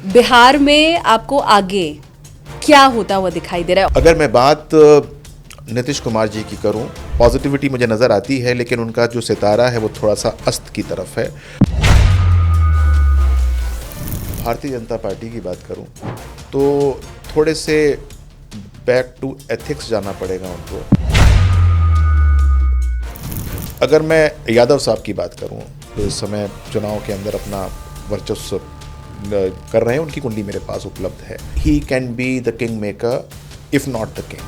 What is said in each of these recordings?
बिहार में आपको आगे क्या होता हुआ दिखाई दे रहा है? अगर मैं बात नीतीश कुमार जी की करूं, पॉजिटिविटी मुझे नज़र आती है, लेकिन उनका जो सितारा है वो थोड़ा सा अस्त की तरफ है। भारतीय जनता पार्टी की बात करूं तो थोड़े से बैक टू एथिक्स जाना पड़ेगा उनको। अगर मैं यादव साहब की बात करूं तो इस समय चुनाव के अंदर अपना वर्चस्व कर रहे हैं, उनकी कुंडली मेरे पास उपलब्ध है। He can be the king maker if not the king.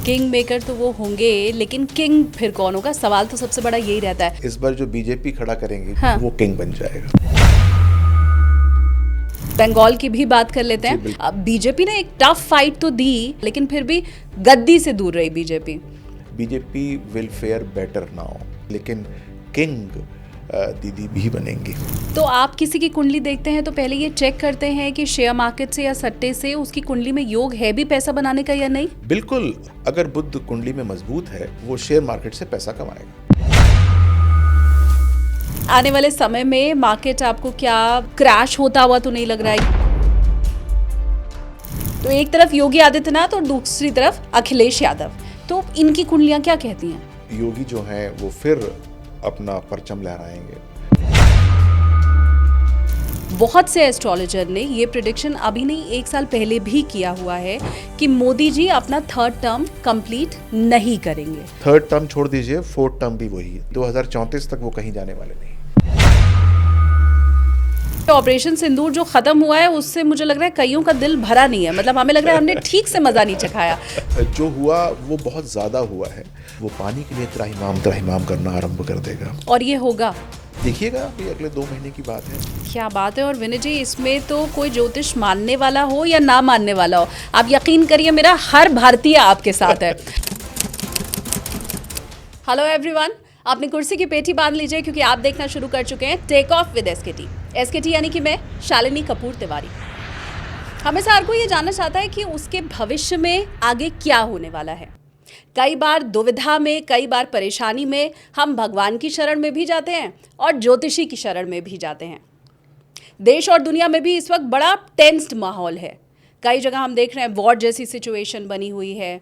King maker तो वो होंगे, लेकिन किंग फिर कौन होगा? सवाल तो सबसे बड़ा यही रहता है। इस बार जो बीजेपी खड़ा करेंगी हाँ। वो किंग बन जाएगा। बंगाल की भी बात कर लेते हैं। अब बीजेपी ने एक टफ फाइट तो दी, लेकिन फिर भी गद्दी से दूर रही BJP. BJP will fair better now, लेकिन किंग दीदी भी बनेंगी। तो आप किसी की कुंडली देखते हैं तो पहले ये चेक करते हैं कि शेयर मार्केट से या सट्टे से उसकी कुंडली में योग है भी पैसा बनाने का या नहीं? बिल्कुल, अगर बुध कुंडली में मजबूत है वो शेयर मार्केट से पैसा कमाएगा। आने वाले समय में मार्केट आपको क्या क्रैश होता हुआ तो नहीं लग रहा है? तो एक तरफ योगी आदित्यनाथ और दूसरी तरफ अखिलेश यादव, तो इनकी कुंडलियां क्या कहती हैं? योगी जो हैं वो फिर अपना परचम लहराएंगे। बहुत से एस्ट्रोलॉजर ने ये प्रेडिक्शन अभी नहीं, एक साल पहले भी किया हुआ है कि मोदी जी अपना थर्ड टर्म कंप्लीट नहीं करेंगे। थर्ड टर्म छोड़ दीजिए, फोर्थ टर्म भी वही है। 2034 तक वो कहीं जाने वाले नहीं। ऑपरेशन सिंदूर जो खत्म हुआ है उससे मुझे लग रहा है कईयों का दिल भरा नहीं है। मतलब हमें लग रहा है हमने ठीक से मजा नहीं चखाया। जो हुआ वो बहुत ज्यादा हुआ है। वो पानी के लिए त्राहिमाम करना आरंभ कर देगा, और ये होगा, देखिएगा, ये अगले 2 महीने की बात है। क्या बात है। और विनय जी, इसमें तो कोई ज्योतिष मानने वाला हो या ना मानने वाला हो, आप यकीन करिए मेरा हर भारतीय आपके साथ है। हेलो एवरीवन, अपनी कुर्सी की पेटी बांध लीजिए क्योंकि आप देखना शुरू कर चुके हैं take off with SKT. SKT यानी कि मैं शालिनी कपूर तिवारी। हमेशा हर कोई ये जानना चाहता है कि उसके भविष्य में आगे क्या होने वाला है। कई बार दुविधा में, कई बार परेशानी में हम भगवान की शरण में भी जाते हैं और ज्योतिषी की शरण में भी जाते हैं। देश और दुनिया में भी इस वक्त बड़ा टेंस्ड माहौल है। कई जगह हम देख रहे हैं वॉर जैसी सिचुएशन बनी हुई है।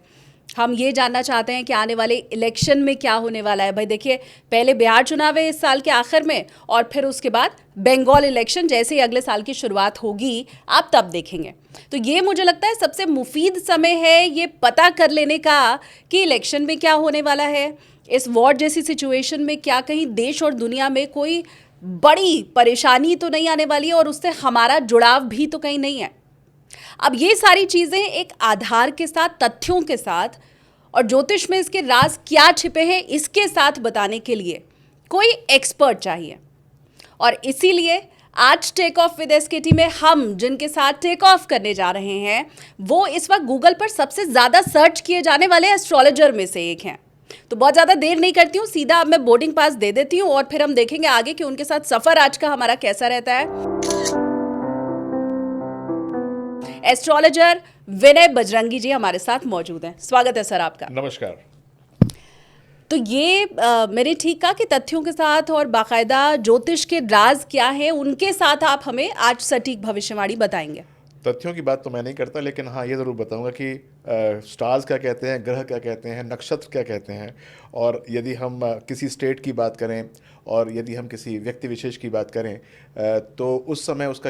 हम ये जानना चाहते हैं कि आने वाले इलेक्शन में क्या होने वाला है। भाई देखिए, पहले बिहार चुनाव है इस साल के आखिर में, और फिर उसके बाद बंगाल इलेक्शन जैसे ही अगले साल की शुरुआत होगी आप तब देखेंगे। तो ये मुझे लगता है सबसे मुफीद समय है ये पता कर लेने का कि इलेक्शन में क्या होने वाला है। इस वॉर जैसी सिचुएशन में क्या कहीं देश और दुनिया में कोई बड़ी परेशानी तो नहीं आने वाली है, और उससे हमारा जुड़ाव भी तो कहीं नहीं है। अब ये सारी चीज़ें एक आधार के साथ, तथ्यों के साथ, और ज्योतिष में इसके राज क्या छिपे हैं इसके साथ बताने के लिए कोई एक्सपर्ट चाहिए। और इसीलिए आज टेक ऑफ विद एसकेटी में हम जिनके साथ टेक ऑफ करने जा रहे हैं वो इस वक्त गूगल पर सबसे ज़्यादा सर्च किए जाने वाले एस्ट्रोलॉजर में से एक हैं। तो बहुत ज़्यादा देर नहीं करती हूँ, सीधा अब मैं बोर्डिंग पास दे देती हूँ और फिर हम देखेंगे आगे कि उनके साथ सफ़र आज का हमारा कैसा रहता है। एस्ट्रोलॉजर विनय बजरंगी जी हमारे साथ मौजूद हैं। स्वागत है सर आपका। नमस्कार। तो ये मैंने ठीक कहा कि तथ्यों के साथ और बाकायदा ज्योतिष के राज क्या है उनके साथ आप हमें आज सटीक भविष्यवाणी बताएंगे। तथ्यों की बात तो मैं नहीं करता, लेकिन हाँ ये ज़रूर बताऊंगा कि स्टार्स क्या कहते हैं, ग्रह क्या कहते हैं, नक्षत्र क्या कहते हैं, और यदि हम किसी स्टेट की बात करें और यदि हम किसी व्यक्ति विशेष की बात करें तो उस समय उसका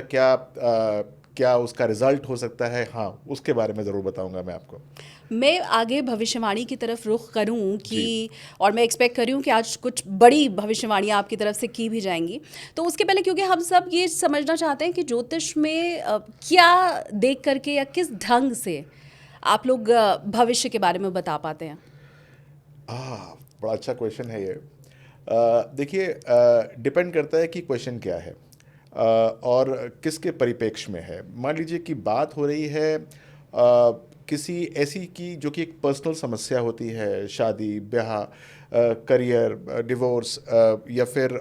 क्या उसका रिजल्ट हो सकता है, हाँ उसके बारे में ज़रूर बताऊंगा मैं आपको। मैं आगे भविष्यवाणी की तरफ रुख करूं कि, और मैं एक्सपेक्ट कर रही हूं कि आज कुछ बड़ी भविष्यवाणियां आपकी तरफ से की भी जाएंगी। तो उसके पहले क्योंकि हम सब ये समझना चाहते हैं कि ज्योतिष में क्या देख करके या किस ढंग से आप लोग भविष्य के बारे में बता पाते हैं। बड़ा अच्छा क्वेश्चन है ये। देखिए, डिपेंड करता है कि क्वेश्चन क्या है और किसके परिप्रेक्ष्य में है। मान लीजिए कि बात हो रही है किसी ऐसी की जो कि एक पर्सनल समस्या होती है, शादी ब्याह, करियर, डिवोर्स या फिर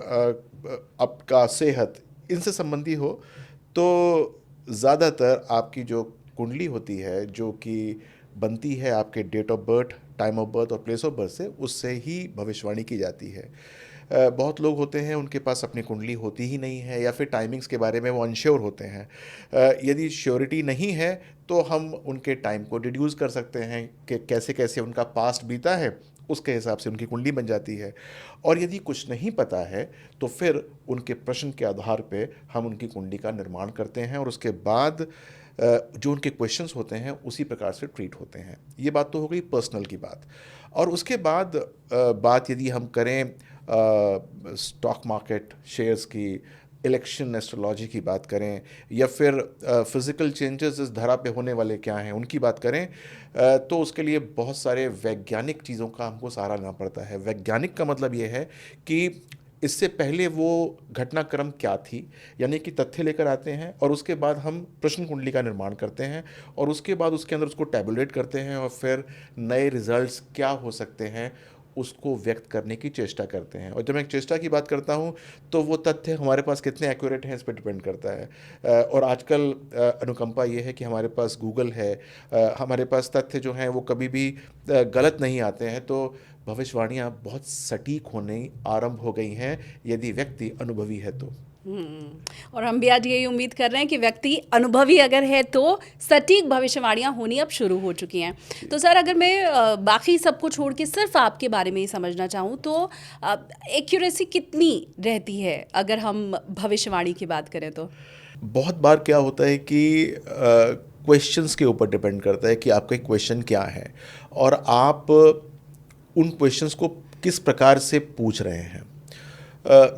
आपका सेहत, इनसे संबंधी हो, तो ज़्यादातर आपकी जो कुंडली होती है जो कि बनती है आपके date of birth, time of birth और प्लेस ऑफ बर्थ से, उससे ही भविष्यवाणी की जाती है। बहुत लोग होते हैं उनके पास अपनी कुंडली होती ही नहीं है, या फिर टाइमिंग्स के बारे में वो अनश्योर होते हैं। यदि श्योरिटी नहीं है तो हम उनके टाइम को डिड्यूस कर सकते हैं कि कैसे कैसे उनका पास्ट बीता है, उसके हिसाब से उनकी कुंडली बन जाती है। और यदि कुछ नहीं पता है तो फिर उनके प्रश्न के आधार पे हम उनकी कुंडली का निर्माण करते हैं, और उसके बाद जो उनके क्वेश्चंस होते हैं उसी प्रकार से ट्रीट होते हैं। ये बात तो हो गई पर्सनल की बात। और उसके बाद बात यदि हम करें स्टॉक मार्केट, शेयर्स की, इलेक्शन एस्ट्रोलॉजी की बात करें, या फिर फिज़िकल चेंजेस इस धरा पे होने वाले क्या हैं उनकी बात करें, तो उसके लिए बहुत सारे वैज्ञानिक चीज़ों का हमको सहारा लेना पड़ता है। वैज्ञानिक का मतलब ये है कि इससे पहले वो घटनाक्रम क्या थी, यानी कि तथ्य लेकर आते हैं, और उसके बाद हम प्रश्न कुंडली का निर्माण करते हैं, और उसके बाद उसके अंदर उसको टैबुलेट करते हैं, और फिर नए रिजल्ट्स क्या हो सकते हैं उसको व्यक्त करने की चेष्टा करते हैं। और जब मैं चेष्टा की बात करता हूँ तो वो तथ्य हमारे पास कितने एक्यूरेट हैं इस पर डिपेंड करता है। और आजकल अनुकंपा ये है कि हमारे पास गूगल है, हमारे पास तथ्य जो हैं वो कभी भी गलत नहीं आते हैं, तो भविष्यवाणियाँ बहुत सटीक होने आरंभ हो गई हैं यदि व्यक्ति अनुभवी है तो। और हम भी आज यही उम्मीद कर रहे हैं कि व्यक्ति अनुभवी अगर है तो सटीक भविष्यवाणियां होनी अब शुरू हो चुकी हैं। तो सर, अगर मैं बाकी सबको छोड़ के सिर्फ आपके बारे में ही समझना चाहूँ तो एक्यूरेसी कितनी रहती है अगर हम भविष्यवाणी की बात करें तो? बहुत बार क्या होता है कि क्वेश्चंस के ऊपर डिपेंड करता है कि आपका क्वेश्चन क्या है और आप उन क्वेश्चंस को किस प्रकार से पूछ रहे हैं।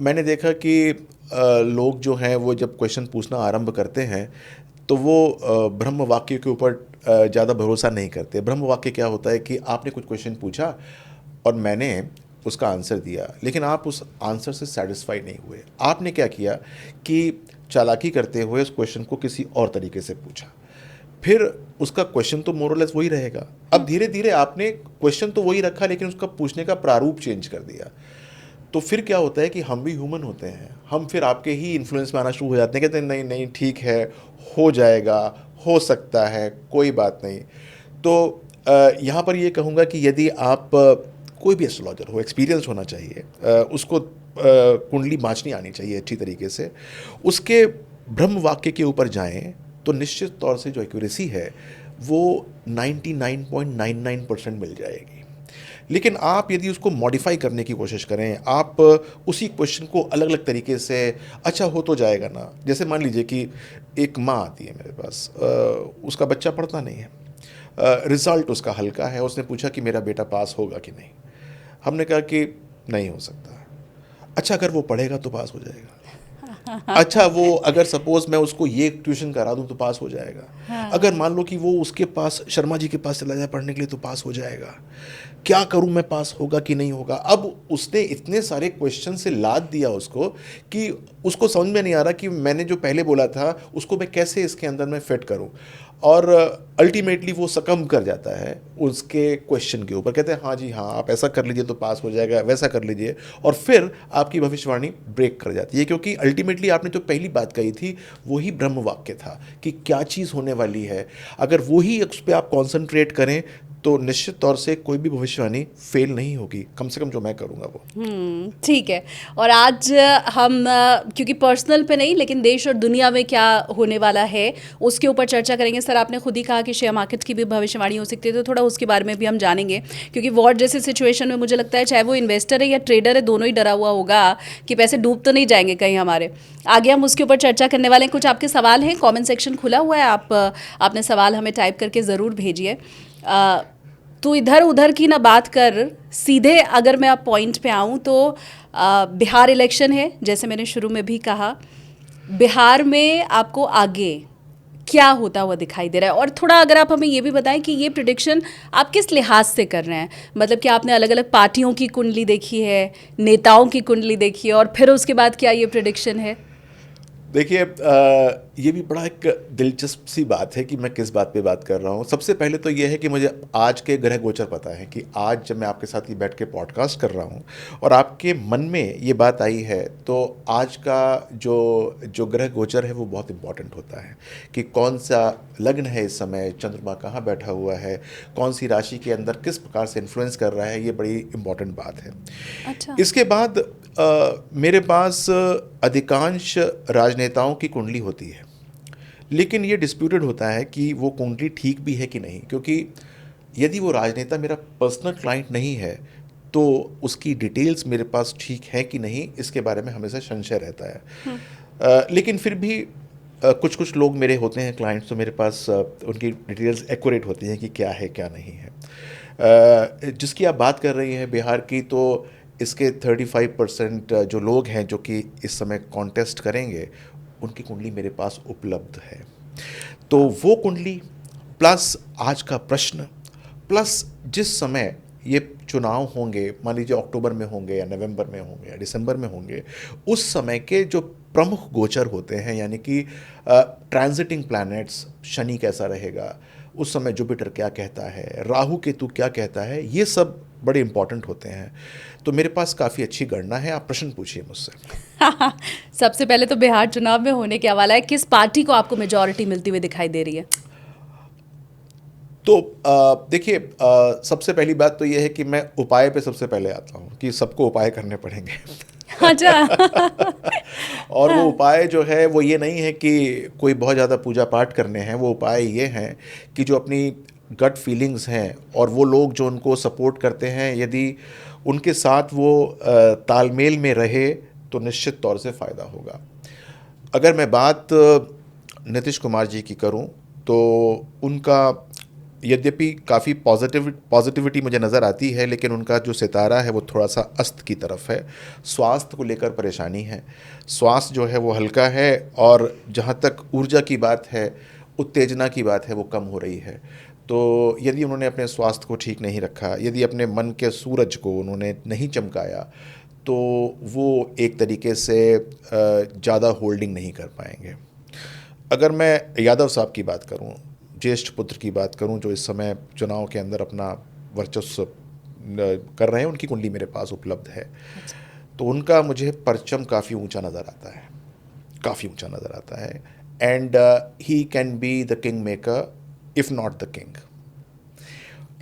मैंने देखा कि लोग जो हैं वो जब क्वेश्चन पूछना आरंभ करते हैं तो वो ब्रह्म वाक्य के ऊपर ज़्यादा भरोसा नहीं करते। ब्रह्म वाक्य क्या होता है कि आपने कुछ क्वेश्चन पूछा और मैंने उसका आंसर दिया, लेकिन आप उस आंसर से सेटिस्फाई नहीं हुए। आपने क्या किया कि चालाकी करते हुए उस क्वेश्चन को किसी और तरीके से पूछा, फिर उसका क्वेश्चन तो मोरलेस वही रहेगा। अब धीरे धीरे आपने क्वेश्चन तो वही रखा लेकिन उसका पूछने का प्रारूप चेंज कर दिया। तो फिर क्या होता है कि हम भी ह्यूमन होते हैं, हम फिर आपके ही इन्फ्लुएंस में आना शुरू हो जाते हैं, कहते हैं नहीं नहीं ठीक है, हो जाएगा, हो सकता है, कोई बात नहीं। तो यहाँ पर ये कहूँगा कि यदि आप कोई भी एस्ट्रोलॉजर हो, एक्सपीरियंस होना चाहिए, उसको कुंडली बाँचनी आनी चाहिए अच्छी तरीके से, उसके ब्रह्म वाक्य के ऊपर जाएं तो निश्चित तौर से जो एक्यूरेसी है वो 99.99% मिल जाएगी। लेकिन आप यदि उसको मॉडिफाई करने की कोशिश करें, आप उसी क्वेश्चन को अलग अलग तरीके से, अच्छा हो तो जाएगा ना। जैसे मान लीजिए कि एक माँ आती है मेरे पास, उसका बच्चा पढ़ता नहीं है, रिज़ल्ट उसका हल्का है, उसने पूछा कि मेरा बेटा पास होगा कि नहीं। हमने कहा कि नहीं हो सकता। अच्छा, अगर वो पढ़ेगा तो पास हो जाएगा। अच्छा, वो अगर सपोज मैं उसको ये ट्यूशन करा दूं तो पास हो जाएगा। अगर मान लो कि वो उसके पास, शर्मा जी के पास चला जाए पढ़ने के लिए तो पास हो जाएगा। क्या करूं मैं, पास होगा कि नहीं होगा। अब उसने इतने सारे क्वेश्चन से लाद दिया उसको कि उसको समझ में नहीं आ रहा कि मैंने जो पहले बोला था उसको मैं कैसे इसके अंदर में फिट करूं, और अल्टीमेटली वो सकम कर जाता है उसके क्वेश्चन के ऊपर। कहते हैं हाँ जी हाँ, आप ऐसा कर लीजिए तो पास हो जाएगा, वैसा कर लीजिए, और फिर आपकी भविष्यवाणी ब्रेक कर जाती है, क्योंकि अल्टीमेटली आपने जो पहली बात कही थी वही ब्रह्म वाक्य था कि क्या चीज़ होने वाली है। अगर वही उस पर आप कॉन्सेंट्रेट करें तो निश्चित तौर से कोई भी भविष्यवाणी फेल नहीं होगी, कम से कम जो मैं करूँगा वो। ठीक है। और आज हम क्योंकि पर्सनल पे नहीं लेकिन देश और दुनिया में क्या होने वाला है उसके ऊपर चर्चा करेंगे। सर, आपने खुद ही कहा कि शेयर मार्केट की भी भविष्यवाणी हो सकती है, तो थोड़ा उसके बारे में भी हम जानेंगे, क्योंकि वॉर जैसे सिचुएशन में मुझे लगता है चाहे वो इन्वेस्टर है या ट्रेडर है, दोनों ही डरा हुआ होगा कि पैसे डूब तो नहीं जाएंगे कहीं हमारे। आगे हम उसके ऊपर चर्चा करने वाले हैं। कुछ आपके सवाल हैं, कॉमेंट सेक्शन खुला हुआ है, आपने सवाल हमें टाइप करके ज़रूर भेजिए। तो इधर उधर की ना बात कर, सीधे अगर मैं अब पॉइंट पे आऊँ तो बिहार इलेक्शन है, जैसे मैंने शुरू में भी कहा। बिहार में आपको आगे क्या होता हुआ दिखाई दे रहा है, और थोड़ा अगर आप हमें ये भी बताएं कि ये प्रेडिक्शन आप किस लिहाज से कर रहे हैं। मतलब कि आपने अलग अलग पार्टियों की कुंडली देखी है, नेताओं की कुंडली देखी है, और फिर उसके बाद क्या ये प्रेडिक्शन है? देखिए ये भी बड़ा एक दिलचस्प सी बात है कि मैं किस बात पे बात कर रहा हूँ। सबसे पहले तो ये है कि मुझे आज के ग्रह गोचर पता है कि आज जब मैं आपके साथ ये बैठ के पॉडकास्ट कर रहा हूँ और आपके मन में ये बात आई है, तो आज का जो जो ग्रह गोचर है वो बहुत इम्पॉर्टेंट होता है कि कौन सा लग्न है इस समय, चंद्रमा कहाँ बैठा हुआ है, कौन सी राशि के अंदर किस प्रकार से इन्फ्लुएंस कर रहा है, ये बड़ी इम्पॉर्टेंट बात है। अच्छा। इसके बाद मेरे पास अधिकांश राजनेताओं की कुंडली होती है, लेकिन ये डिस्प्यूटेड होता है कि वो कुंडली ठीक भी है कि नहीं, क्योंकि यदि वो राजनेता मेरा पर्सनल क्लाइंट नहीं है तो उसकी डिटेल्स मेरे पास ठीक है कि नहीं, इसके बारे में हमेशा संशय रहता है। लेकिन फिर भी कुछ कुछ लोग मेरे होते हैं क्लाइंट्स, तो मेरे पास उनकी डिटेल्स एक्यूरेट होती हैं कि क्या है क्या नहीं है। जिसकी आप बात कर रही हैं बिहार की, तो इसके 35% जो लोग हैं जो कि इस समय कॉन्टेस्ट करेंगे, उनकी कुंडली मेरे पास उपलब्ध है। तो वो कुंडली प्लस आज का प्रश्न प्लस जिस समय ये चुनाव होंगे, मान लीजिए अक्टूबर में होंगे या नवंबर में होंगे या दिसंबर में होंगे, उस समय के जो प्रमुख गोचर होते हैं, यानी कि ट्रांजिटिंग प्लैनेट्स, शनि कैसा रहेगा उस समय, जुपिटर क्या कहता है, राहु केतु क्या कहता है, ये सब बड़े इंपॉर्टेंट होते हैं। तो मेरे पास काफ़ी अच्छी गणना है। आप प्रश्न पूछिए मुझसे। सबसे पहले तो बिहार चुनाव में होने के हवाला है, किस पार्टी को आपको मेजॉरिटी मिलती हुई दिखाई दे रही है? तो देखिए, सबसे पहली बात तो ये है कि मैं उपाय पे सबसे पहले आता हूँ कि सबको उपाय करने पड़ेंगे। अच्छा। और वो उपाय जो है वो ये नहीं है कि कोई बहुत ज़्यादा पूजा पाठ करने हैं। वो उपाय ये हैं कि जो अपनी गट फीलिंग्स हैं और वो लोग जो उनको सपोर्ट करते हैं, यदि उनके साथ वो तालमेल में रहे तो निश्चित तौर से फ़ायदा होगा। अगर मैं बात नीतीश कुमार जी की करूं तो उनका यद्यपि काफ़ी पॉजिटिविटी मुझे नज़र आती है, लेकिन उनका जो सितारा है वो थोड़ा सा अस्त की तरफ है। स्वास्थ्य को लेकर परेशानी है, स्वास्थ्य जो है वो हल्का है, और जहाँ तक ऊर्जा की बात है, उत्तेजना की बात है, वो कम हो रही है। तो यदि उन्होंने अपने स्वास्थ्य को ठीक नहीं रखा, यदि अपने मन के सूरज को उन्होंने नहीं चमकाया, तो वो एक तरीके से ज़्यादा होल्डिंग नहीं कर पाएंगे। अगर मैं यादव साहब की बात करूं, ज्येष्ठ पुत्र की बात करूं, जो इस समय चुनाव के अंदर अपना वर्चस्व कर रहे हैं, उनकी कुंडली मेरे पास उपलब्ध है। तो उनका मुझे परचम काफ़ी ऊंचा नज़र आता है, काफ़ी ऊंचा नज़र आता है। And he can be the king maker if not the king.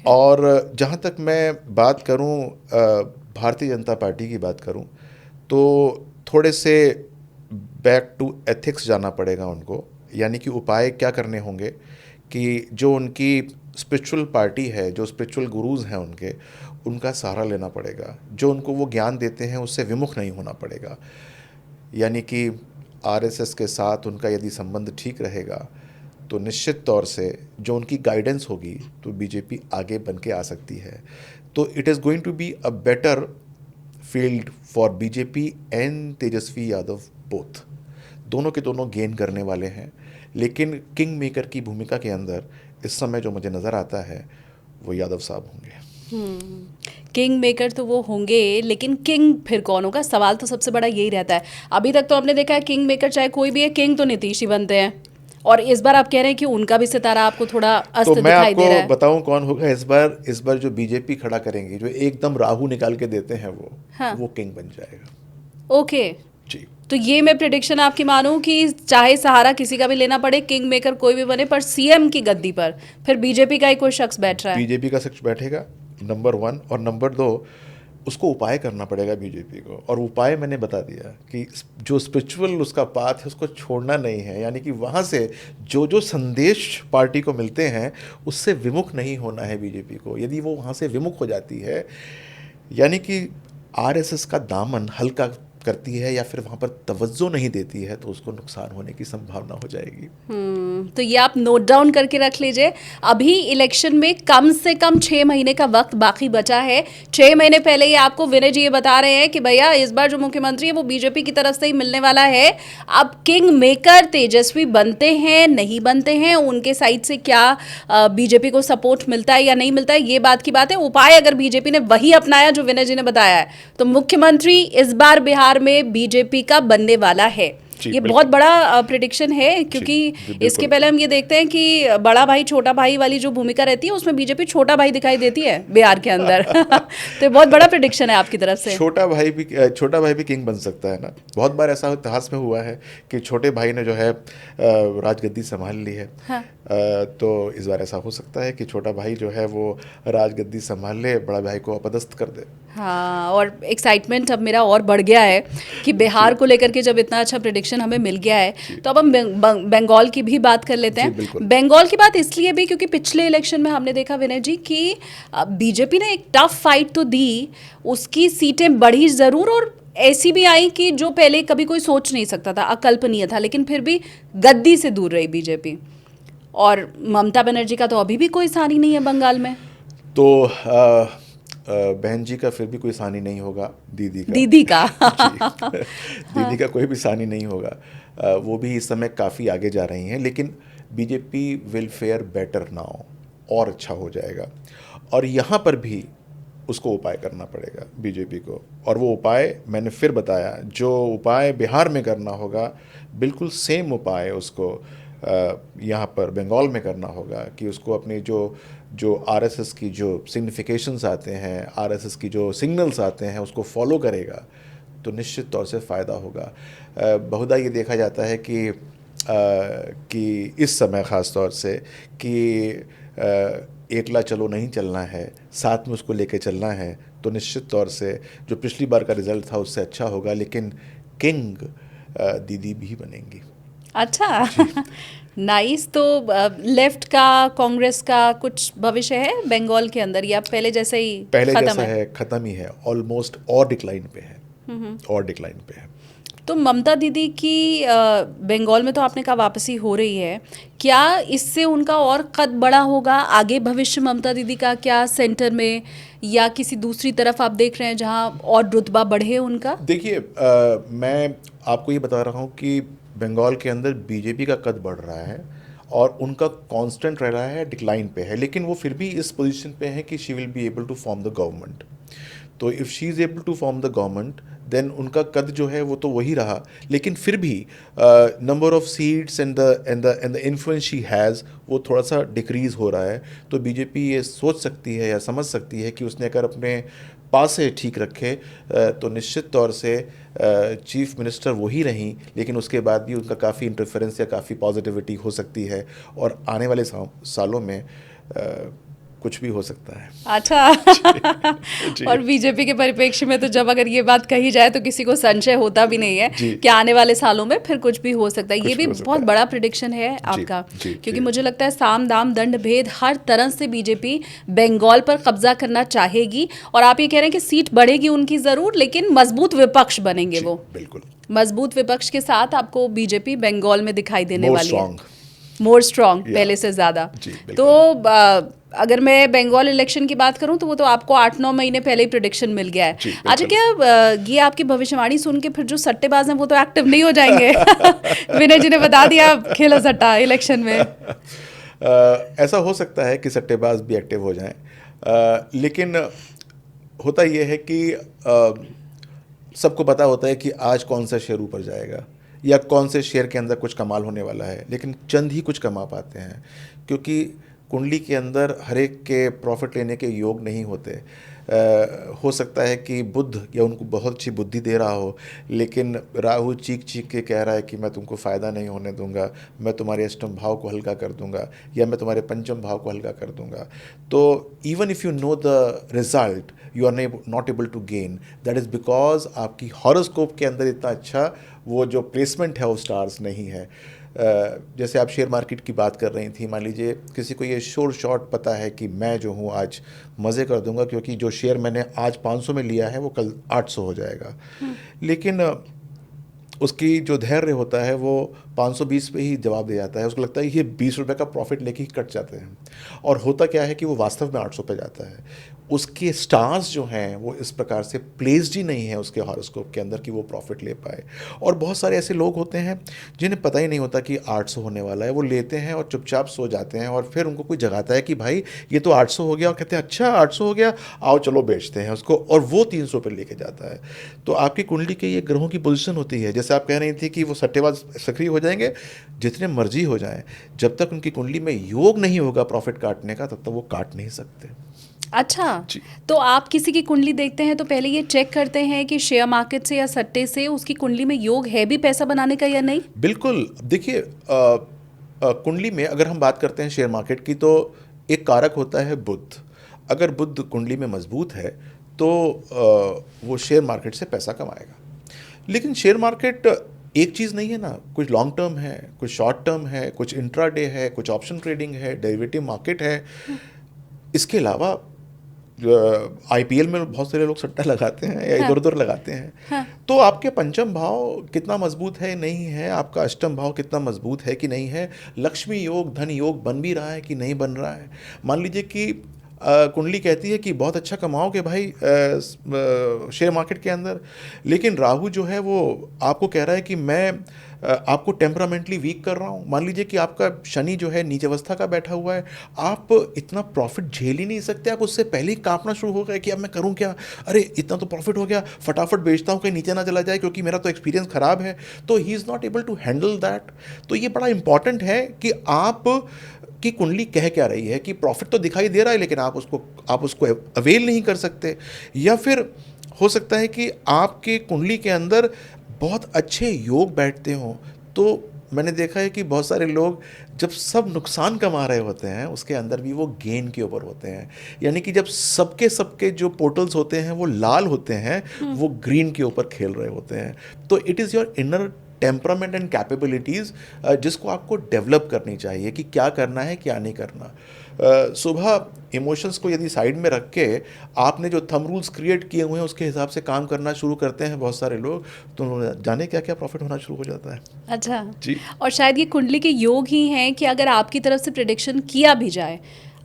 और जहाँ तक मैं बात करूँ भारतीय जनता पार्टी की बात करूँ, तो थोड़े से बैक टू एथिक्स जाना पड़ेगा उनको। यानी कि उपाय क्या करने होंगे कि जो उनकी स्पिरिचुअल पार्टी है, जो स्पिरिचुअल गुरुज़ हैं उनका सहारा लेना पड़ेगा। जो उनको वो ज्ञान देते हैं उससे विमुख नहीं होना पड़ेगा। यानी कि आरएसएस के साथ उनका यदि संबंध ठीक रहेगा तो निश्चित तौर से जो उनकी गाइडेंस होगी तो बीजेपी आगे बन के आ सकती है। तो it is going to be a better field for BJP and Tejashwi Yadav both. दोनों के दोनों गेन करने वाले हैं, लेकिन किंग मेकर की भूमिका के अंदर इस समय जो मुझे नज़र आता है वो यादव साहब होंगे। किंग मेकर तो वो होंगे, लेकिन किंग फिर कौन होगा? सवाल तो सबसे बड़ा यही रहता है। अभी तक तो हमने देखा है किंग मेकर चाहे कोई भी है, किंग तो नीतीश ही बनते हैं, और इस बार आप कह रहे हैं कि उनका भी सितारा आपको थोड़ा अस्त तो मैं दिखाई दे रहा है। आपको बताऊं कौन होगा इस बार जो बीजेपी खड़ा करेंगी, जो एकदम राहु निकाल के देते हैं वो किंग बन जाएगा। ओके जी। तो ये मैं प्रेडिक्शन आपकी मानूं कि चाहे सहारा किसी का भी लेना पड़े, किंग मेकर कोई भी बने, पर सीएम की गद्दी पर फिर बीजेपी का ही कोई शख्स बैठ रहा है। बीजेपी का शख्स बैठेगा, नंबर 1। और नंबर 2, उसको उपाय करना पड़ेगा बीजेपी को। और उपाय मैंने बता दिया कि जो स्पिरिचुअल उसका पाथ है उसको छोड़ना नहीं है। यानी कि वहाँ से जो जो संदेश पार्टी को मिलते हैं उससे विमुख नहीं होना है बीजेपी को। यदि वो वहाँ से विमुख हो जाती है, यानी कि आरएसएस का दामन हल्का करती है या फिर वहाँ पर तवज्जो नहीं देती है, तो उसको नुकसान होने की संभावना हो जाएगी। तो ये आप नोट डाउन करके रख लीजिए। अभी इलेक्शन में कम से कम 6 महीने का वक्त बाकी बचा है। 6 महीने पहले ही आपको विनय जी ये बता रहे हैं कि भैया इस बार जो मुख्यमंत्री है वो बीजेपी की तरफ से ही मिलने वाला है। अब किंग मेकर तेजस्वी बनते हैं नहीं बनते हैं, उनके साइड से क्या बीजेपी को सपोर्ट मिलता है या नहीं मिलता है, ये बात की बात है। उपाय अगर बीजेपी ने वही अपनाया जो विनय जी ने बताया है, तो मुख्यमंत्री इस बार बिहार में बीजेपी का बनने वाला है। जी, ये बिल्कुल। बहुत बड़ा प्रिडिक्शन है, क्योंकि जी, बिल्कुल। इसके पहले हम ये देखते हैं कि बड़ा भाई छोटा भाई वाली जो भूमिका रहती है उसमें बीजेपी छोटा भाई दिखाई देती है बिहार के अंदर। तो ये बहुत बड़ा प्रिडिक्शन है आपकी तरफ से। छोटा भाई भी किंग बन सकता है ना। बहुत बार ऐसा इतिहास में हुआ है कि छोटे भाई ने जो है राजगद्दी संभाल ली है। हाँ। तो इस बार ऐसा हो सकता है कि छोटा भाई जो है वो राजगद्दी संभाल ले, बड़ा भाई को अपदस्थ कर दे। हाँ, और एक्साइटमेंट अब मेरा और बढ़ गया है कि बिहार को लेकर के जब इतना अच्छा प्रिडिक्शन हमें मिल गया है, तो अब हम बंगाल की भी बात कर लेते जी, हैं। बिल्कुल। बंगाल की बात इसलिए भी क्योंकि पिछले इलेक्शन में हमने देखा विनय जी कि बीजेपी ने एक टफ फाइट तो दी, उसकी सीटें बढ़ी ज़रूर, और ऐसी भी आई कि जो पहले कभी कोई सोच नहीं सकता था, अकल्पनीय था, लेकिन फिर भी गद्दी से दूर रही बीजेपी। और ममता बनर्जी का तो अभी भी कोई सानी नहीं है बंगाल में। तो बहन जी का फिर भी कोई सानी नहीं होगा, दीदी का। दीदी का। जी। दीदी का कोई भी सानी नहीं होगा। वो भी इस समय काफ़ी आगे जा रही हैं, लेकिन BJP will fair better now, और अच्छा हो जाएगा। और यहाँ पर भी उसको उपाय करना पड़ेगा बीजेपी को, और वो उपाय मैंने फिर बताया, जो उपाय बिहार में करना होगा बिल्कुल सेम उपाय उसको यहाँ पर बंगाल में करना होगा, कि उसको अपनी जो आरएसएस की जो सिग्निफिकेशंस आते हैं, आरएसएस की जो सिग्नल्स आते हैं, उसको फॉलो करेगा तो निश्चित तौर से फ़ायदा होगा। बहुधा ये देखा जाता है कि इस समय ख़ास तौर से कि एकला चलो नहीं चलना है, साथ में उसको लेके चलना है, तो निश्चित तौर से जो पिछली बार का रिज़ल्ट था उससे अच्छा होगा, लेकिन किंग दीदी भी बनेंगी। अच्छा। नाइस। तो लेफ्ट का, कांग्रेस का कुछ भविष्य है बंगाल के अंदर, या पहले जैसे ही पहले खत्म जैसा है, ख़त्म ही है ऑलमोस्ट, और डिक्लाइन पे है, और डिक्लाइन पे है। तो ममता दीदी की बंगाल में तो आपने कहा वापसी हो रही है, क्या इससे उनका और कद बड़ा होगा आगे भविष्य ममता दीदी का? क्या सेंटर में या किसी दूसरी तरफ आप देख रहे हैं जहां और रुतबा बढ़े उनका? देखिए, मैं आपको ये बता रहा हूँ कि बंगाल के अंदर बीजेपी का कद बढ़ रहा है और उनका कांस्टेंट रह रहा है, डिक्लाइन पे है, लेकिन वो फिर भी इस पोजीशन पे है कि she will be able to form the government. तो if she is able to form the government, then उनका कद जो है वो तो वही रहा, लेकिन फिर भी number of seats and the influence she has वो थोड़ा सा डिक्रीज़ हो रहा है। तो बीजेपी ये सोच सकती है या समझ सकती है कि उसने अगर अपने पासे ठीक रखे तो निश्चित तौर से चीफ मिनिस्टर वही रहीं, लेकिन उसके बाद भी उनका काफ़ी इंटरफेरेंस या काफ़ी पॉजिटिविटी हो सकती है, और आने वाले सालों में कुछ भी हो सकता है। अच्छा। और बीजेपी के परिप्रेक्ष्य में तो जब अगर ये बात कही जाए तो किसी को संशय होता भी नहीं है कि आने वाले सालों में फिर कुछ भी हो सकता है। ये भी बहुत बड़ा प्रेडिक्शन है आपका, क्योंकि मुझे लगता है साम दाम दंड भेद हर तरह से बीजेपी बंगाल पर कब्जा करना चाहेगी, और आप ये कह रहे हैं कि सीट बढ़ेगी उनकी ज़रूर, लेकिन मजबूत विपक्ष बनेंगे वो। बिल्कुल मजबूत विपक्ष के साथ आपको बीजेपी बंगाल में दिखाई देने वाली है, मोर स्ट्रॉन्ग पहले से ज़्यादा। तो अगर मैं बंगाल इलेक्शन की बात करूं तो वो तो आपको 8-9 महीने पहले ही प्रेडिक्शन मिल गया है। अच्छा, क्या ये आपकी भविष्यवाणी सुन के फिर जो सट्टेबाज हैं वो तो एक्टिव नहीं हो जाएंगे? विनय जी ने बता दिया, खेलो सट्टा इलेक्शन में। ऐसा हो सकता है कि सट्टेबाज भी एक्टिव हो जाएं, लेकिन होता ये है कि सबको पता होता है कि आज कौन सा शेयर ऊपर जाएगा या कौन से शेयर के अंदर कुछ कमाल होने वाला है, लेकिन चंद ही कुछ कमा पाते हैं, क्योंकि कुंडली के अंदर हर एक के प्रॉफिट लेने के योग नहीं होते। हो सकता है कि बुध या उनको बहुत अच्छी बुद्धि दे रहा हो, लेकिन राहु चीख चीख के कह रहा है कि मैं तुमको फ़ायदा नहीं होने दूंगा, मैं तुम्हारे अष्टम भाव को हल्का कर दूंगा या मैं तुम्हारे पंचम भाव को हल्का कर दूंगा। तो even if you know the result you are not able to gain, that is because आपकी हॉरोस्कोप के अंदर इतना अच्छा वो जो प्लेसमेंट है वो स्टार्स नहीं है। जैसे आप शेयर मार्केट की बात कर रही थी, मान लीजिए किसी को ये श्योर शॉट पता है कि मैं जो हूँ आज मज़े कर दूंगा, क्योंकि जो शेयर मैंने आज 500 में लिया है वो कल 800 हो जाएगा, लेकिन उसकी जो धैर्य होता है वो 520 पे ही जवाब दे जाता है। उसको लगता है ये 20 रुपये का प्रॉफिट लेके ही कट जाते हैं, और होता क्या है कि वो वास्तव में 800 पे जाता है। उसके स्टार्स जो हैं वो इस प्रकार से प्लेस्ड ही नहीं है उसके हॉरोस्कोप के अंदर कि वो प्रॉफिट ले पाए। और बहुत सारे ऐसे लोग होते हैं जिन्हें पता ही नहीं होता कि 800 होने वाला है, वो लेते हैं और चुपचाप सो जाते हैं, और फिर उनको कोई जगाता है कि भाई ये तो 800 हो गया, और कहते हैं अच्छा 800 हो गया, आओ चलो बेचते हैं उसको, और वो 300 पे लेके जाता है। तो आपकी कुंडली के ये ग्रहों की पोजीशन होती है, जैसे जैसे आप कह रही थी कि वो सट्टेबाज सक्रिय हो जाएंगे, जितने मर्जी हो जाएं, जब तक उनकी कुंडली में योग नहीं होगा प्रॉफिट काटने का, तब तक वो काट नहीं सकते। अच्छा, जी। तो आप किसी की कुंडली देखते हैं तो पहले ये चेक करते हैं कि शेयर मार्केट से या सट्टे से उसकी कुंडली में योग है भी पैसा बनाने का या नहीं? बिल्कुल। देखिए, कुंडली में अगर हम बात करते हैं शेयर मार्केट की, तो एक कारक होता है बुध। अगर बुध कुंडली में मजबूत है तो वो शेयर मार्केट से पैसा कमाएगा। लेकिन शेयर मार्केट एक चीज़ नहीं है ना, कुछ लॉन्ग टर्म है, कुछ शॉर्ट टर्म है, कुछ इंट्राडे है, कुछ ऑप्शन ट्रेडिंग है, डेरिवेटिव मार्केट है। इसके अलावा आईपीएल में बहुत सारे लोग सट्टा लगाते हैं या हाँ। इधर उधर लगाते हैं। हाँ। तो आपके पंचम भाव कितना मजबूत है नहीं है, आपका अष्टम भाव कितना मजबूत है कि नहीं है, लक्ष्मी योग धन योग बन भी रहा है कि नहीं बन रहा है। मान लीजिए कि कुंडली कहती है कि बहुत अच्छा कमाओगे भाई शेयर मार्केट के अंदर, लेकिन राहु जो है वो आपको कह रहा है कि मैं आपको टेम्परामेंटली वीक कर रहा हूँ। मान लीजिए कि आपका शनि जो है नीच अवस्था का बैठा हुआ है, आप इतना प्रॉफिट झेल ही नहीं सकते, आप उससे पहले ही कांपना शुरू हो गए कि अब मैं करूँ क्या, अरे इतना तो प्रॉफिट हो गया, फटाफट बेचता हूँ कहीं नीचे ना चला जाए क्योंकि मेरा तो एक्सपीरियंस ख़राब है। तो he is not able to handle that. तो ये बड़ा इंपॉर्टेंट है कि आप की कुंडली कह क्या रही है, कि प्रॉफिट तो दिखाई दे रहा है लेकिन आप उसको अवेल नहीं कर सकते, या फिर हो सकता है कि आपके कुंडली के अंदर बहुत अच्छे योग बैठते हों। तो मैंने देखा है कि बहुत सारे लोग जब सब नुकसान कमा रहे होते हैं उसके अंदर भी वो गेन के ऊपर होते हैं, यानी कि जब सबके जो पोर्टल्स होते हैं वो लाल होते हैं, वो ग्रीन के ऊपर खेल रहे होते हैं। तो it is your inner temperament and capabilities जिसको आपको डेवलप करनी चाहिए कि क्या करना है क्या नहीं करना। सुबह इमोशंस को यदि साइड में रख के आपने जो थंब रूल्स क्रिएट किए हुए हैं उसके हिसाब से काम करना शुरू करते हैं बहुत सारे लोग, तो जाने क्या क्या प्रॉफिट होना शुरू हो जाता है। अच्छा जी। और शायद ये कुंडली के योग ही हैं कि अगर आपकी तरफ से प्रिडिक्शन किया भी जाए,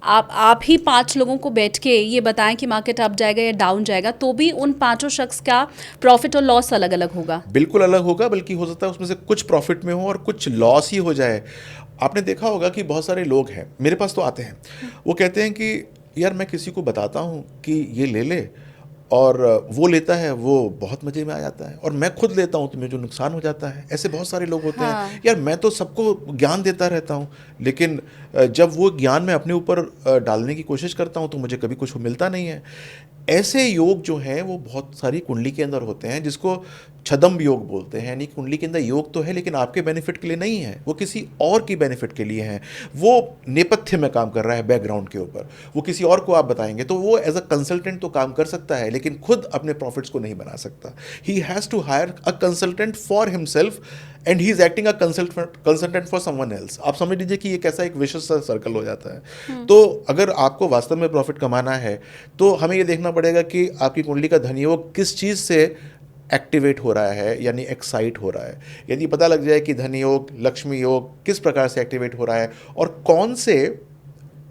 आप ही 5 लोगों को बैठ के ये बताएं कि मार्केट अप जाएगा या डाउन जाएगा, तो भी उन 5 शख्स का प्रॉफिट और लॉस अलग अलग होगा। बिल्कुल अलग होगा, बल्कि हो सकता है उसमें से कुछ प्रॉफिट में हो और कुछ लॉस ही हो जाए। आपने देखा होगा कि बहुत सारे लोग हैं, मेरे पास तो आते हैं, वो कहते हैं कि यार मैं किसी को बताता हूँ कि ये ले ले, और वो लेता है, वो बहुत मज़े में आ जाता है, और मैं खुद लेता हूँ तो मुझे जो नुकसान हो जाता है। ऐसे बहुत सारे लोग होते हाँ। हैं, यार मैं तो सबको ज्ञान देता रहता हूँ, लेकिन जब वो ज्ञान मैं अपने ऊपर डालने की कोशिश करता हूँ तो मुझे कभी कुछ मिलता नहीं है। ऐसे योग जो हैं वो बहुत सारी कुंडली के अंदर होते हैं, जिसको छदम योग बोलते हैं, यानी कुंडली के अंदर योग तो है लेकिन आपके बेनिफिट के लिए नहीं है, वो किसी और की बेनिफिट के लिए है। वो नेपथ्य में काम कर रहा है, बैकग्राउंड के ऊपर, वो किसी और को आप बताएंगे तो वो एज अ कंसल्टेंट तो काम कर सकता है लेकिन खुद अपने प्रॉफिट्स को नहीं बना सकता। He has to hire a consultant for himself and he is acting a consultant for someone else. आप समझ लीजिए कि ये कैसा एक विशेष सर्कल हो जाता है। तो अगर आपको वास्तव में प्रॉफिट कमाना है तो हमें ये देखना पड़ेगा कि आपकी कुंडली का धन योग किस चीज़ से एक्टिवेट हो रहा है, यानी एक्साइट हो रहा है। यदि पता लग जाए कि धन योग लक्ष्मी योग किस प्रकार से एक्टिवेट हो रहा है और कौन से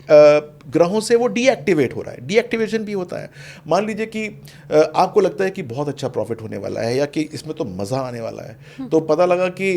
ग्रहों से वो डीएक्टिवेट हो रहा है, डीएक्टिवेशन भी होता है। मान लीजिए कि आपको लगता है कि बहुत अच्छा प्रॉफिट होने वाला है या कि इसमें तो मज़ा आने वाला है, तो पता लगा कि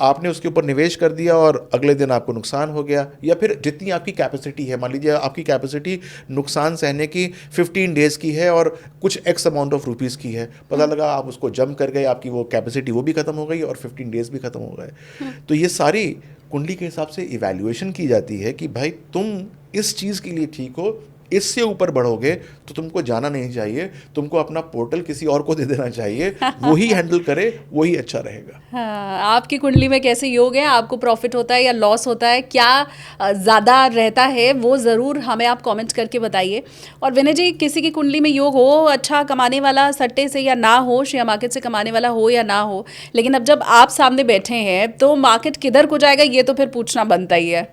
आपने उसके ऊपर निवेश कर दिया और अगले दिन आपको नुकसान हो गया, या फिर जितनी आपकी कैपेसिटी है, मान लीजिए आपकी कैपेसिटी नुकसान सहने की 15 डेज़ की है और कुछ एक्स अमाउंट ऑफ रुपीज़ की है, पता लगा आप उसको जंप कर गए, आपकी वो कैपेसिटी वो भी ख़त्म हो गई और 15 डेज़ भी ख़त्म हो गए। तो ये सारी कुंडली के हिसाब से इवैल्यूएशन की जाती है कि भाई तुम इस चीज़ के लिए ठीक हो, इससे ऊपर बढ़ोगे तो तुमको जाना नहीं चाहिए, तुमको अपना पोर्टल किसी और को दे देना चाहिए, वही हैंडल करे, वही अच्छा रहेगा। हाँ, आपकी कुंडली में कैसे योग है, आपको प्रॉफिट होता है या लॉस होता है, क्या ज़्यादा रहता है, वो ज़रूर हमें आप कमेंट करके बताइए। और विनय जी, किसी की कुंडली में योग हो अच्छा कमाने वाला सट्टे से या ना हो, शेयर मार्केट से कमाने वाला हो या ना हो, लेकिन अब जब आप सामने बैठे हैं तो मार्केट किधर को जाएगा ये तो फिर पूछना बनता ही है।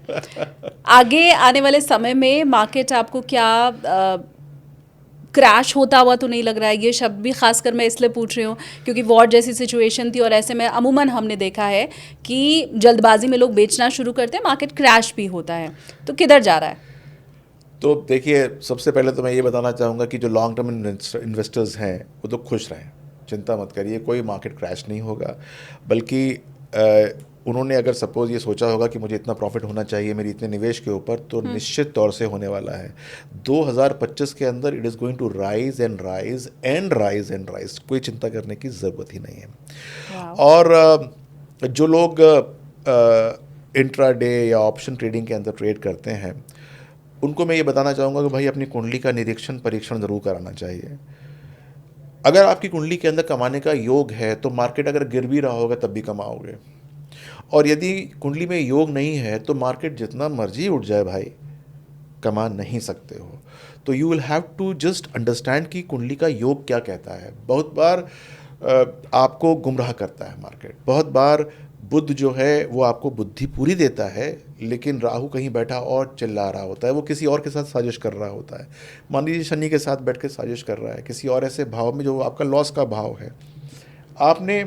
आगे आने वाले समय में मार्केट आपको क्या क्रैश होता हुआ तो नहीं लग रहा है? ये शब्द भी खासकर मैं इसलिए पूछ रही हूँ क्योंकि वॉर जैसी सिचुएशन थी और ऐसे में अमूमन हमने देखा है कि जल्दबाजी में लोग बेचना शुरू करते हैं, मार्केट क्रैश भी होता है, तो किधर जा रहा है? तो देखिए, सबसे पहले तो मैं ये बताना चाहूँगा कि जो लॉन्ग टर्म इन्वेस्टर्स हैं वो तो खुश रहें, चिंता मत करिए, कोई मार्केट क्रैश नहीं होगा, बल्कि उन्होंने अगर सपोज ये सोचा होगा कि मुझे इतना प्रॉफिट होना चाहिए मेरी इतने निवेश के ऊपर, तो निश्चित तौर से होने वाला है। 2025 के अंदर it is going to rise and rise and rise and rise, कोई चिंता करने की ज़रूरत ही नहीं है। और जो लोग इंट्राडे या ऑप्शन ट्रेडिंग के अंदर ट्रेड करते हैं, उनको मैं ये बताना चाहूँगा कि भाई अपनी कुंडली का निरीक्षण परीक्षण ज़रूर कराना चाहिए। अगर आपकी कुंडली के अंदर कमाने का योग है तो मार्केट अगर गिर भी रहा होगा तब भी कमाओगे, और यदि कुंडली में योग नहीं है तो मार्केट जितना मर्जी उठ जाए भाई, कमा नहीं सकते हो। तो you will have to just understand कि कुंडली का योग क्या कहता है। बहुत बार आपको गुमराह करता है मार्केट, बहुत बार बुध जो है वो आपको बुद्धि पूरी देता है, लेकिन राहु कहीं बैठा और चिल्ला रहा होता है, वो किसी और के साथ साजिश कर रहा होता है। मान लीजिए शनि के साथ बैठ के साजिश कर रहा है किसी और ऐसे भाव में जो आपका लॉस का भाव है। आपने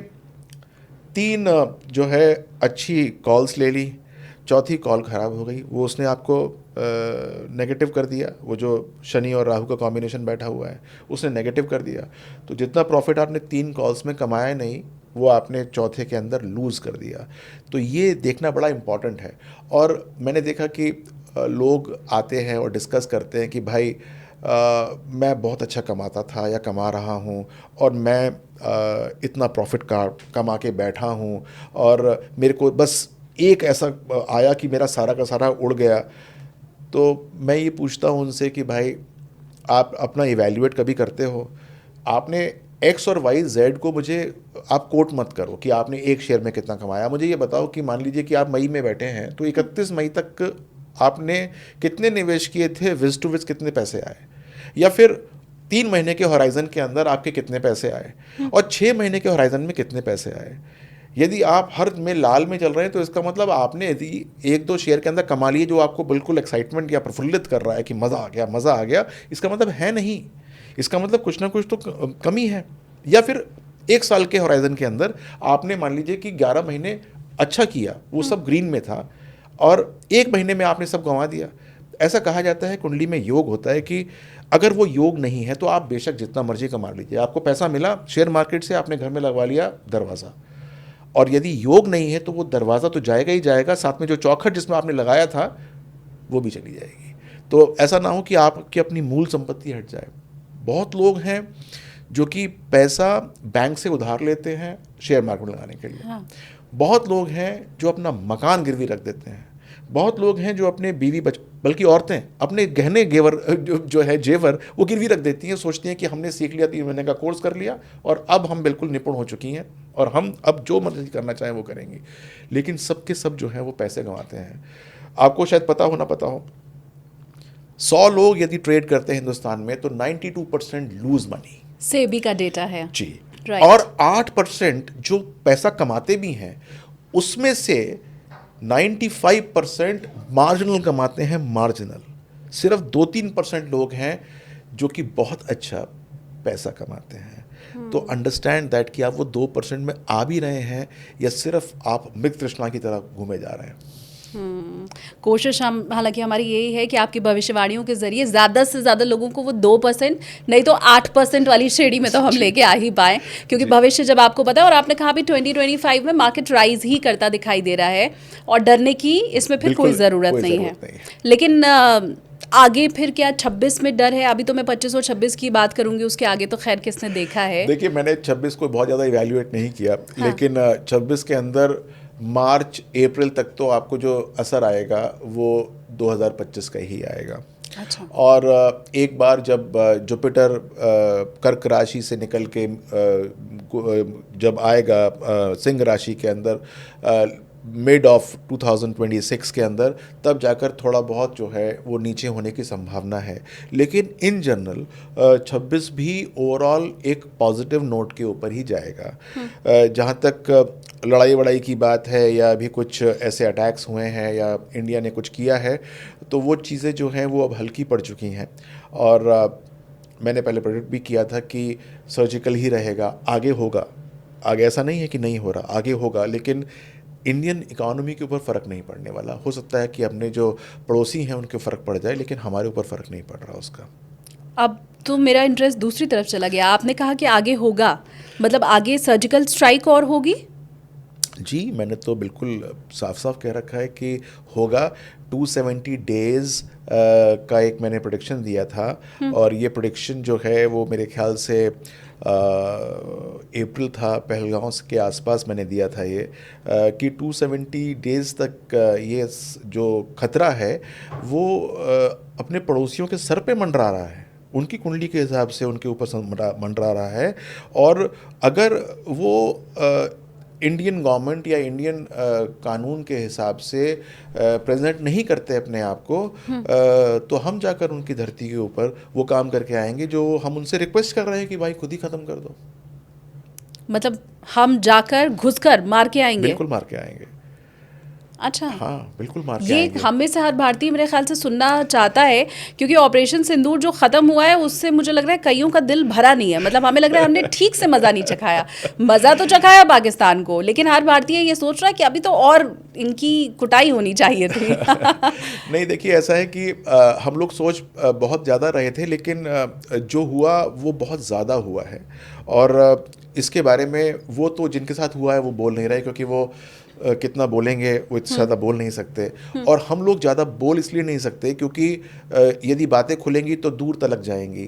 3 जो है अच्छी कॉल्स ले ली, चौथी कॉल ख़राब हो गई, वो उसने आपको नेगेटिव कर दिया। वो जो शनि और राहु का कॉम्बिनेशन बैठा हुआ है उसने नेगेटिव कर दिया। तो जितना प्रॉफिट आपने 3 कॉल्स में कमाया नहीं, वो आपने चौथे के अंदर लूज़ कर दिया। तो ये देखना बड़ा इम्पॉर्टेंट है। और मैंने देखा कि लोग आते हैं और डिस्कस करते हैं कि भाई मैं बहुत अच्छा कमाता था या कमा रहा हूँ, और मैं इतना प्रॉफिट कमा के बैठा हूँ, और मेरे को बस एक ऐसा आया कि मेरा सारा का सारा उड़ गया। तो मैं ये पूछता हूँ उनसे कि भाई आप अपना इवैल्यूएट कभी करते हो? आपने एक्स और वाई जेड को मुझे आप कोट मत करो कि आपने एक शेयर में कितना कमाया। मुझे ये बताओ कि मान लीजिए कि आप मई में बैठे हैं, तो 31 मई तक आपने कितने निवेश किए थे, विज टू विज कितने पैसे आए, या फिर 3 महीने के होराइजन के अंदर आपके कितने पैसे आए, और 6 महीने के होराइजन में कितने पैसे आए। यदि आप हर में लाल में चल रहे हैं तो इसका मतलब आपने यदि 1-2 शेयर के अंदर कमा लिए जो आपको बिल्कुल एक्साइटमेंट या प्रफुल्लित कर रहा है कि मज़ा आ गया मज़ा आ गया, इसका मतलब है नहीं। इसका मतलब कुछ ना कुछ तो कमी है। या फिर 1 साल के होराइजन के अंदर आपने मान लीजिए कि 11 महीने अच्छा किया, वो सब ग्रीन में था, और 1 महीने में आपने सब गंवा दिया। ऐसा कहा जाता है, कुंडली में योग होता है कि अगर वो योग नहीं है तो आप बेशक जितना मर्जी कमा लीजिए, आपको पैसा मिला शेयर मार्केट से, आपने घर में लगवा लिया दरवाज़ा, और यदि योग नहीं है तो वो दरवाज़ा तो जाएगा ही जाएगा, साथ में जो चौखट जिसमें आपने लगाया था वो भी चली जाएगी। तो ऐसा ना हो कि आपकी अपनी मूल संपत्ति हट जाए। बहुत लोग हैं जो कि पैसा बैंक से उधार लेते हैं शेयर मार्केट में लगाने के लिए। हाँ। बहुत लोग हैं जो अपना मकान गिरवी रख देते हैं। बहुत लोग हैं जो अपने बीवी बल्कि औरतें अपने गहने गेवर जो है जेवर वो गिरवी रख देती हैं, सोचती हैं कि हमने सीख लिया, 3 महीने का कोर्स कर लिया और अब हम बिल्कुल निपुण हो चुकी हैं और हम अब जो मर्जी करना चाहें वो करेंगी। लेकिन सब के सब जो हैं वो पैसे गंवाते हैं। आपको शायद पता हो ना पता हो, 100 लोग यदि ट्रेड करते हैं हिंदुस्तान में तो 92% लूज मनी। सेबी का डेटा है जी। right. और 8% जो पैसा कमाते भी हैं उसमें से 95% मार्जिनल कमाते हैं। मार्जिनल सिर्फ 2-3% लोग हैं जो कि बहुत अच्छा पैसा कमाते हैं। तो अंडरस्टैंड दैट कि आप वो 2% में आ भी रहे हैं या सिर्फ आप मृग तृष्णा की तरह घूमे जा रहे हैं। कोशिश हम हालांकि हमारी यही है कि आपकी भविष्यवाणियों के जरिए ज़्यादा से ज़्यादा लोगों को वो 2% नहीं तो 8% वाली श्रेणी में तो हम लेके आ ही पाएँ, क्योंकि भविष्य जब आपको पता है, और आपने कहा भी 2025 में मार्केट राइज ही करता दिखाई दे रहा है और डरने की इसमें फिर कोई ज़रूरत नहीं है। लेकिन आगे फिर क्या 26 में डर है? अभी तो मैं 25 और 26 की बात करूंगी, उसके आगे तो खैर किसने देखा है। देखिए, मैंने 26 को बहुत ज़्यादा इवैल्यूएट नहीं किया। हाँ। लेकिन 26 के अंदर मार्च अप्रैल तक तो आपको जो असर आएगा वो 2025 का ही आएगा। अच्छा। और एक बार जब जुपिटर कर्क राशि से निकल के जब आएगा सिंह राशि के अंदर मिड ऑफ 2026 के अंदर, तब जाकर थोड़ा बहुत जो है वो नीचे होने की संभावना है। लेकिन इन जनरल 26 भी ओवरऑल एक पॉजिटिव नोट के ऊपर ही जाएगा। जहाँ तक लड़ाई वड़ाई की बात है या अभी कुछ ऐसे अटैक्स हुए हैं या इंडिया ने कुछ किया है, तो वो चीज़ें जो हैं वो अब हल्की पड़ चुकी हैं। और मैंने पहले प्रेडिक्ट भी किया था कि सर्जिकल ही रहेगा, आगे होगा। आगे ऐसा नहीं है कि नहीं हो रहा, आगे होगा, लेकिन इंडियन इकोनॉमी के ऊपर फ़र्क नहीं पड़ने वाला। हो सकता है कि अपने जो पड़ोसी हैं उनके फ़र्क पड़ जाए, लेकिन हमारे ऊपर फ़र्क नहीं पड़ रहा उसका। अब तो मेरा इंटरेस्ट दूसरी तरफ चला गया। आपने कहा कि आगे होगा, मतलब आगे सर्जिकल स्ट्राइक और होगी? जी, मैंने तो बिल्कुल साफ साफ कह रखा है कि होगा 270 डेज़ का एक मैंने प्रोडिक्शन दिया था। और ये प्रोडिक्शन जो है वो मेरे ख्याल से अप्रैल था, पहलगांव के आसपास मैंने दिया था ये, कि 270 डेज़ तक ये जो खतरा है वो अपने पड़ोसियों के सर पे मंडरा रहा है, उनकी कुंडली के हिसाब से उनके ऊपर मंडरा रहा है। और अगर वो इंडियन गवर्नमेंट या इंडियन कानून के हिसाब से प्रेजेंट नहीं करते अपने आप को, तो हम जाकर उनकी धरती के ऊपर वो काम करके आएंगे जो हम उनसे रिक्वेस्ट कर रहे हैं कि भाई खुद ही ख़त्म कर दो। मतलब हम जाकर घुसकर मार के आएंगे? बिल्कुल मार के आएंगे। अच्छा, हाँ, बिल्कुल मार के ये आएंगे। हम में से हर भारतीय मेरे ख्याल से सुनना चाहता है, क्योंकि ऑपरेशन सिंदूर जो खत्म हुआ है उससे मुझे लग रहा है कईयों का दिल भरा नहीं है। मतलब हमें लग रहा है हमने ठीक से मज़ा नहीं चखाया। मज़ा तो चखाया पाकिस्तान को, लेकिन हर भारतीय ये सोच रहा है कि अभी तो और इनकी कुटाई होनी चाहिए थी। नहीं, देखिए ऐसा है कि हम लोग सोच बहुत ज़्यादा रहे थे, लेकिन जो हुआ वो बहुत ज़्यादा हुआ है। और इसके बारे में वो तो जिनके साथ हुआ है वो बोल नहीं रहे, क्योंकि वो कितना बोलेंगे, वो इतना ज़्यादा बोल नहीं सकते। और हम लोग ज़्यादा बोल इसलिए नहीं सकते क्योंकि यदि बातें खुलेंगी तो दूर तलक जाएंगी।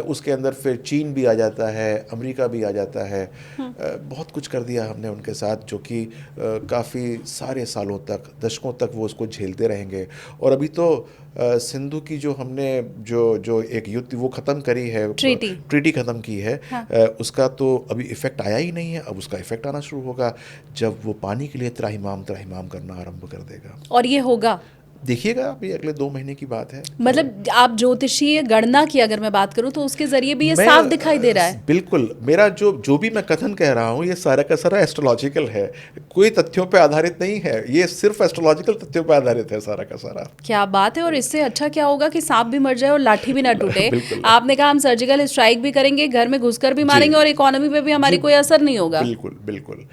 उसके अंदर फिर चीन भी आ जाता है, अमेरिका भी आ जाता है। बहुत कुछ कर दिया हमने उनके साथ, जो कि काफ़ी सारे सालों तक, दशकों तक वो उसको झेलते रहेंगे। और अभी तो सिंधु की जो हमने जो एक युद्ध वो ख़त्म करी है, ट्रीटी ख़त्म की है, हाँ। उसका तो अभी इफ़ेक्ट आया ही नहीं है। अब उसका इफ़ेक्ट आना शुरू होगा जब वो पानी के लिए त्राहिमाम करना आरंभ कर देगा। और ये होगा, देखिएगा, अभी अगले 2 महीने की बात है। मतलब आप ज्योतिषीय गणना की अगर मैं बात करूं तो उसके जरिए भी ये मैं साफ दिखाई दे रहा है। बिल्कुल, मेरा जो भी मैं कथन कह रहा हूँ ये सारा का सारा एस्ट्रोलॉजिकल है, कोई तथ्यों पे आधारित नहीं है। ये सिर्फ एस्ट्रोलॉजिकल तथ्यों पे आधारित है सारा का सारा। क्या बात है। और इससे अच्छा क्या होगा कि सांप भी मर जाए और लाठी भी ना टूटे। बिल्कुल। आपने कहा हम सर्जिकल स्ट्राइक भी करेंगे, घर में घुसकर भी मारेंगे, और इकोनॉमी पे भी हमारी जी, कोई असर नहीं होगा। बिल्कुल बिल्कुल।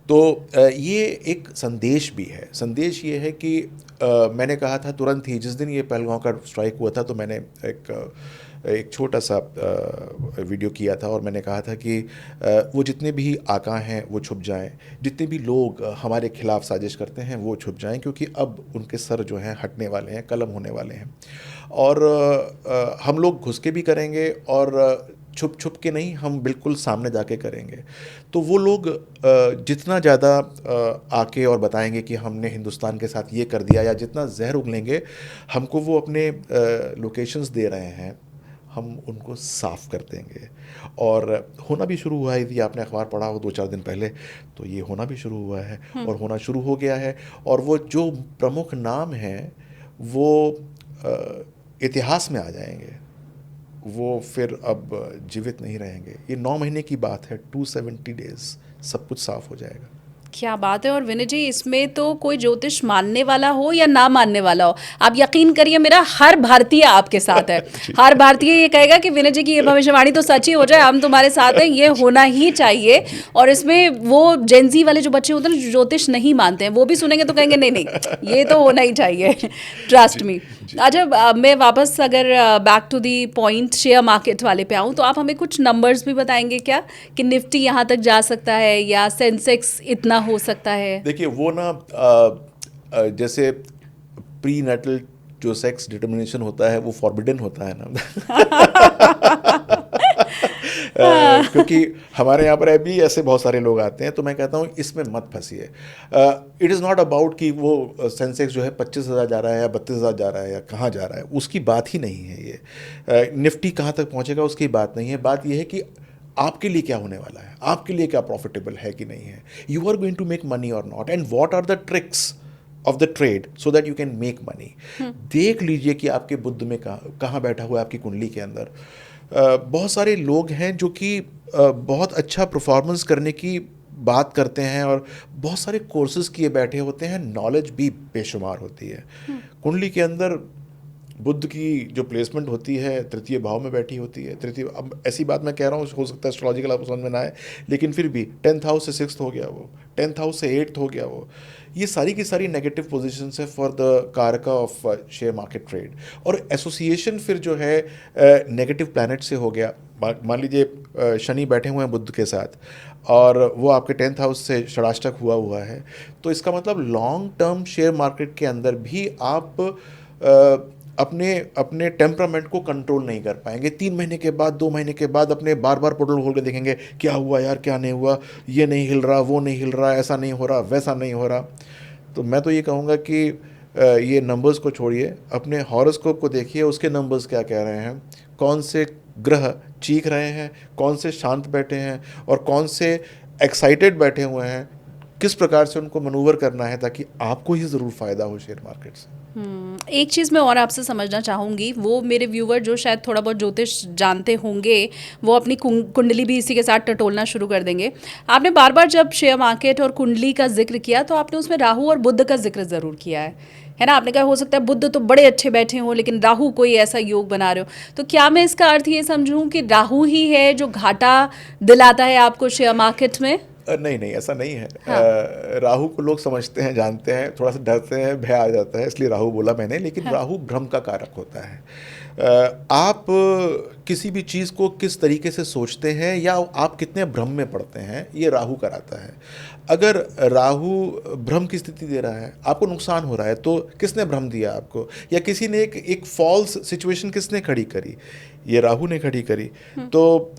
तो ये एक संदेश भी है। संदेश ये है कि मैंने कहा था तुरंत ही जिस दिन ये पहलगांव का स्ट्राइक हुआ था, तो मैंने एक छोटा सा वीडियो किया था और मैंने कहा था कि वो जितने भी आका हैं वो छुप जाएं, जितने भी लोग हमारे खिलाफ साजिश करते हैं वो छुप जाएं, क्योंकि अब उनके सर जो हैं हटने वाले हैं, कलम होने वाले हैं। और हम लोग घुस के भी करेंगे और छुप छुप के नहीं, हम बिल्कुल सामने जाके करेंगे। तो वो लोग जितना ज़्यादा आके और बताएंगे कि हमने हिंदुस्तान के साथ ये कर दिया, या जितना जहर उगलेंगे, हमको वो अपने लोकेशंस दे रहे हैं, हम उनको साफ़ कर देंगे। और होना भी शुरू हुआ है। यदि आपने अखबार पढ़ा हो 2-4 दिन पहले, तो ये होना भी शुरू हुआ है और होना शुरू हो गया है। और वो जो प्रमुख नाम हैं वो इतिहास में आ जाएंगे, वो फिर अब जीवित नहीं रहेंगे। ये 9 महीने की बात है, 270 डेज़, सब कुछ साफ हो जाएगा। क्या बात है। और विनय जी, इसमें तो कोई ज्योतिष मानने वाला हो या ना मानने वाला हो, आप यकीन करिए मेरा हर भारतीय आपके साथ है। हर भारतीय ये कहेगा कि विनय जी की ये भविष्यवाणी तो सच ही हो जाए, हम तुम्हारे साथ हैं, ये होना ही चाहिए। और इसमें वो जेनजी वाले जो बच्चे होते हैं जो ज्योतिष नहीं मानते हैं, वो भी सुनेंगे तो कहेंगे नहीं नहीं ये तो होना ही चाहिए, ट्रस्ट मी। अच्छा, मैं वापस अगर back to the point share market वाले पे आऊँ, तो आप हमें कुछ नंबर्स भी बताएंगे क्या, कि निफ्टी यहाँ तक जा सकता है या सेंसेक्स इतना हो सकता है? देखिए वो ना जैसे प्री नेटल जो सेक्स डिटर्मिनेशन होता है वो फॉरबिडन होता है ना। क्योंकि हमारे यहाँ पर अभी ऐसे बहुत सारे लोग आते हैं, तो मैं कहता हूँ इसमें मत फंसिए। इट इज़ नॉट अबाउट कि वो सेंसेक्स जो है 25,000 जा रहा है या 32,000 जा रहा है या कहाँ जा रहा है, उसकी बात ही नहीं है ये। निफ्टी कहाँ तक पहुँचेगा उसकी बात नहीं है। बात यह है कि आपके लिए क्या होने वाला है, आपके लिए क्या प्रॉफिटेबल है कि नहीं है, you are going to make money और not, and what are the tricks of the trade so that you can make money. देख लीजिए कि आपके बुद्ध में कहाँ बैठा हुआ है आपकी कुंडली के अंदर। बहुत सारे लोग हैं जो कि बहुत अच्छा परफॉर्मेंस करने की बात करते हैं और बहुत सारे कोर्सेज किए बैठे होते हैं, नॉलेज भी बेशुमार होती है। कुंडली के अंदर बुध की जो प्लेसमेंट होती है तृतीय भाव में बैठी होती है। तृतीय, अब ऐसी बात मैं कह रहा हूँ, हो सकता है एस्ट्रोलॉजिकल आपको समझ में ना आए, लेकिन फिर भी 10th हाउस से 6th हो गया वो, 10th हाउस से 8th हो गया वो। ये सारी की सारी नेगेटिव पोजीशंस है फॉर द कारका ऑफ शेयर मार्केट ट्रेड। और एसोसिएशन फिर जो है नेगेटिव प्लैनेट से हो गया। मान लीजिए शनि बैठे हुए हैं बुध के साथ और वो आपके 10th हाउस से षडाष्टक हुआ है, तो इसका मतलब लॉन्ग टर्म शेयर मार्केट के अंदर भी आप अपने अपने टेम्परामेंट को कंट्रोल नहीं कर पाएंगे। 3 महीने के बाद, 2 महीने के बाद अपने बार बार पोर्टल खोल के देखेंगे, क्या हुआ यार, क्या नहीं हुआ, ये नहीं हिल रहा, वो नहीं हिल रहा, ऐसा नहीं हो रहा, वैसा नहीं हो रहा। तो मैं तो ये कहूँगा कि ये नंबर्स को छोड़िए, अपने हॉरोस्कोप को देखिए, उसके नंबर्स क्या कह रहे हैं, कौन से ग्रह चीख रहे हैं, कौन से शांत बैठे हैं और कौन से एक्साइटेड बैठे हुए हैं, किस प्रकार से उनको मनूवर करना है ताकि आपको ही ज़रूर फ़ायदा हो शेयर मार्केट से। एक चीज़ मैं और आपसे समझना चाहूँगी, वो मेरे व्यूवर जो शायद थोड़ा बहुत ज्योतिष जानते होंगे वो अपनी कुंडली भी इसी के साथ टटोलना शुरू कर देंगे। आपने बार बार जब शेयर मार्केट और कुंडली का जिक्र किया तो आपने उसमें राहु और बुध का जिक्र ज़रूर किया है ना। आपने कहा हो सकता है बुध तो बड़े अच्छे बैठे हों लेकिन राहु कोई ऐसा योग बना रहे हो, तो क्या मैं इसका अर्थ ये समझूं कि राहु ही है जो घाटा दिलाता है आपको शेयर मार्केट में? नहीं नहीं, ऐसा नहीं है। हाँ। राहु को लोग समझते हैं, जानते हैं, थोड़ा सा डरते हैं, भय आ जाता है, इसलिए राहु बोला मैंने। लेकिन हाँ। राहु भ्रम का कारक होता है। आप किसी भी चीज़ को किस तरीके से सोचते हैं या आप कितने भ्रम में पड़ते हैं, ये राहु कराता है। अगर राहु भ्रम की स्थिति दे रहा है, आपको नुकसान हो रहा है, तो किसने भ्रम दिया आपको, या किसी ने एक फॉल्स सिचुएशन किसने खड़ी करी, ये राहु ने खड़ी करी, तो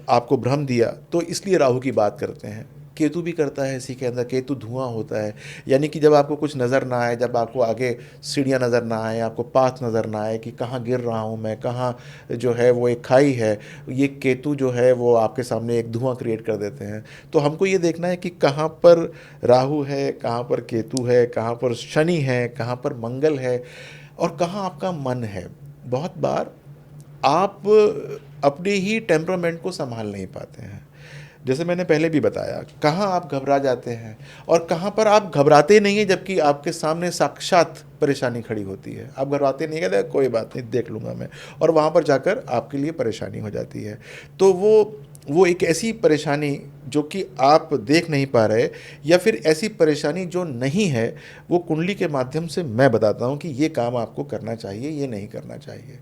आपको भ्रम दिया, तो इसलिए राहु की बात करते हैं। केतु भी करता है इसी के अंदर, केतु धुआं होता है, यानी कि जब आपको कुछ नज़र ना आए, जब आपको आगे सीढ़ियाँ नज़र ना आए, आपको पाथ नज़र ना आए कि कहाँ गिर रहा हूँ मैं, कहाँ जो है वो एक खाई है, ये केतु जो है वो आपके सामने एक धुआं क्रिएट कर देते हैं। तो हमको ये देखना है कि कहाँ पर राहु है, कहाँ पर केतु है, कहाँ पर शनि है, कहाँ पर मंगल है और कहाँ आपका मन है। बहुत बार आप अपने ही टेम्परामेंट को संभाल नहीं पाते हैं। जैसे मैंने पहले भी बताया, कहाँ आप घबरा जाते हैं और कहाँ पर आप घबराते नहीं हैं जबकि आपके सामने साक्षात परेशानी खड़ी होती है। आप घबराते नहीं, कहते कोई बात नहीं, देख लूँगा मैं, और वहाँ पर जाकर आपके लिए परेशानी हो जाती है। तो वो एक ऐसी परेशानी जो कि आप देख नहीं पा रहे, या फिर ऐसी परेशानी जो नहीं है, वो कुंडली के माध्यम से मैं बताता हूँ कि ये काम आपको करना चाहिए, ये नहीं करना चाहिए।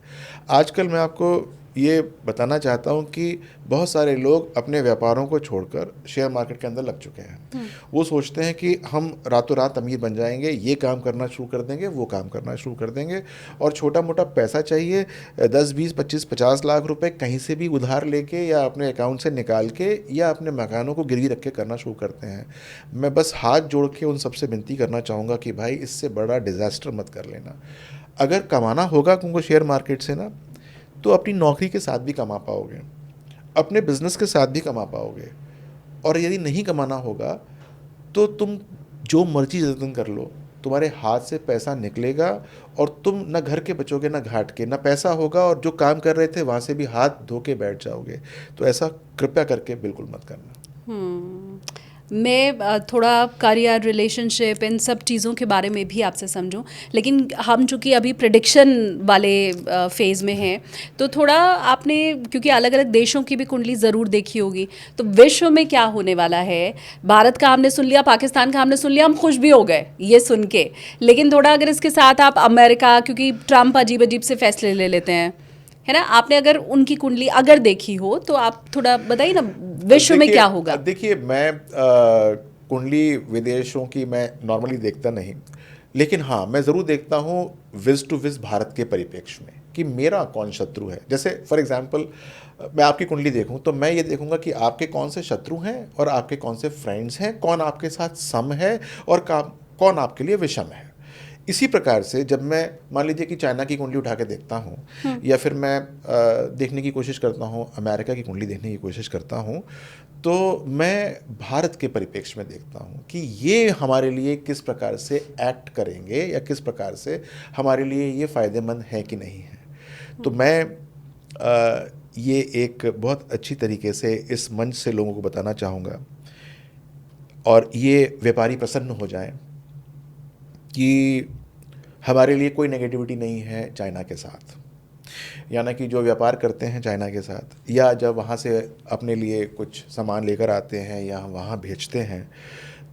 आजकल मैं आपको ये बताना चाहता हूँ कि बहुत सारे लोग अपने व्यापारों को छोड़कर शेयर मार्केट के अंदर लग चुके हैं। वो सोचते हैं कि हम रातों रात अमीर बन जाएंगे, ये काम करना शुरू कर देंगे, वो काम करना शुरू कर देंगे, और छोटा मोटा पैसा चाहिए, 10, 20, 25, 50 लाख रुपए कहीं से भी उधार लेके या अपने अकाउंट से निकाल के या अपने मकानों को गिरवी रख के करना शुरू करते हैं। मैं बस हाथ जोड़ के उन सबसे विनती करना चाहूँगा कि भाई इससे बड़ा डिज़ास्टर मत कर लेना। अगर कमाना होगा तुमको शेयर मार्केट से ना, तो अपनी नौकरी के साथ भी कमा पाओगे, अपने बिजनेस के साथ भी कमा पाओगे, और यदि नहीं कमाना होगा तो तुम जो मर्जी जतन कर लो, तुम्हारे हाथ से पैसा निकलेगा और तुम न घर के बचोगे न घाट के, न पैसा होगा, और जो काम कर रहे थे वहाँ से भी हाथ धो के बैठ जाओगे। तो ऐसा कृपया करके बिल्कुल मत करना। मैं थोड़ा करियर, रिलेशनशिप, इन सब चीज़ों के बारे में भी आपसे समझूं, लेकिन हम चूँकि अभी प्रेडिक्शन वाले फेज़ में हैं, तो थोड़ा आपने, क्योंकि अलग अलग देशों की भी कुंडली ज़रूर देखी होगी, तो विश्व में क्या होने वाला है, भारत का हमने सुन लिया, पाकिस्तान का हमने सुन लिया, हम खुश भी हो गए ये सुन के, लेकिन थोड़ा अगर इसके साथ आप अमेरिका, क्योंकि ट्रम्प अजीब अजीब से फैसले ले लेते हैं, है ना, आपने अगर उनकी कुंडली अगर देखी हो तो आप थोड़ा बताइए ना विश्व में क्या होगा। देखिए, मैं कुंडली विदेशों की मैं नॉर्मली देखता नहीं, लेकिन हाँ मैं ज़रूर देखता हूँ विज टू विज भारत के परिप्रेक्ष्य में कि मेरा कौन शत्रु है। जैसे फॉर एग्जांपल मैं आपकी कुंडली देखूं तो मैं ये देखूंगा कि आपके कौन से शत्रु हैं और आपके कौन से फ्रेंड्स हैं, कौन आपके साथ सम है और कौन आपके लिए विषम है। इसी प्रकार से जब मैं मान लीजिए कि चाइना की कुंडली उठा के देखता हूँ, या फिर मैं देखने की कोशिश करता हूँ, अमेरिका की कुंडली देखने की कोशिश करता हूँ, तो मैं भारत के परिप्रेक्ष्य में देखता हूँ कि ये हमारे लिए किस प्रकार से एक्ट करेंगे या किस प्रकार से हमारे लिए ये फ़ायदेमंद है कि नहीं है। तो मैं ये एक बहुत अच्छी तरीके से इस मंच से लोगों को बताना चाहूँगा, और ये व्यापारी प्रसन्न हो जाएं कि हमारे लिए कोई नेगेटिविटी नहीं है चाइना के साथ, यानी कि जो व्यापार करते हैं चाइना के साथ या जब वहाँ से अपने लिए कुछ सामान लेकर आते हैं या वहाँ भेजते हैं,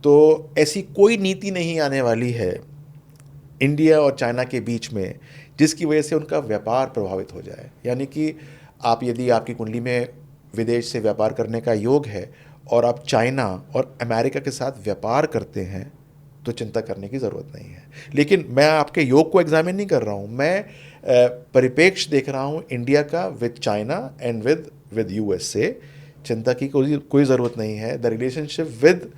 तो ऐसी कोई नीति नहीं आने वाली है इंडिया और चाइना के बीच में जिसकी वजह से उनका व्यापार प्रभावित हो जाए। यानी कि यदि आपकी कुंडली में विदेश से व्यापार करने का योग है और आप चाइना और अमेरिका के साथ व्यापार करते हैं तो चिंता करने की ज़रूरत नहीं है। लेकिन मैं आपके योग को एग्जामिन नहीं कर रहा हूँ, मैं परिप्रेक्ष्य देख रहा हूँ इंडिया का with China and with USA. चिंता की कोई ज़रूरत नहीं है। The relationship with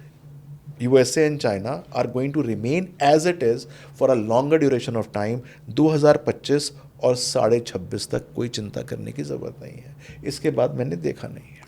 USA and China are going to remain as it is for a longer duration of time। 2025 और 26.5 तक कोई चिंता करने की ज़रूरत नहीं है। इसके बाद मैंने देखा नहीं है।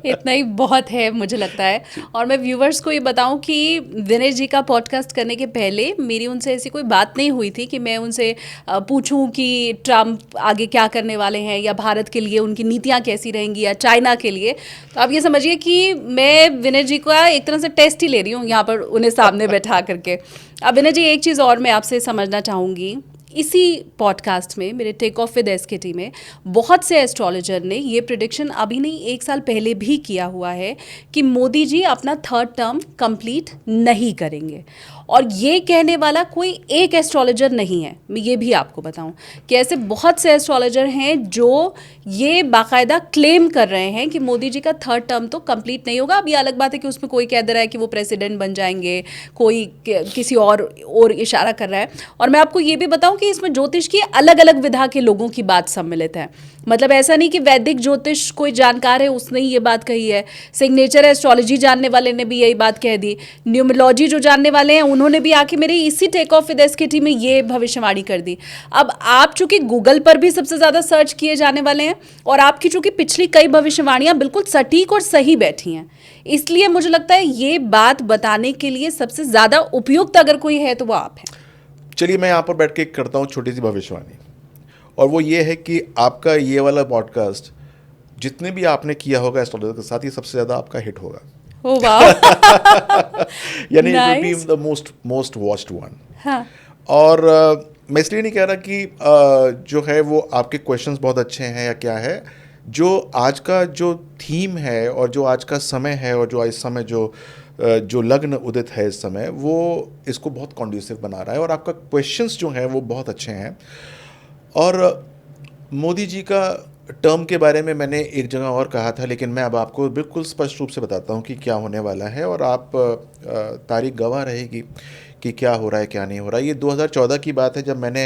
इतना ही बहुत है मुझे लगता है। और मैं व्यूवर्स को ये बताऊं कि विनय जी का पॉडकास्ट करने के पहले मेरी उनसे ऐसी कोई बात नहीं हुई थी कि मैं उनसे पूछूं कि ट्रम्प आगे क्या करने वाले हैं या भारत के लिए उनकी नीतियां कैसी रहेंगी या चाइना के लिए। तो आप ये समझिए कि मैं विनय जी का एक तरह से टेस्ट ही ले रही हूँ यहाँ पर उन्हें सामने बैठा करके। अब विनय जी, एक चीज़ और मैं आपसे समझना चाहूँगी, इसी पॉडकास्ट में मेरे टेक ऑफ विद एसकेटी में बहुत से एस्ट्रोलॉजर ने ये प्रिडिक्शन अभी नहीं 1 साल पहले भी किया हुआ है कि मोदी जी अपना 3rd टर्म कंप्लीट नहीं करेंगे। और ये कहने वाला कोई एक एस्ट्रोलॉजर नहीं है, मैं ये भी आपको बताऊं कि ऐसे बहुत से एस्ट्रोलॉजर हैं जो ये बाकायदा क्लेम कर रहे हैं कि मोदी जी का 3rd टर्म तो कंप्लीट नहीं होगा। अब ये अलग बात है कि उसमें कोई कह दे रहा है कि वो प्रेसिडेंट बन जाएंगे, कोई किसी और इशारा कर रहा है। और मैं आपको ये भी बताऊं कि इसमें ज्योतिष की अलग अलग विधा के लोगों की बात सम्मिलित है। मतलब ऐसा नहीं कि वैदिक ज्योतिष कोई जानकार है उसने ही ये बात कही है, सिग्नेचर एस्ट्रोलॉजी जानने वाले ने भी यही बात कह दी, न्यूमरोलॉजी जो जानने वाले हैं उन्होंने भी आके मेरे इसी टेक ऑफ विद एसकेटी में ये भविष्यवाणी कर दी। अब आप चूंकि गूगल पर भी सबसे ज़्यादा सर्च किए जाने वाले हैं और आपकी चूंकि पिछली कई भविष्यवाणियां बिल्कुल सटीक और सही बैठी हैं, इसलिए मुझे लगता है ये बात बताने के लिए सबसे ज़्यादा उपयुक्त अगर कोई है तो वो आप हैं। चलिए मैं यहाँ पर बैठ के करता हूँ छोटी सी भविष्यवाणी, और वो ये है कि आपका ये वाला पॉडकास्ट जितने भी आपने किया होगा एस्ट्रोलॉजर के साथ, ये सबसे ज़्यादा आपका हिट होगा। ओह वाह। यानी it will be the most watched one. हाँ। और मैं इसलिए नहीं कह रहा कि जो है वो आपके क्वेश्चंस बहुत अच्छे हैं या क्या है, जो आज का जो थीम है और जो आज का समय है और जो इस समय जो लग्न उदित है इस समय, वो इसको बहुत कॉन्ड्यूसिव बना रहा है और आपका क्वेश्चंस जो हैं वो बहुत अच्छे हैं। और मोदी जी का टर्म के बारे में मैंने एक जगह और कहा था, लेकिन मैं अब आपको बिल्कुल स्पष्ट रूप से बताता हूँ कि क्या होने वाला है और आप तारीख गवाह रहेगी कि क्या हो रहा है क्या नहीं हो रहा है। ये 2014 की बात है, जब मैंने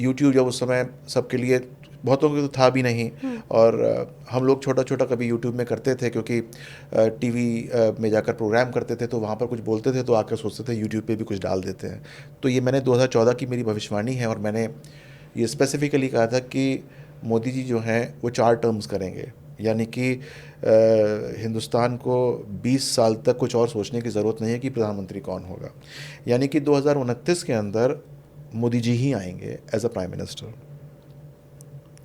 यूट्यूब जब उस समय सबके लिए, बहुतों के तो था भी नहीं, और हम लोग छोटा छोटा कभी यूट्यूब में करते थे क्योंकि टीवी में जाकर प्रोग्राम करते थे तो वहाँ पर कुछ बोलते थे तो आकर सोचते थे यूट्यूब पे भी कुछ डाल देते हैं। तो ये मैंने 2014 की मेरी भविष्यवाणी है और मैंने ये स्पेसिफिकली कहा था कि मोदी जी जो हैं वो 4 टर्म्स करेंगे, यानी कि हिंदुस्तान को 20 साल तक कुछ और सोचने की ज़रूरत नहीं है कि प्रधानमंत्री कौन होगा। यानी कि 2029 के अंदर मोदी जी ही आएंगे एज अ प्राइम मिनिस्टर।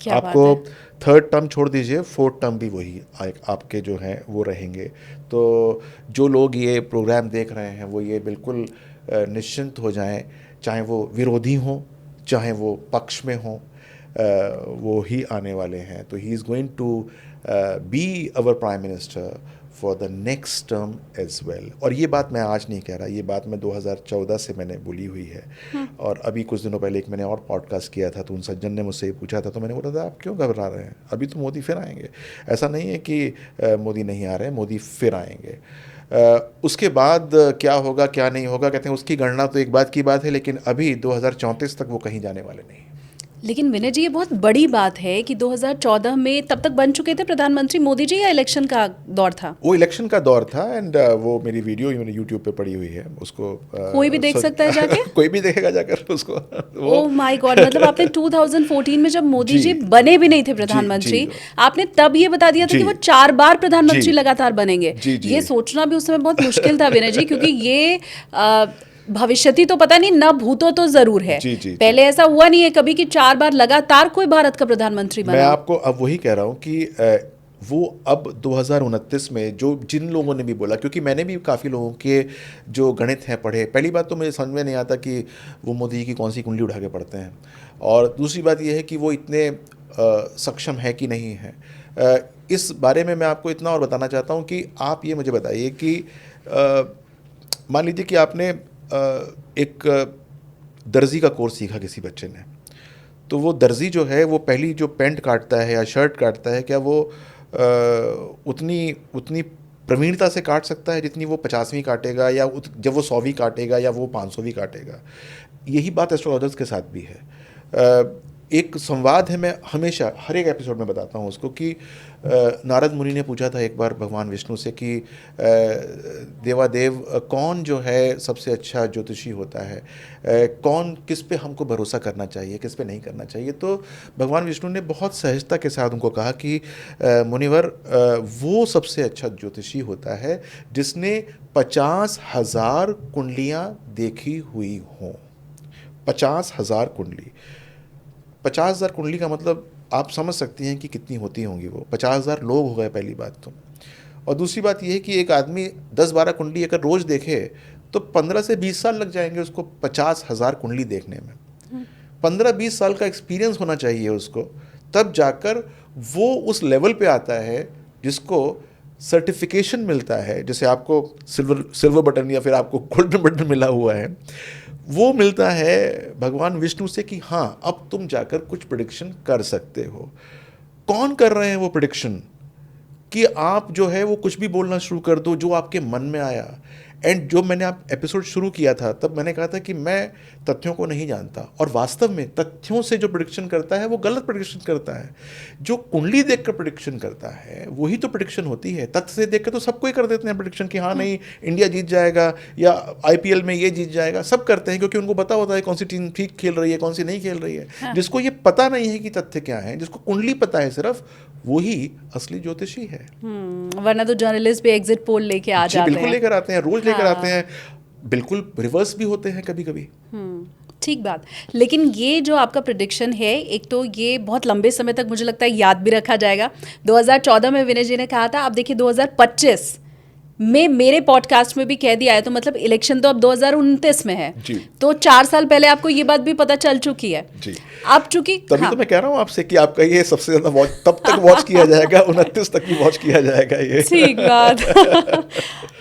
आपको 3rd टर्म छोड़ दीजिए, 4th टर्म भी वही आपके जो हैं वो रहेंगे। तो जो लोग ये प्रोग्राम देख रहे हैं वो ये बिल्कुल निश्चिंत हो जाएं, चाहे वो विरोधी हों चाहे वो पक्ष में हों, वो ही आने वाले हैं। तो he is going to be our prime minister for the next term as well. और ये बात मैं आज नहीं कह रहा, ये बात मैं 2014 से मैंने बोली हुई है। और अभी कुछ दिनों पहले एक मैंने और पॉडकास्ट किया था तो उन सज्जन ने मुझसे ये पूछा था, तो मैंने बोला था आप क्यों घबरा रहे हैं, अभी तो मोदी फिर आएंगे। ऐसा नहीं है कि मोदी नहीं आ रहे हैं, मोदी फिर आएंगे। उसके बाद क्या होगा क्या नहीं होगा, कहते हैं उसकी गणना तो एक बात की बात है, लेकिन अभी 2034 तक वो कहीं जाने वाले नहीं। लेकिन विनय जी ये बहुत बड़ी बात है कि 2014 में तब तक बन चुके थे प्रधानमंत्री मोदी जी, या इलेक्शन का दौर था? वो इलेक्शन का दौर था। एंड वो मेरी वीडियो मैंने यूट्यूब पे पड़ी हुई है, उसको कोई भी देख सकता है जाके? कोई भी देखेगा जाकर उसको। ओह माय गॉड, मतलब आपने 2014 में जब मोदी जी बने भी नहीं थे प्रधानमंत्री, आपने तब ये बता दिया था कि वो 4 बार प्रधानमंत्री लगातार बनेंगे। ये सोचना भी उस समय बहुत मुश्किल था विनय जी, क्योंकि ये भविष्यति तो पता नहीं, न भूतो तो जरूर है। पहले ऐसा हुआ नहीं है कभी कि 4 बार लगातार कोई भारत का प्रधानमंत्री बना। मैं आपको अब वही कह रहा हूँ कि वो अब 2029 में जो जिन लोगों ने भी बोला, क्योंकि मैंने भी काफ़ी लोगों के जो गणित हैं पढ़े, पहली बात तो मुझे समझ में नहीं आता कि वो मोदी जी की कौन सी कुंडली उठा के पढ़ते हैं, और दूसरी बात ये है कि वो इतने सक्षम है कि नहीं है। इस बारे में मैं आपको इतना और बताना चाहता हूँ कि आप ये मुझे बताइए कि मान लीजिए कि आपने एक दर्जी का कोर्स सीखा किसी बच्चे ने, तो वो दर्जी जो है वो पहली जो पैंट काटता है या शर्ट काटता है, क्या वो उतनी प्रवीणता से काट सकता है जितनी वो 50वीं काटेगा, या जब वो 100वीं काटेगा, या वो 500वीं काटेगा? यही बात एस्ट्रोलॉजर्स के साथ भी है। एक संवाद है, मैं हमेशा हर एक एपिसोड में बताता हूँ उसको, कि नारद मुनि ने पूछा था एक बार भगवान विष्णु से कि देवादेव कौन जो है सबसे अच्छा ज्योतिषी होता है, कौन किस पे हमको भरोसा करना चाहिए, किस पे नहीं करना चाहिए। तो भगवान विष्णु ने बहुत सहजता के साथ उनको कहा कि मुनिवर, वो सबसे अच्छा ज्योतिषी होता है जिसने 50,000 कुंडलियाँ देखी हुई हों। 50,000 कुंडली, 50,000 कुंडली का मतलब आप समझ सकती हैं कि कितनी होती होंगी वो। 50,000 लोग हो गए पहली बात तो, और दूसरी बात ये है कि एक आदमी 10-12 कुंडली अगर रोज़ देखे तो 15 से 20 साल लग जाएंगे उसको 50,000 कुंडली देखने में। 15-20 साल का एक्सपीरियंस होना चाहिए उसको, तब जाकर वो उस लेवल पे आता है जिसको सर्टिफिकेशन मिलता है, जैसे आपको सिल्वर बटन या फिर आपको गोल्डन बटन मिला हुआ है, वो मिलता है भगवान विष्णु से कि हाँ, अब तुम जाकर कुछ प्रेडिक्शन कर सकते हो। कौन कर रहे हैं वो प्रेडिक्शन? कि आप जो है वो कुछ भी बोलना शुरू कर दो जो आपके मन में आया। एंड जो मैंने आप एपिसोड शुरू किया था तब मैंने कहा था कि मैं तथ्यों को नहीं जानता, और वास्तव में तथ्यों से जो प्रेडिक्शन करता है वो गलत प्रेडिक्शन करता है। जो कुंडली देखकर प्रेडिक्शन करता है वही तो प्रेडिक्शन होती है। तथ्य से देखकर तो सबको ही कर देते हैं प्रेडिक्शन कि हाँ नहीं इंडिया जीत जाएगा या आईपीएल में ये जीत जाएगा, सब करते हैं क्योंकि उनको पता होता है कौन सी टीम ठीक खेल रही है कौन सी नहीं खेल रही है। हाँ। जिसको ये पता नहीं है कि तथ्य क्या है, जिसको कुंडली पता है सिर्फ, वही असली ज्योतिषी है। वरना तो जर्नलिस्ट भी एग्जिट पोल लेके आ जी जाते बिल्कुल हैं। लेकर आते हैं, रोज लेकर हाँ। आते हैं, बिल्कुल रिवर्स भी होते हैं कभी कभी। ठीक बात। लेकिन ये जो आपका प्रेडिक्शन है, एक तो ये बहुत लंबे समय तक मुझे लगता है याद भी रखा जाएगा। 2014 में विनय जी ने कहा था, अब देखिए 2025 में मेरे पॉडकास्ट में भी कह दिया है, तो मतलब इलेक्शन तो अब 2029 में है जी। तो 4 साल पहले आपको ये बात भी पता चल चुकी है जी। अब चूंकि तभी तो मैं कह रहा हूँ आपसे कि आपका ये सबसे ज्यादा वॉच तब तक वॉच किया जाएगा, 29 तक भी वॉच किया जाएगा ये। ठीक बात।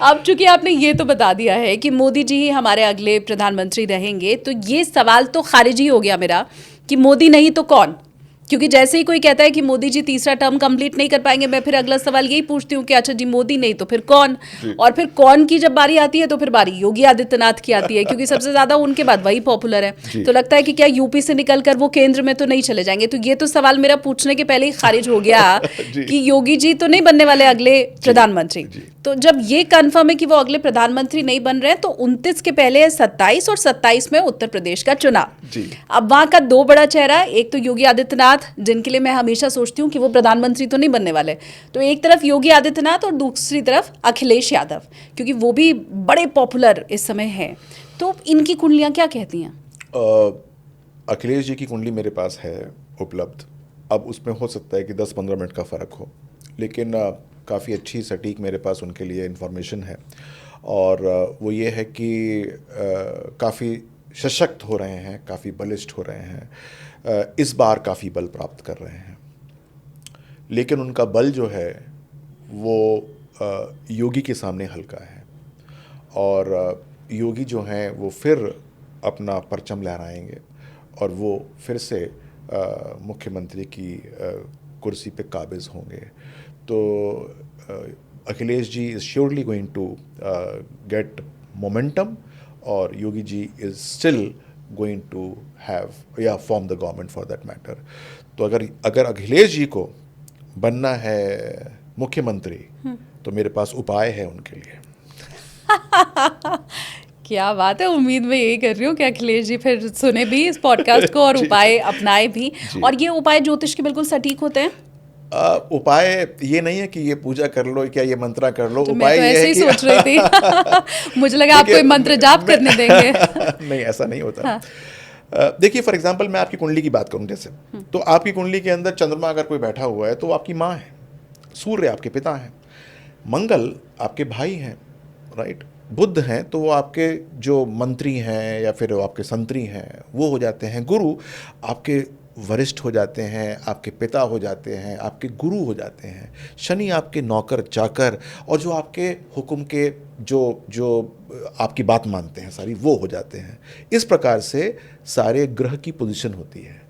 अब चूंकि आपने ये तो बता दिया है कि मोदी जी ही हमारे अगले प्रधानमंत्री रहेंगे, तो ये सवाल तो खारिज ही हो गया मेरा कि मोदी नहीं तो कौन। क्योंकि जैसे ही कोई कहता है कि मोदी जी तीसरा टर्म कंप्लीट नहीं कर पाएंगे, मैं फिर अगला सवाल यही पूछती हूँ कि अच्छा जी मोदी नहीं तो फिर कौन। और फिर कौन की जब बारी आती है तो फिर बारी योगी आदित्यनाथ की आती है, क्योंकि सबसे ज्यादा उनके बाद वही पॉपुलर है। तो लगता है कि क्या यूपी से निकलकर वो केंद्र में तो नहीं चले जाएंगे। तो ये तो सवाल मेरा पूछने के पहले ही खारिज हो गया कि योगी जी तो नहीं बनने वाले अगले प्रधानमंत्री। तो जब ये कंफर्म है कि वो अगले प्रधानमंत्री नहीं बन रहे हैं, तो 29 के पहले 27 और 27 में उत्तर प्रदेश का चुनाव। अब वहां का दो बड़ा चेहरा, एक तो योगी आदित्यनाथ, जिनके लिए मैं हमेशा सोचती हूँ कि वो प्रधानमंत्री तो नहीं बनने वाले, तो एक तरफ योगी आदित्यनाथ और दूसरी तरफ अखिलेश यादव, क्योंकि वो भी बड़े पॉपुलर इस समय है। तो इनकी कुंडलियाँ क्या कहती हैं? अखिलेश जी की कुंडली मेरे पास है उपलब्ध। अब उसमें हो सकता है कि 10-15 मिनट का फ़र्क हो, लेकिन काफ़ी अच्छी सटीक मेरे पास उनके लिए इन्फॉर्मेशन है, और वो ये है कि काफ़ी सशक्त हो रहे हैं, काफ़ी बलिष्ठ हो रहे हैं, इस बार काफ़ी बल प्राप्त कर रहे हैं। लेकिन उनका बल जो है वो योगी के सामने हल्का है, और योगी जो हैं वो फिर अपना परचम लहराएंगे और वो फिर से मुख्यमंत्री की कुर्सी पे काबिज होंगे। तो Akhilesh ji is surely going to get momentum, और Yogi ji is still going to have या form the government for that matter. तो अगर अखिलेश जी को बनना है मुख्यमंत्री तो मेरे पास उपाय है उनके लिए। क्या बात है। उम्मीद मैं यही कर रही हूँ कि अखिलेश जी फिर सुने भी इस पॉडकास्ट को और उपाय अपनाए भी। और ये उपाय ज्योतिष के बिल्कुल सटीक होते हैं। उपाय ये नहीं है कि ये पूजा कर लो, क्या ये मंत्रा कर लो। तो उपाय मैं तो ये ऐसे है ही कि सोच रही थी। मुझे लगा आप कोई मंत्र जाप करने देंगे। नहीं, ऐसा नहीं होता। हाँ। देखिए फॉर एग्जांपल मैं आपकी कुंडली की बात करूं जैसे, तो आपकी कुंडली के अंदर चंद्रमा अगर कोई बैठा हुआ है तो वो आपकी माँ है, सूर्य आपके पिता हैं, मंगल आपके भाई हैं, राइट। बुध हैं तो वो आपके जो मंत्री हैं या फिर आपके संतरी हैं वो हो जाते हैं। गुरु आपके वरिष्ठ हो जाते हैं, आपके पिता हो जाते हैं, आपके गुरु हो जाते हैं। शनि आपके नौकर चाकर और जो आपके हुक्म के जो जो आपकी बात मानते हैं सारी, वो हो जाते हैं। इस प्रकार से सारे ग्रह की पोजीशन होती है।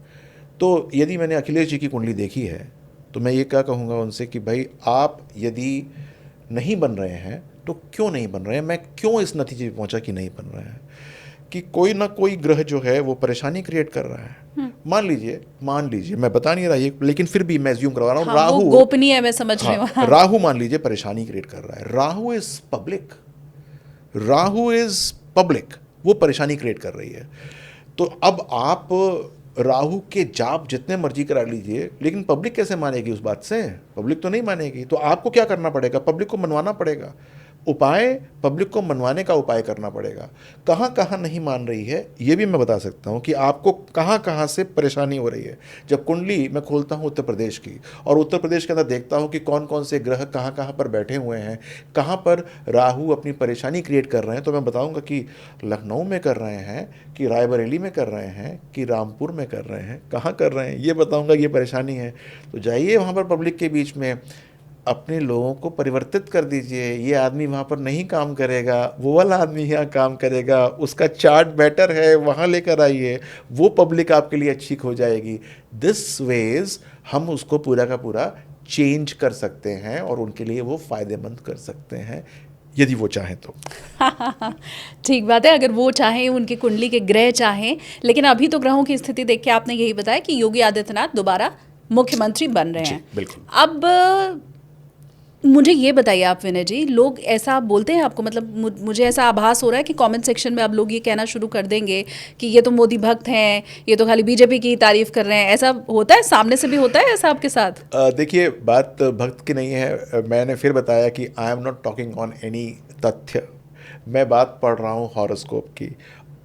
तो यदि मैंने अखिलेश जी की कुंडली देखी है तो मैं ये क्या कहूँगा उनसे कि भाई आप यदि नहीं बन रहे हैं तो क्यों नहीं बन रहे हैं, मैं क्यों इस नतीजे पे पहुंचा कि नहीं बन रहे हैं, कि कोई ना कोई ग्रह जो है वो परेशानी क्रिएट कर रहा है। मान लीजिए मैं बता नहीं रहा ये, लेकिन फिर भी मैं ज्यूम करवा रहा हूँ, हाँ, राहु वो गोपनीय है, मैं समझ रही हूँ। हाँ, राहु मान लीजिए परेशानी क्रिएट कर रहा है। राहु इज पब्लिक, वो परेशानी क्रिएट कर रही है। तो अब आप राहु के जाप जितने मर्जी करा लीजिए, लेकिन पब्लिक कैसे मानेगी उस बात से? पब्लिक तो नहीं मानेगी। तो आपको क्या करना पड़ेगा? पब्लिक को मनवाना पड़ेगा। उपाय पब्लिक को मनवाने का उपाय करना पड़ेगा। कहाँ कहाँ नहीं मान रही है ये भी मैं बता सकता हूँ कि आपको कहाँ कहाँ से परेशानी हो रही है। जब कुंडली मैं खोलता हूँ उत्तर प्रदेश की, और उत्तर प्रदेश के अंदर देखता हूँ कि कौन कौन से ग्रह कहाँ कहाँ पर बैठे हुए हैं, कहाँ पर राहु अपनी परेशानी क्रिएट कर रहे हैं, तो मैं बताऊँगा कि लखनऊ में कर रहे हैं, कि रायबरेली में कर रहे हैं, कि रामपुर में कर रहे हैं, कहाँ कर रहे हैं ये बताऊँगा। ये परेशानी है तो जाइए वहाँ पर पब्लिक के बीच में अपने लोगों को परिवर्तित कर दीजिए। ये आदमी वहाँ पर नहीं काम करेगा, वो वाला आदमी यहाँ काम करेगा, उसका चार्ट बेटर है, वहाँ लेकर आइए, वो पब्लिक आपके लिए अच्छी हो जाएगी। दिस वेज हम उसको पूरा का पूरा चेंज कर सकते हैं और उनके लिए वो फ़ायदेमंद कर सकते हैं यदि वो चाहें तो। ठीक बात है, अगर वो चाहें, उनकी कुंडली के ग्रह चाहें। लेकिन अभी तो ग्रहों की स्थिति देख के आपने यही बताया कि योगी आदित्यनाथ दोबारा मुख्यमंत्री बन रहे हैं। बिल्कुल। अब मुझे ये बताइए आप विनय जी, लोग ऐसा बोलते हैं आपको, मतलब मुझे ऐसा आभास हो रहा है कि कमेंट सेक्शन में अब लोग ये कहना शुरू कर देंगे कि ये तो मोदी भक्त हैं, ये तो खाली बीजेपी की तारीफ कर रहे हैं। ऐसा होता है? सामने से भी होता है ऐसा आपके साथ? देखिए, बात भक्त की नहीं है। मैंने फिर बताया कि I am not talking on any तथ्य, मैं बात पढ़ रहा हूँ हॉरोस्कोप की।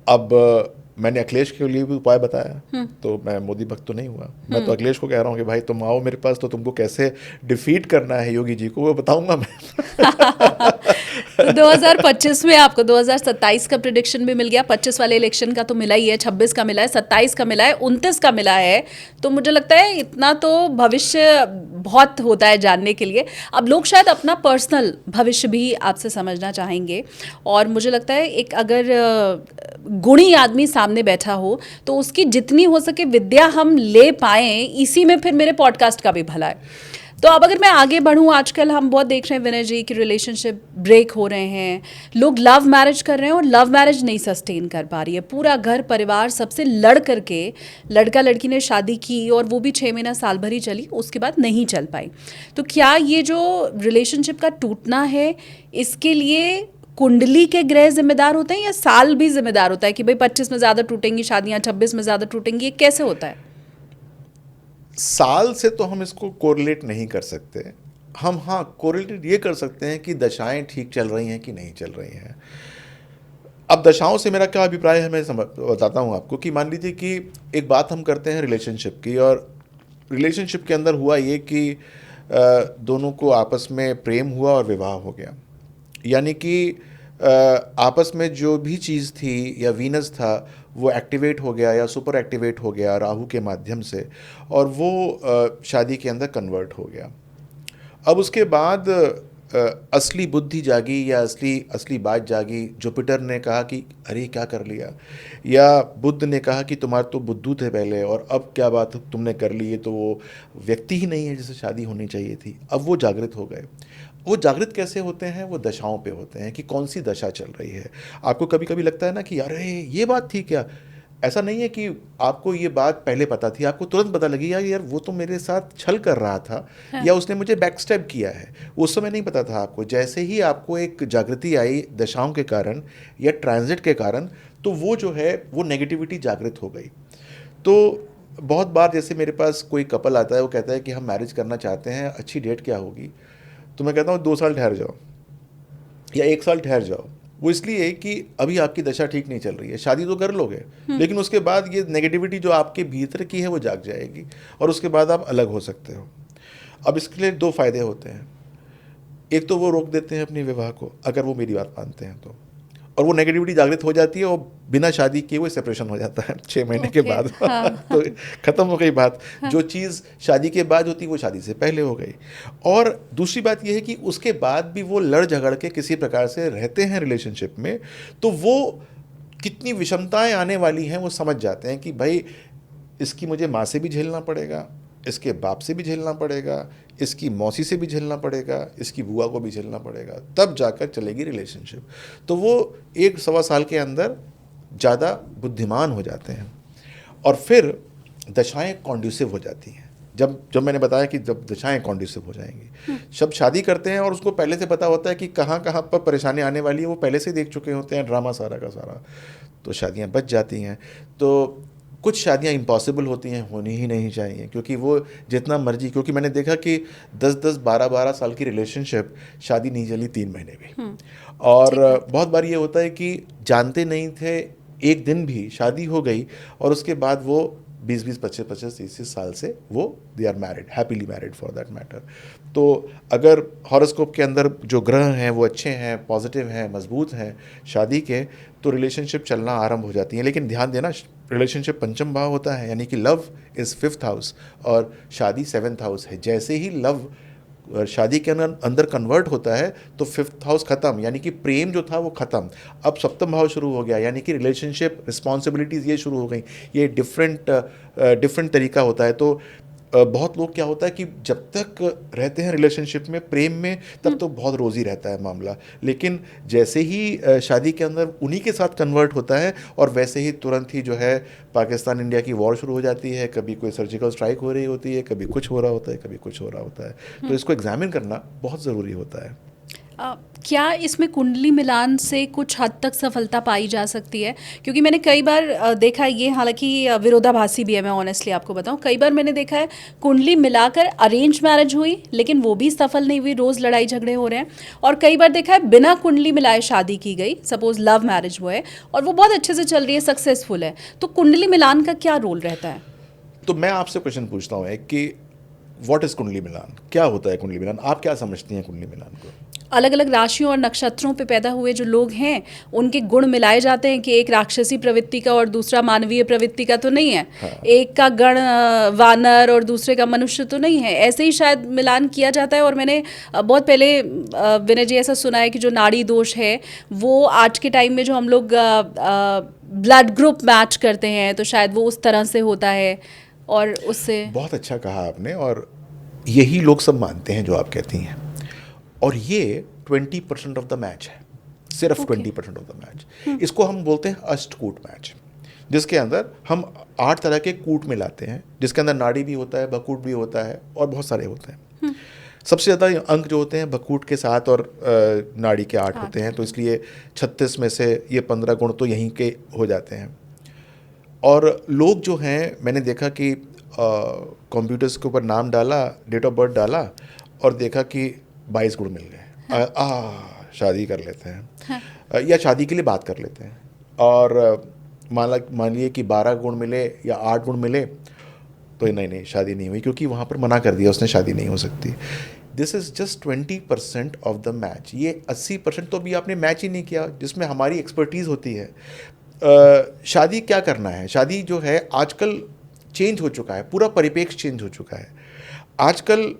अब मैंने अखिलेश के लिए भी उपाय बताया, तो मैं मोदी भक्त तो नहीं हुआ। मैं तो अखिलेश को कह रहा हूँ कि भाई तुम आओ मेरे पास, तो तुमको कैसे डिफीट करना है योगी जी को वो बताऊंगा मैं। तो 2025 में आपको 2027 का प्रेडिक्शन भी मिल गया। 25 वाले इलेक्शन का तो मिला ही है, 26 का मिला है, 27 का मिला है, 29 का मिला है। तो मुझे लगता है इतना तो भविष्य बहुत होता है जानने के लिए। अब लोग शायद अपना पर्सनल भविष्य भी आपसे समझना चाहेंगे, और मुझे लगता है एक अगर गुणी आदमी सामने बैठा हो तो उसकी जितनी हो सके विद्या हम ले पाएं, इसी में फिर मेरे पॉडकास्ट का भी भला है। तो अब अगर मैं आगे बढ़ूं, आजकल हम बहुत देख रहे हैं विनय जी कि रिलेशनशिप ब्रेक हो रहे हैं, लोग लव मैरिज कर रहे हैं और लव मैरिज नहीं सस्टेन कर पा रही है। पूरा घर परिवार सबसे लड़ करके लड़का लड़की ने शादी की, और वो भी 6 महीना साल भर ही चली, उसके बाद नहीं चल पाई। तो क्या ये जो रिलेशनशिप का टूटना है, इसके लिए कुंडली के ग्रह जिम्मेदार होते हैं या साल भी जिम्मेदार होता है कि भाई 25 में ज़्यादा टूटेंगी शादियाँ, 26 में ज़्यादा टूटेंगी? ये कैसे होता है? साल से तो हम इसको कोरिलेट नहीं कर सकते। हम हाँ कोरिलेट ये कर सकते हैं कि दशाएं ठीक चल रही हैं कि नहीं चल रही हैं। अब दशाओं से मेरा क्या अभिप्राय है मैं बताता हूँ आपको। कि मान लीजिए कि एक बात हम करते हैं रिलेशनशिप की, और रिलेशनशिप के अंदर हुआ ये कि दोनों को आपस में प्रेम हुआ और विवाह हो गया। यानी कि आपस में जो भी चीज़ थी या वीनस था वो एक्टिवेट हो गया या सुपर एक्टिवेट हो गया राहु के माध्यम से, और वो शादी के अंदर कन्वर्ट हो गया। अब उसके बाद असली बुद्धि जागी या असली बात जागी। जुपिटर ने कहा कि अरे क्या कर लिया, या बुध ने कहा कि तुम्हारे तो बुद्धू थे पहले और अब क्या बात तुमने कर ली, ये तो वो व्यक्ति ही नहीं है जिससे शादी होनी चाहिए थी। अब वो जागृत हो गए। वो जागृत कैसे होते हैं? वो दशाओं पे होते हैं कि कौन सी दशा चल रही है। आपको कभी कभी लगता है ना कि अरे ये बात थी क्या। ऐसा नहीं है कि आपको ये बात पहले पता थी, आपको तुरंत पता लगी यार वो तो मेरे साथ छल कर रहा था, हाँ। या उसने मुझे बैकस्टेप किया है, उस समय नहीं पता था आपको। जैसे ही आपको एक जागृति आई दशाओं के कारण या ट्रांजिट के कारण, तो वो जो है वो नेगेटिविटी जागृत हो गई। तो बहुत बार जैसे मेरे पास कोई कपल आता है, वो कहता है कि हम मैरिज करना चाहते हैं, अच्छी डेट क्या होगी? तो मैं कहता हूँ 2 साल ठहर जाओ या 1 साल ठहर जाओ। वो इसलिए कि अभी आपकी दशा ठीक नहीं चल रही है। शादी तो कर लोगे, लेकिन उसके बाद ये नेगेटिविटी जो आपके भीतर की है वो जाग जाएगी और उसके बाद आप अलग हो सकते हो। अब इसके लिए दो फायदे होते हैं। एक तो वो रोक देते हैं अपने विवाह को अगर वो मेरी बात मानते हैं तो, और वो नेगेटिविटी जागृत हो जाती है और बिना शादी किए वो सेपरेशन हो जाता है 6 महीने के Okay, बाद। हाँ। तो ख़त्म हो गई बात। जो चीज़ शादी के बाद होती वो शादी से पहले हो गई। और दूसरी बात ये है कि उसके बाद भी वो लड़ झगड़ के किसी प्रकार से रहते हैं रिलेशनशिप में, तो वो कितनी विषमताएं आने वाली हैं वो समझ जाते हैं कि भाई इसकी मुझे माँ से भी झेलना पड़ेगा, इसके बाप से भी झेलना पड़ेगा, इसकी मौसी से भी झेलना पड़ेगा, इसकी बुआ को भी झेलना पड़ेगा, तब जाकर चलेगी रिलेशनशिप। तो वो 1-1.25 साल के अंदर ज़्यादा बुद्धिमान हो जाते हैं और फिर दशाएं कॉन्ड्यूसिव हो जाती हैं। जब मैंने बताया कि जब दशाएं कॉन्ड्यूसिव हो जाएंगी, सब शादी करते हैं और उसको पहले से पता होता है कि कहाँ कहाँ पर परेशानी आने वाली है, वो पहले से देख चुके होते हैं ड्रामा सारा का सारा, तो शादियाँ बच जाती हैं। तो कुछ शादियाँ इम्पॉसिबल होती हैं, होनी ही नहीं चाहिए, क्योंकि वो जितना मर्जी, क्योंकि मैंने देखा कि 10-10, 12-12 साल की रिलेशनशिप शादी नहीं चली 3 महीने भी। और बहुत बार ये होता है कि जानते नहीं थे, एक दिन भी शादी हो गई और उसके बाद वो 20-20, 25-25, 30 साल से वो they are married, happily married for that matter. तो अगर हॉरोस्कोप के अंदर जो ग्रह हैं वो अच्छे हैं, पॉजिटिव हैं, मजबूत हैं शादी के, तो रिलेशनशिप चलना आरंभ हो जाती है। लेकिन ध्यान देना, रिलेशनशिप पंचम भाव होता है, यानी कि लव इज़ 5th हाउस और शादी 7th हाउस है। जैसे ही लव शादी के अंदर कन्वर्ट होता है तो 5th हाउस ख़त्म, यानी कि प्रेम जो था वो ख़त्म। अब 7वां भाव शुरू हो गया, यानी कि रिलेशनशिप, रिस्पॉन्सिबिलिटीज़ ये शुरू हो गई। ये डिफरेंट तरीका होता है। तो बहुत लोग क्या होता है कि जब तक रहते हैं रिलेशनशिप में, प्रेम में, तब तो बहुत रोज़ी रहता है मामला, लेकिन जैसे ही शादी के अंदर उन्हीं के साथ कन्वर्ट होता है और वैसे ही तुरंत ही जो है पाकिस्तान इंडिया की वॉर शुरू हो जाती है। कभी कोई सर्जिकल स्ट्राइक हो रही होती है, कभी कुछ हो रहा होता है, कभी कुछ हो रहा होता है। तो इसको एग्जामिन करना बहुत ज़रूरी होता है। क्या इसमें कुंडली मिलान से कुछ हद तक सफलता पाई जा सकती है? क्योंकि मैंने कई बार देखा है, ये हालांकि विरोधाभासी भी है, मैं ऑनेस्टली आपको बताऊं, कई बार मैंने देखा है कुंडली मिलाकर अरेंज मैरिज हुई लेकिन वो भी सफल नहीं हुई, रोज़ लड़ाई झगड़े हो रहे हैं। और कई बार देखा है बिना कुंडली मिलाए शादी की गई, सपोज लव मैरिज हुआ है और वो बहुत अच्छे से चल रही है, सक्सेसफुल है। तो कुंडली मिलान का क्या रोल रहता है? तो मैं आपसे क्वेश्चन पूछता हूँ एक कि व्हाट इज़ कुंडली मिलान? क्या होता है कुंडली मिलान? आप क्या समझती हैं कुंडली मिलान को? अलग अलग राशियों और नक्षत्रों पे पैदा हुए जो लोग हैं उनके गुण मिलाए जाते हैं कि एक राक्षसी प्रवृत्ति का और दूसरा मानवीय प्रवृत्ति का तो नहीं है। हाँ। एक का गण वानर और दूसरे का मनुष्य तो नहीं है, ऐसे ही शायद मिलान किया जाता है। और मैंने बहुत पहले विनय जी ऐसा सुना है कि जो नाड़ी दोष है वो आज के टाइम में जो हम लोग ब्लड ग्रुप मैच करते हैं तो शायद वो उस तरह से होता है और उससे। बहुत अच्छा कहा आपने, और यही लोग सब मानते हैं जो आप कहती हैं। और ये 20% ऑफ द मैच है, सिर्फ 20% ऑफ द मैच। इसको हम बोलते हैं अष्टकूट मैच, जिसके अंदर हम 8 तरह के कूट मिलाते हैं, जिसके अंदर नाड़ी भी होता है, बकूट भी होता है और बहुत सारे होते हैं। सबसे ज़्यादा अंक जो होते हैं बकूट के 7 और नाड़ी के 8 होते हैं, तो इसलिए 36 में से ये 15 गुण तो यहीं के हो जाते हैं। और लोग जो हैं, मैंने देखा कि कंप्यूटर्स के ऊपर नाम डाला, डेट ऑफ बर्थ डाला और देखा कि 22 गुण मिल गए। शादी कर लेते हैं। या शादी के लिए बात कर लेते हैं और मान लिए कि 12 गुण मिले या 8 गुण मिले, तो नहीं शादी नहीं हुई, क्योंकि वहाँ पर मना कर दिया उसने, शादी नहीं हो सकती। This is just 20% of the match. ये 80% तो अभी आपने मैच ही नहीं किया, जिसमें हमारी एक्सपर्टीज़ होती है। शादी क्या करना है? शादी जो है आजकल चेंज हो चुका है, पूरा परिप्रेक्ष्य चेंज हो चुका है। आजकल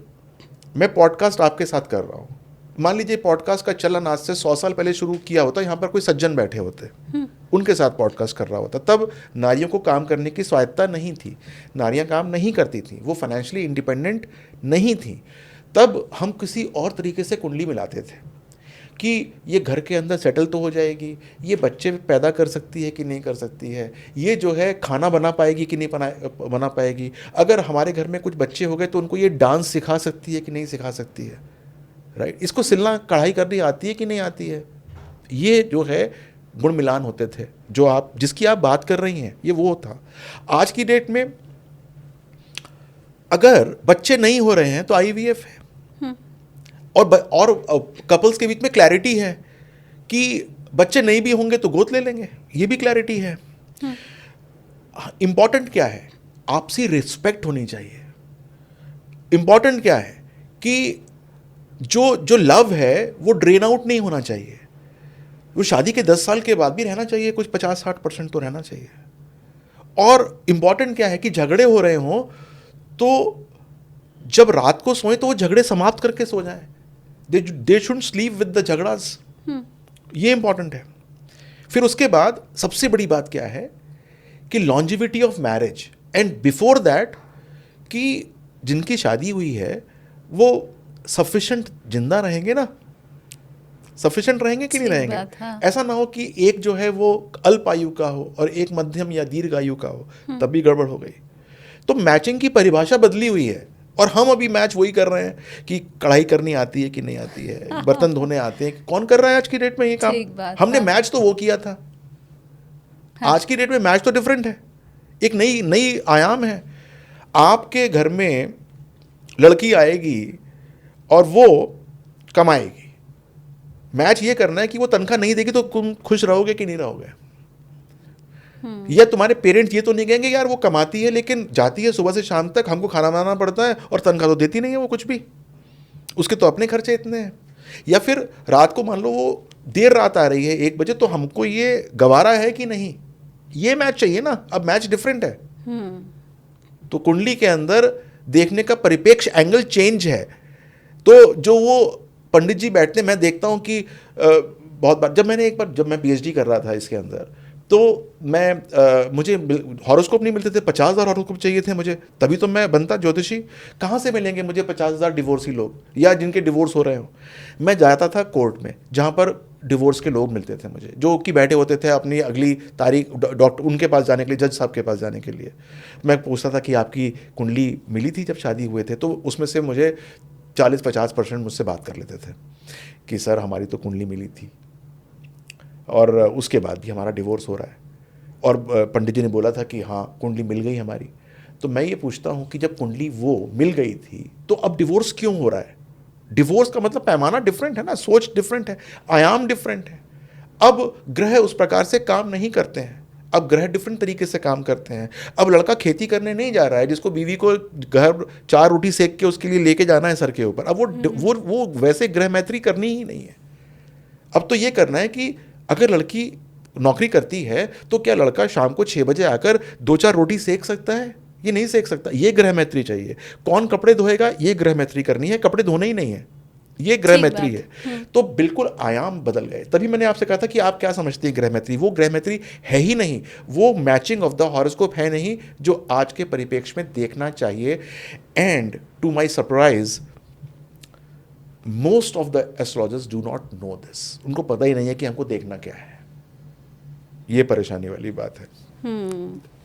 मैं पॉडकास्ट आपके साथ कर रहा हूँ, मान लीजिए पॉडकास्ट का चलन आज से 100 साल पहले शुरू किया होता, यहाँ पर कोई सज्जन बैठे होते, उनके साथ पॉडकास्ट कर रहा होता, तब नारियों को काम करने की स्वायत्ता नहीं थी, नारियाँ काम नहीं करती थी, वो फाइनेंशियली इंडिपेंडेंट नहीं थी। तब हम किसी और तरीके से कुंडली मिलाते थे कि ये घर के अंदर सेटल तो हो जाएगी, ये बच्चे पैदा कर सकती है कि नहीं कर सकती है, ये जो है खाना बना पाएगी कि नहीं बना पाएगी, अगर हमारे घर में कुछ बच्चे हो गए तो उनको ये डांस सिखा सकती है कि नहीं सिखा सकती है, राइट, इसको सिलना कढ़ाई करनी आती है कि नहीं आती है। ये जो है गुण मिलान होते थे, जो जिसकी आप बात कर रही हैं, ये वो था। आज की डेट में अगर बच्चे नहीं हो रहे हैं तो IVF है, और कपल्स के बीच में क्लैरिटी है कि बच्चे नहीं भी होंगे तो गोद ले लेंगे, ये भी क्लैरिटी है। इंपॉर्टेंट क्या है? आपसी रिस्पेक्ट होनी चाहिए। इंपॉर्टेंट क्या है कि जो जो लव है वो ड्रेन आउट नहीं होना चाहिए। वो शादी के 10 साल के बाद भी रहना चाहिए, कुछ 50-60% तो रहना चाहिए। और इम्पॉर्टेंट क्या है कि झगड़े हो रहे हों तो जब रात को सोएं तो वो झगड़े समाप्त करके सो जाएं। They should sleep with the झगड़ास। ये इंपॉर्टेंट है। फिर उसके बाद सबसे बड़ी बात क्या है कि longevity of marriage and before that, कि जिनकी शादी हुई है वो सफिशेंट जिंदा रहेंगे ना, सफिशिएंट रहेंगे कि नहीं सही रहेंगे। बात, हाँ। ऐसा ना हो कि एक जो है वो अल्प आयु का हो और एक मध्यम या दीर्घ आयु का हो, तब भी गड़बड़ हो गई। तो मैचिंग की परिभाषा बदली हुई है और हम अभी मैच वही कर रहे हैं कि कढ़ाई करनी आती है कि नहीं आती है, बर्तन धोने आते हैं, कौन कर रहा है आज की डेट में ये काम। ठीक बात, हमने हाँ। मैच तो वो किया था, आज की डेट में मैच तो डिफरेंट है, एक नई नई आयाम है। आपके घर में लड़की आएगी और वो कमाएगी, मैच ये करना है कि वो तनख्वाह नहीं देगी तो तुम खुश रहोगे कि नहीं रहोगे। या तुम्हारे पेरेंट्स ये तो नहीं कहेंगे यार वो कमाती है लेकिन जाती है सुबह से शाम तक, हमको खाना बनाना पड़ता है और तनख्वाह तो देती नहीं है वो कुछ भी, उसके तो अपने खर्चे इतने हैं। या फिर रात को मान लो वो देर रात आ रही है 1 बजे, तो हमको ये गवारा है कि नहीं, ये मैच चाहिए ना। अब मैच डिफरेंट है, तो कुंडली के अंदर देखने का परिप्रेक्ष्य एंगल चेंज है। तो जो वो पंडित जी बैठते, मैं देखता हूँ कि बहुत बार जब मैं पीएचडी कर रहा था इसके अंदर, तो मुझे हॉरोस्कोप नहीं मिलते थे, 50,000 हॉरोस्कोप चाहिए थे मुझे, तभी तो मैं बनता ज्योतिषी। कहाँ से मिलेंगे मुझे 50,000 डिवोर्सी लोग या जिनके डिवोर्स हो रहे हो। मैं जाता था कोर्ट में जहाँ पर डिवोर्स के लोग मिलते थे मुझे, जो कि बैठे होते थे अपनी अगली तारीख डॉक्टर उनके पास जाने के लिए, जज साहब के पास जाने के लिए। मैं पूछता था कि आपकी कुंडली मिली थी जब शादी हुए थे, तो उसमें से मुझे 40-50% मुझसे बात कर लेते थे कि सर हमारी तो कुंडली मिली थी और उसके बाद भी हमारा डिवोर्स हो रहा है, और पंडित जी ने बोला था कि हाँ कुंडली मिल गई हमारी। तो मैं ये पूछता हूँ कि जब कुंडली वो मिल गई थी तो अब डिवोर्स क्यों हो रहा है। डिवोर्स का मतलब पैमाना डिफरेंट है ना, सोच डिफरेंट है, आयाम डिफरेंट है। अब ग्रह उस प्रकार से काम नहीं करते हैं, अब ग्रह डिफरेंट तरीके से काम करते हैं। अब लड़का खेती करने नहीं जा रहा है जिसको बीवी को घर 4 रोटी सेक के उसके लिए लेके जाना है सर के ऊपर। अब वो वैसे ग्रह मैत्री करनी ही नहीं है। अब तो ये करना है कि अगर लड़की नौकरी करती है तो क्या लड़का शाम को 6 बजे आकर 2-4 रोटी सेक सकता है? ये नहीं सेक सकता। ये ग्रह मैत्री चाहिए। कौन कपड़े धोएगा? ये ग्रह मैत्री करनी है, कपड़े धोने ही नहीं है, ये ग्रह मैत्री है। तो बिल्कुल आयाम बदल गए। तभी मैंने आपसे कहा था कि आप क्या समझते हैं ग्रह मैत्री। वो ग्रह मैत्री है ही नहीं, वो मैचिंग ऑफ द हॉरोस्कोप है नहीं जो आज के परिप्रेक्ष्य में देखना चाहिए। And to my surprise most of the astrologers do not know this. उनको पता ही नहीं है कि हमको देखना क्या है। ये परेशानी वाली बात है।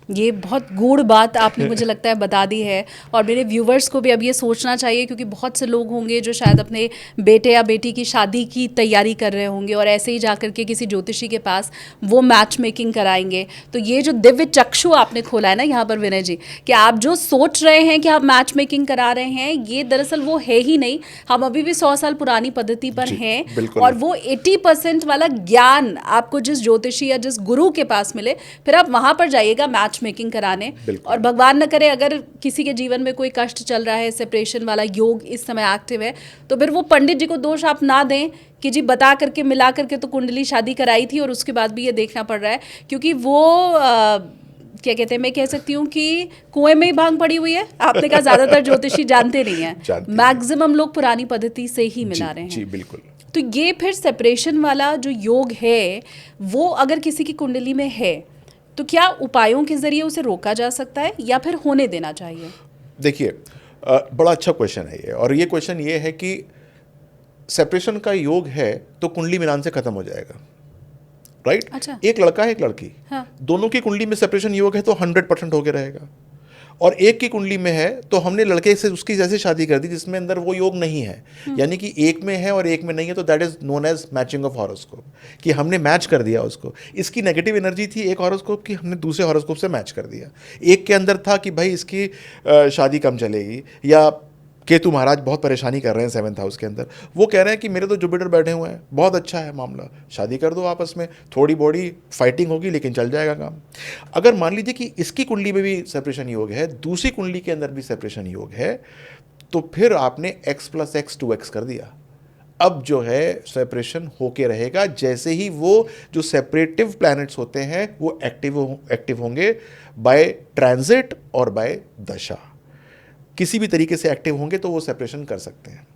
ये बहुत गूढ़ बात आपने मुझे लगता है बता दी है, और मेरे व्यूवर्स को भी अब ये सोचना चाहिए, क्योंकि बहुत से लोग होंगे जो शायद अपने बेटे या बेटी की शादी की तैयारी कर रहे होंगे और ऐसे ही जाकर के किसी ज्योतिषी के पास वो मैच मेकिंग कराएंगे। तो ये जो दिव्य चक्षु आपने खोला है ना यहाँ पर विनय जी, कि आप जो सोच रहे हैं कि आप मैच मेकिंग करा रहे हैं, ये दरअसल वो है ही नहीं। हम अभी भी 100 साल पुरानी पद्धति पर हैं, और वो 80% वाला ज्ञान आपको जिस ज्योतिषी या जिस गुरु के पास मिले, फिर आप वहाँ पर जाइएगा मैच मेकिंग कराने। और भगवान न करे अगर किसी के जीवन में कोई कष्ट चल रहा है, सेपरेशन वाला योग इस समय एक्टिव है, तो फिर वो पंडित जी को दोष आप ना दें कि जी बता करके मिला करके तो कुंडली शादी कराई थी और उसके बाद भी ये देखना पड़ रहा है। क्योंकि वो क्या कहते हैं, मैं कह सकती हूँ कि कुएं में ही भांग पड़ी हुई है। आपने कहा ज्यादातर ज्योतिषी जानते नहीं है, मैक्सिमम लोग पुरानी पद्धति से ही मिला रहे हैं। जी बिल्कुल। तो ये फिर सेपरेशन वाला जो योग है, वो अगर किसी की कुंडली में है तो क्या उपायों के जरिए उसे रोका जा सकता है या फिर होने देना चाहिए? देखिए, बड़ा अच्छा क्वेश्चन है ये, और ये क्वेश्चन ये है कि सेपरेशन का योग है तो कुंडली मिलान से खत्म हो जाएगा, राइट? अच्छा। एक लड़का है एक लड़की, हाँ। दोनों की कुंडली में सेपरेशन योग है तो 100% होके रहेगा। और एक की कुंडली में है तो हमने लड़के से उसकी जैसे शादी कर दी जिसमें अंदर वो योग नहीं है, यानी कि एक में है और एक में नहीं है, तो that is known as matching of horoscope, कि हमने मैच कर दिया उसको। इसकी नेगेटिव एनर्जी थी एक हॉरोस्कोप की, हमने दूसरे हॉरोस्कोप से मैच कर दिया। एक के अंदर था कि भाई इसकी शादी कम चलेगी, या केतु महाराज बहुत परेशानी कर रहे हैं 7th हाउस के अंदर, वो कह रहे हैं कि मेरे तो जुपिटर बैठे हुए हैं, बहुत अच्छा है मामला, शादी कर दो आपस में, थोड़ी बॉडी फाइटिंग होगी लेकिन चल जाएगा काम। अगर मान लीजिए कि इसकी कुंडली में भी सेपरेशन योग है, दूसरी कुंडली के अंदर भी सेपरेशन योग है, तो फिर आपने x + x 2x कर दिया। अब जो है सेपरेशन होके रहेगा, जैसे ही वो जो सेपरेटिव प्लैनेट्स होते हैं वो एक्टिव होंगे बाय ट्रांजिट और बाय दशा, किसी भी तरीके से एक्टिव होंगे तो वो सेपरेशन कर सकते हैं।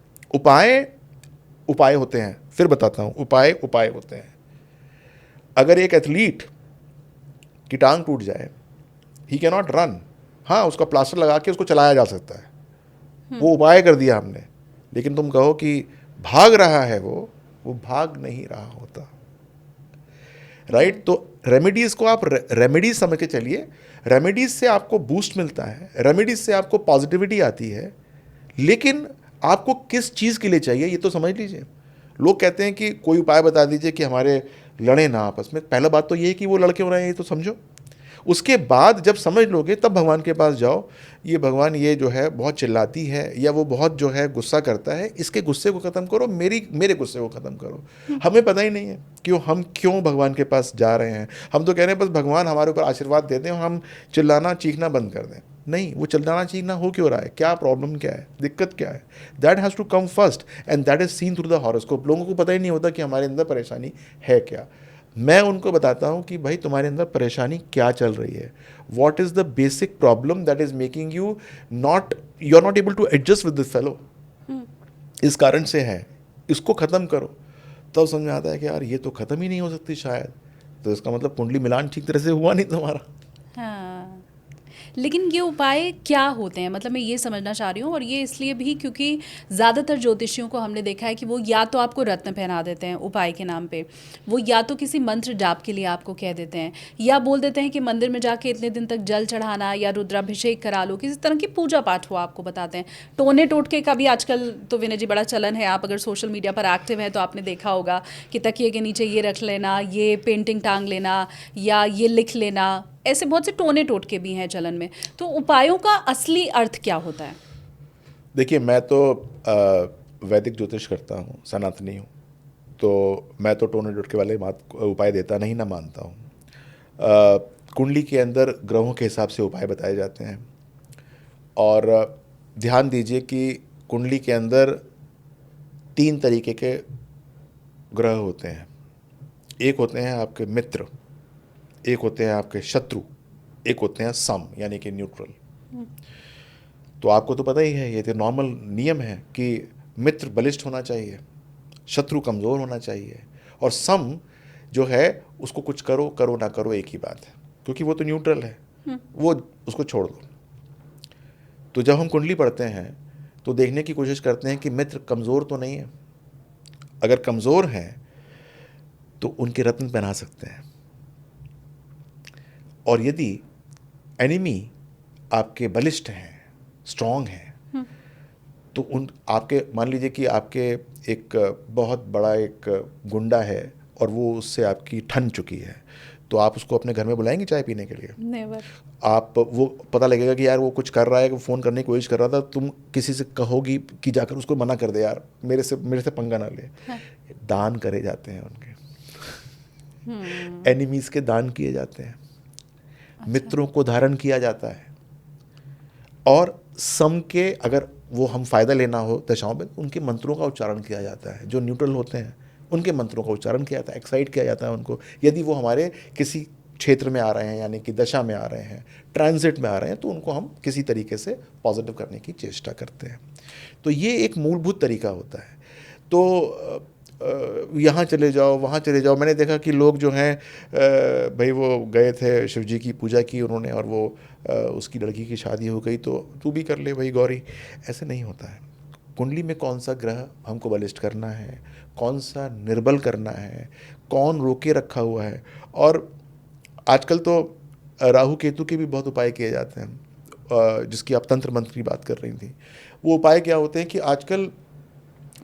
उपाय होते हैं, फिर बताता हूं, उपाय होते हैं। अगर एक एथलीट की टांग टूट जाए, ही कैन नॉट रन, हाँ उसका प्लास्टर लगा के उसको चलाया जा सकता है, वो उपाय कर दिया हमने। लेकिन तुम कहो कि भाग रहा है वो भाग नहीं रहा होता, राइट। तो रेमेडीज को आप रेमेडीज समझ के चलिए, रेमेडीज से आपको बूस्ट मिलता है, रेमेडीज से आपको पॉजिटिविटी आती है, लेकिन आपको किस चीज़ के लिए चाहिए ये तो समझ लीजिए। लोग कहते हैं कि कोई उपाय बता दीजिए कि हमारे लड़े ना आपस में। पहला बात तो ये है कि वो लड़के हो रहे हैं ये तो समझो, उसके बाद जब समझ लोगे तब भगवान के पास जाओ, ये भगवान ये जो है बहुत चिल्लाती है या वो बहुत जो है गुस्सा करता है, इसके गुस्से को ख़त्म करो, मेरे गुस्से को ख़त्म करो। हमें पता ही नहीं है हम क्यों भगवान के पास जा रहे हैं। हम तो कह रहे हैं बस भगवान हमारे ऊपर आशीर्वाद दे दें और हम चिल्लाना चीखना बंद कर दें। नहीं, वो चिल्लाना चीखना हो क्यों रहा है, क्या प्रॉब्लम क्या है, दिक्कत क्या है, that has to come first and that is seen through the horoscope. लोगों को पता ही नहीं होता कि हमारे अंदर परेशानी है क्या। मैं उनको बताता हूँ कि भाई तुम्हारे अंदर परेशानी क्या चल रही है, what is the basic problem that is making you are not able to adjust with this fellow, इस कारण से है, इसको ख़त्म करो। तब समझ में आता है कि यार ये तो ख़त्म ही नहीं हो सकती शायद, तो इसका मतलब कुंडली मिलान ठीक तरह से हुआ नहीं तुम्हारा। हाँ, लेकिन ये उपाय क्या होते हैं, मतलब मैं ये समझना चाह रही हूँ, और ये इसलिए भी क्योंकि ज़्यादातर ज्योतिषियों को हमने देखा है कि वो या तो आपको रत्न पहना देते हैं उपाय के नाम पे, वो या तो किसी मंत्र जाप के लिए आपको कह देते हैं, या बोल देते हैं कि मंदिर में जाके इतने दिन तक जल चढ़ाना या रुद्राभिषेक करा लो, किसी तरह की पूजा पाठ हो आपको बताते हैं। टोने टोटके का भी आजकल तो विनय जी बड़ा चलन है, आप अगर सोशल मीडिया पर एक्टिव हैं तो आपने देखा होगा कि तकिए के नीचे ये रख लेना, ये पेंटिंग टांग लेना या ये लिख लेना, ऐसे बहुत से टोने टोटके भी हैं चलन में। तो उपायों का असली अर्थ क्या होता है? देखिए, मैं तो वैदिक ज्योतिष करता हूँ, सनातनी हूँ, तो मैं तो टोने टोटके वाले उपाय देता नहीं, ना मानता हूँ। कुंडली के अंदर ग्रहों के हिसाब से उपाय बताए जाते हैं, और ध्यान दीजिए कि कुंडली के अंदर 3 तरीके के ग्रह होते हैं। एक होते हैं आपके मित्र, एक होते हैं आपके शत्रु, एक होते हैं सम यानी कि न्यूट्रल। तो आपको तो पता ही है, ये तो नॉर्मल नियम है कि मित्र बलिष्ठ होना चाहिए, शत्रु कमज़ोर होना चाहिए, और सम जो है उसको कुछ करो करो ना करो एक ही बात है, क्योंकि वो तो न्यूट्रल है, वो उसको छोड़ दो। तो जब हम कुंडली पढ़ते हैं तो देखने की कोशिश करते हैं कि मित्र कमज़ोर तो नहीं है, अगर कमज़ोर हैं तो उनके रत्न पहना सकते हैं, और यदि एनिमी आपके बलिष्ठ हैं, स्ट्रॉन्ग हैं, तो उन आपके मान लीजिए कि आपके एक बहुत बड़ा एक गुंडा है और वो उससे आपकी ठन चुकी है, तो आप उसको अपने घर में बुलाएंगे चाय पीने के लिए? नेवर। आप वो पता लगेगा कि यार वो कुछ कर रहा है, फ़ोन करने की कोशिश कर रहा था, तुम किसी से कहोगी कि जाकर उसको मना कर दे, यार मेरे से पंगा ना ले। हाँ। दान करे जाते हैं उनके, एनिमीज़ के दान किए जाते हैं, मित्रों को धारण किया जाता है, और सम के अगर वो हम फ़ायदा लेना हो दशाओं में, उनके मंत्रों का उच्चारण किया जाता है। जो न्यूट्रल होते हैं उनके मंत्रों का उच्चारण किया जाता है, एक्साइट किया जाता है उनको, यदि वो हमारे किसी क्षेत्र में आ रहे हैं, यानी कि दशा में आ रहे हैं, ट्रांजिट में आ रहे हैं, तो उनको हम किसी तरीके से पॉजिटिव करने की चेष्टा करते हैं। तो ये एक मूलभूत तरीका होता है। तो यहाँ चले जाओ, वहाँ चले जाओ। मैंने देखा कि लोग जो हैं भाई वो गए थे, शिव जी की पूजा की उन्होंने, और वो उसकी लड़की की शादी हो गई, तो तू भी कर ले भाई गौरी। ऐसे नहीं होता है। कुंडली में कौन सा ग्रह हमको बलिष्ठ करना है, कौन सा निर्बल करना है, कौन रोके रखा हुआ है। और आजकल तो राहु केतु के भी बहुत उपाय किए जाते हैं, जिसकी आप तंत्र मंत्र की बात कर रही थी। वो उपाय क्या होते हैं कि आजकल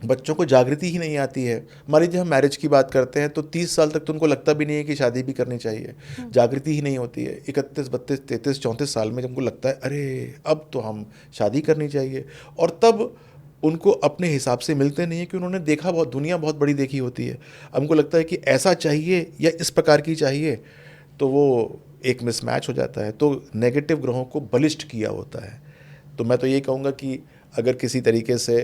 बच्चों को जागृति ही नहीं आती है। मान लीजिए हम मैरिज की बात करते हैं तो 30 साल तक तो उनको लगता भी नहीं है कि शादी भी करनी चाहिए, जागृति ही नहीं होती है। 31, 32, 33, 34 साल में जब उनको लगता है अरे अब तो हम शादी करनी चाहिए, और तब उनको अपने हिसाब से मिलते नहीं है कि उन्होंने देखा बहुत, दुनिया बहुत बड़ी देखी होती है। हमको लगता है कि ऐसा चाहिए या इस प्रकार की चाहिए, तो वो एक मिसमैच हो जाता है। तो नेगेटिव ग्रहों को बलिष्ठ किया होता है। तो मैं तो ये कहूँगा कि अगर किसी तरीके से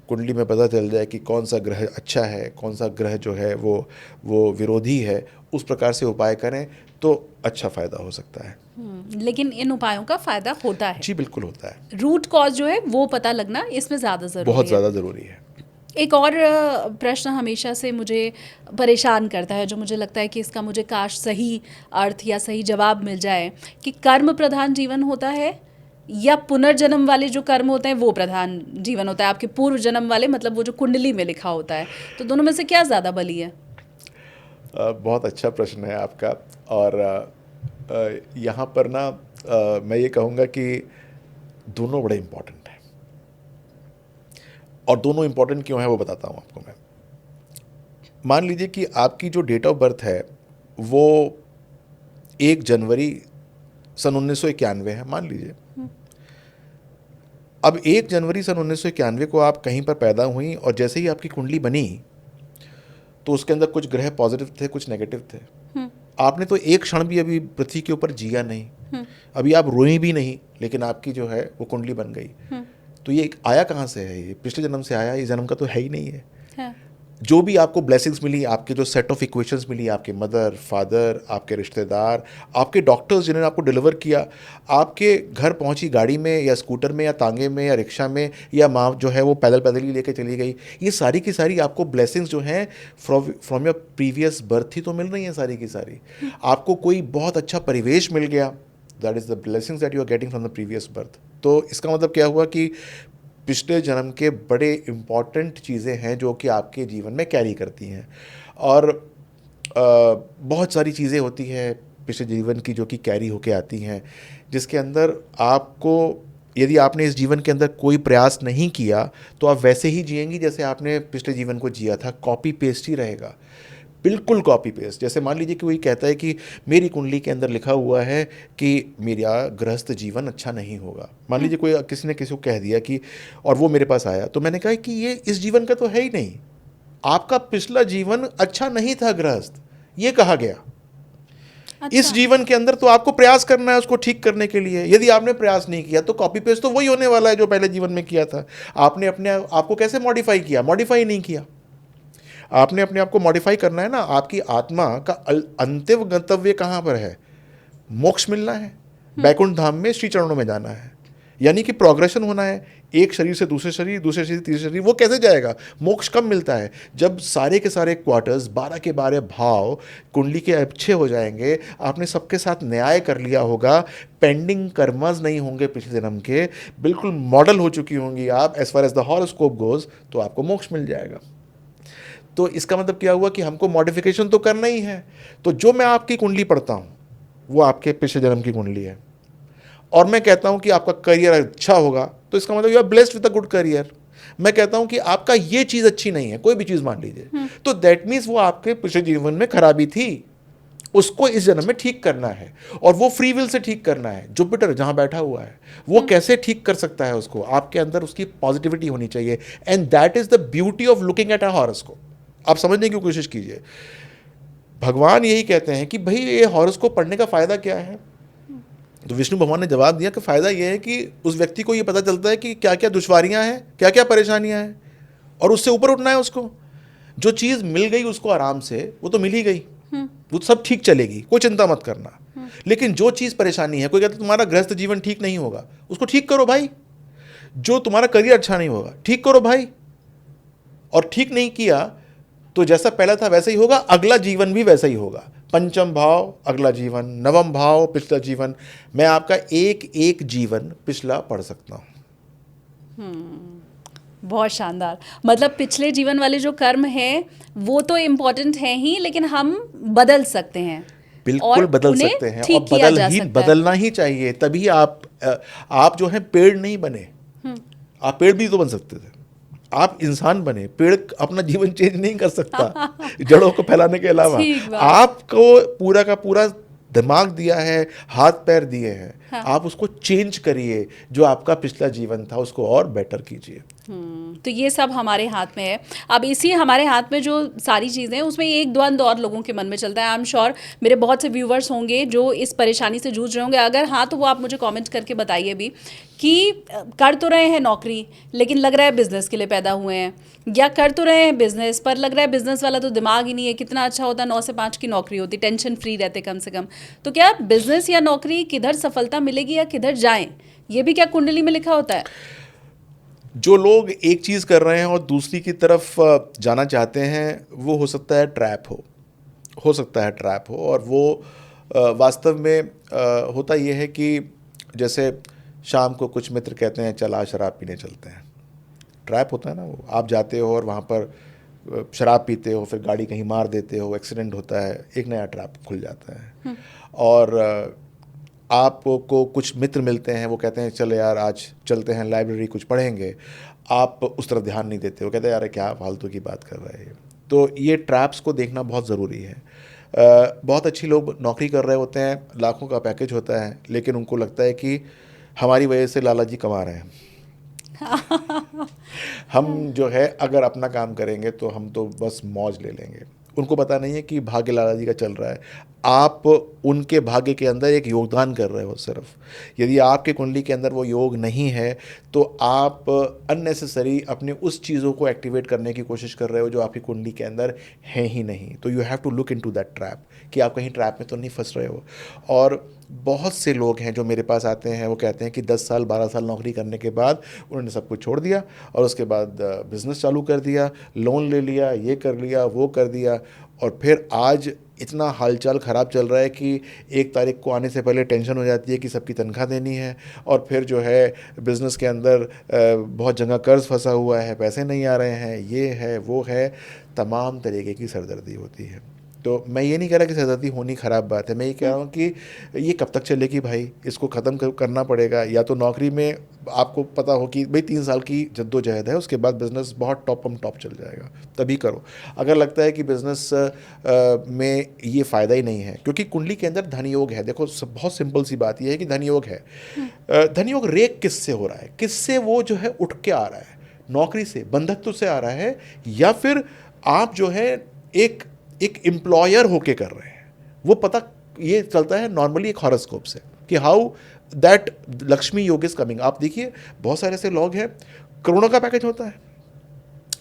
कुंडली में पता चल जाए कि कौन सा ग्रह अच्छा है, कौन सा ग्रह जो है वो विरोधी है, उस प्रकार से उपाय करें तो अच्छा फ़ायदा हो सकता है। लेकिन इन उपायों का फायदा होता है। जी बिल्कुल होता है। रूट कॉज जो है वो पता लगना इसमें ज़्यादा ज़रूरी है। बहुत ज़्यादा ज़रूरी है। एक और प्रश्न हमेशा से मुझे परेशान करता है, जो मुझे लगता है कि इसका मुझे काश सही अर्थ या सही जवाब मिल जाए, कि कर्म प्रधान जीवन होता है या पुनर्जन्म वाले जो कर्म होते हैं वो प्रधान जीवन होता है, आपके पूर्व जन्म वाले, मतलब वो जो कुंडली में लिखा होता है, तो दोनों में से क्या ज़्यादा बली है? बहुत अच्छा प्रश्न है आपका। और यहाँ पर ना मैं ये कहूँगा कि दोनों बड़े इम्पोर्टेंट हैं, और दोनों इम्पोर्टेंट क्यों है वो बताता हूँ आपको मैं। मान लीजिए कि आपकी जो डेट ऑफ बर्थ है वो 1 जनवरी सन 1991 है, मान लीजिए। अब 1 जनवरी सन 1991 को आप कहीं पर पैदा हुई, और जैसे ही आपकी कुंडली बनी तो उसके अंदर कुछ ग्रह पॉजिटिव थे, कुछ नेगेटिव थे। आपने तो एक क्षण भी अभी पृथ्वी के ऊपर जिया नहीं, अभी आप रोई भी नहीं, लेकिन आपकी जो है वो कुंडली बन गई। तो ये आया कहाँ से है? ये पिछले जन्म से आया, इस जन्म का तो है ही नहीं है। हाँ। जो भी आपको ब्लेसिंग्स मिली, आपके जो सेट ऑफ इक्वेशंस मिली, आपके मदर फादर, आपके रिश्तेदार, आपके डॉक्टर्स जिन्होंने आपको डिलीवर किया, आपके घर पहुंची गाड़ी में या स्कूटर में या तांगे में या रिक्शा में, या माँ जो है वो पैदल पैदल ही लेके चली गई, ये सारी की सारी आपको ब्लेसिंग्स जो हैं फ्रॉम योर प्रीवियस बर्थ ही तो मिल रही हैं सारी की सारी। आपको कोई बहुत अच्छा परिवेश मिल गया, that is the blessings that you are getting from the previous birth. तो इसका मतलब क्या हुआ कि पिछले जन्म के बड़े इम्पॉर्टेंट चीज़ें हैं जो कि आपके जीवन में कैरी करती हैं। और बहुत सारी चीज़ें होती हैं पिछले जीवन की जो कि कैरी होके आती हैं, जिसके अंदर आपको, यदि आपने इस जीवन के अंदर कोई प्रयास नहीं किया तो आप वैसे ही जिएंगी जैसे आपने पिछले जीवन को जिया था, कॉपी पेस्ट ही रहेगा, बिल्कुल कॉपी पेस्ट। जैसे मान लीजिए कि वही कहता है कि मेरी कुंडली के अंदर लिखा हुआ है कि मेरा गृहस्थ जीवन अच्छा नहीं होगा। मान लीजिए कोई किसी ने किसी को कह दिया कि, और वो मेरे पास आया, तो मैंने कहा कि ये इस जीवन का तो है ही नहीं, आपका पिछला जीवन अच्छा नहीं था गृहस्थ, ये कहा गया। अच्छा। इस जीवन के अंदर तो आपको प्रयास करना है उसको ठीक करने के लिए। यदि आपने प्रयास नहीं किया तो कॉपी पेस्ट तो वही होने वाला है जो पहले जीवन में किया था। आपने अपने आपको कैसे मॉडिफाई किया? मॉडिफाई नहीं किया। आपने अपने आप को मॉडिफाई करना है ना। आपकी आत्मा का अंतिम गंतव्य कहाँ पर है? मोक्ष मिलना है, बैकुंठ धाम में श्री चरणों में जाना है, यानी कि प्रोग्रेशन होना है, एक शरीर से दूसरे शरीर, दूसरे शरीर से तीसरे शरीर। वो कैसे जाएगा? मोक्ष कब मिलता है? जब सारे के सारे क्वार्टर्स, 12 के 12 भाव कुंडली के अच्छे हो जाएंगे, आपने सबके साथ न्याय कर लिया होगा, पेंडिंग कर्मस नहीं होंगे पिछले जन्म के, बिल्कुल मॉडल हो चुकी होंगी आप as far as the horoscope goes, तो आपको मोक्ष मिल जाएगा। तो इसका मतलब क्या हुआ कि हमको मॉडिफिकेशन तो करना ही है। तो जो मैं आपकी कुंडली पढ़ता हूँ वो आपके पिछले जन्म की कुंडली है, और मैं कहता हूँ कि आपका करियर अच्छा होगा, तो इसका मतलब you are blessed with a good career. मैं कहता हूँ कि आपका ये चीज़ अच्छी नहीं है, कोई भी चीज़ मान लीजिए, तो दैट मीन्स वो आपके पिछले जीवन में खराबी थी, उसको इस जन्म में ठीक करना है, और वो फ्री विल से ठीक करना है। जुपिटर जहाँ बैठा हुआ है वो कैसे ठीक कर सकता है उसको? आपके अंदर उसकी पॉजिटिविटी होनी चाहिए, and that is the beauty of looking at a horoscope. आप समझने की कोशिश कीजिए। भगवान यही कहते हैं कि भाई ये हॉरोस्कोप पढ़ने का फ़ायदा क्या है? तो विष्णु भगवान ने जवाब दिया कि फ़ायदा ये है कि उस व्यक्ति को ये पता चलता है कि क्या क्या दुश्वारियां हैं, क्या क्या परेशानियां हैं, और उससे ऊपर उठना है उसको। जो चीज़ मिल गई उसको आराम से, वो तो मिल ही गई, वो सब ठीक चलेगी, कोई चिंता मत करना। लेकिन जो चीज़ परेशानी है, कोई कहता है तुम्हारा गृहस्थ जीवन ठीक नहीं होगा, उसको ठीक करो भाई। जो तुम्हारा करियर अच्छा नहीं होगा, ठीक करो भाई। और ठीक नहीं किया तो जैसा पहला था वैसा ही होगा, अगला जीवन भी वैसा ही होगा। पंचम भाव अगला जीवन, नवम भाव पिछला जीवन। मैं आपका एक एक जीवन पिछला पढ़ सकता हूँ। बहुत शानदार। मतलब पिछले जीवन वाले जो कर्म हैं वो तो इम्पोर्टेंट हैं ही, लेकिन हम बदल सकते हैं, बिल्कुल बदल सकते हैं, और बदलना ही चाहिए। तभी आप जो है पेड़ नहीं बने, आप पेड़ भी तो बन सकते थे। आप इंसान बने, पेड़ अपना जीवन चेंज नहीं कर सकता जड़ों को फैलाने के अलावा। आपको पूरा का पूरा दिमाग दिया है, हाथ पैर दिए हैं, आप उसको चेंज करिए। जो आपका पिछला जीवन था उसको और बेटर कीजिए। तो ये सब हमारे हाथ में है। अब इसी हमारे हाथ में जो सारी चीज़ें हैं उसमें एक द्वंद्व और लोगों के मन में चलता है। आई एम श्योर मेरे बहुत से व्यूवर्स होंगे जो इस परेशानी से जूझ रहे होंगे। अगर हाँ तो वो आप मुझे कमेंट करके बताइए भी कि कर तो रहे हैं नौकरी लेकिन लग रहा है बिजनेस के लिए पैदा हुए हैं, या कर तो रहे हैं बिजनेस पर लग रहा है बिजनेस वाला तो दिमाग ही नहीं है। कितना अच्छा होता 9 से 5 की नौकरी होती, टेंशन फ्री रहते कम से कम। तो क्या बिजनेस या नौकरी किधर सफलता मिलेगी या किधर जाएं, ये भी क्या कुंडली में लिखा होता है? जो लोग एक चीज़ कर रहे हैं और दूसरी की तरफ जाना चाहते हैं, वो हो सकता है ट्रैप हो सकता है ट्रैप हो। और वो वास्तव में होता ये है कि जैसे शाम को कुछ मित्र कहते हैं चल आज शराब पीने चलते हैं। ट्रैप होता है ना वो, आप जाते हो और वहाँ पर शराब पीते हो, फिर गाड़ी कहीं मार देते हो, एक्सीडेंट होता है, एक नया ट्रैप खुल जाता है। और आपको कुछ मित्र मिलते हैं, वो कहते हैं चलो यार आज चलते हैं लाइब्रेरी कुछ पढ़ेंगे, आप उस तरफ ध्यान नहीं देते हो, कहते हैं यार क्या फालतू की बात कर रहे हैं। तो ये ट्रैप्स को देखना बहुत ज़रूरी है। बहुत अच्छी लोग नौकरी कर रहे होते हैं, लाखों का पैकेज होता है, लेकिन उनको लगता है कि हमारी वजह से लाला जी कमा रहे हैं। हम जो है अगर अपना काम करेंगे तो हम तो बस मौज ले लेंगे। उनको पता नहीं है कि भाग्य लाला जी का चल रहा है, आप उनके भाग्य के अंदर एक योगदान कर रहे हो सिर्फ। यदि आपके कुंडली के अंदर वो योग नहीं है तो आप अननेसेसरी अपने उस चीज़ों को एक्टिवेट करने की कोशिश कर रहे हो जो आपकी कुंडली के अंदर है ही नहीं। तो you have to look into that trap कि आप कहीं ट्रैप में तो नहीं फंस रहे हो। और बहुत से लोग हैं जो मेरे पास आते हैं, वो कहते हैं कि 10 साल 12 साल नौकरी करने के बाद उन्होंने सब कुछ छोड़ दिया और उसके बाद बिज़नेस चालू कर दिया, लोन ले लिया, ये कर लिया, वो कर दिया, और फिर आज इतना हालचाल ख़राब चल रहा है कि 1 तारीख को आने से पहले टेंशन हो जाती है कि सबकी तनख्वाह देनी है, और फिर जो है बिज़नेस के अंदर बहुत जगह कर्ज़ फंसा हुआ है, पैसे नहीं आ रहे हैं, ये है वो है, तमाम तरीके की सरदर्दी होती है। तो मैं ये नहीं कह रहा कि सरदर्दी होनी ख़राब बात है, मैं ये कह रहा हूँ कि ये कब तक चलेगी भाई, इसको ख़त्म करना पड़ेगा। या तो नौकरी में आपको पता हो कि भाई 3 साल की जद्दोजहद है, उसके बाद बिज़नेस बहुत टॉप चल जाएगा, तभी करो। अगर लगता है कि बिज़नेस में ये फ़ायदा ही नहीं है, क्योंकि कुंडली के अंदर धन योग है। देखो बहुत सिंपल सी बात ये है कि धन योग है। धन योग रेक किससे हो रहा है, किससे वो जो है उठ के आ रहा है? नौकरी से, बंधत्व से आ रहा है, या फिर आप जो है एक एम्प्लॉयर होके कर रहे हैं? वो पता ये चलता है नॉर्मली एक हॉरोस्कोप से कि हाउ दैट लक्ष्मी योग इज कमिंग। आप देखिए बहुत सारे ऐसे लोग हैं, करोड़ों का पैकेज होता है,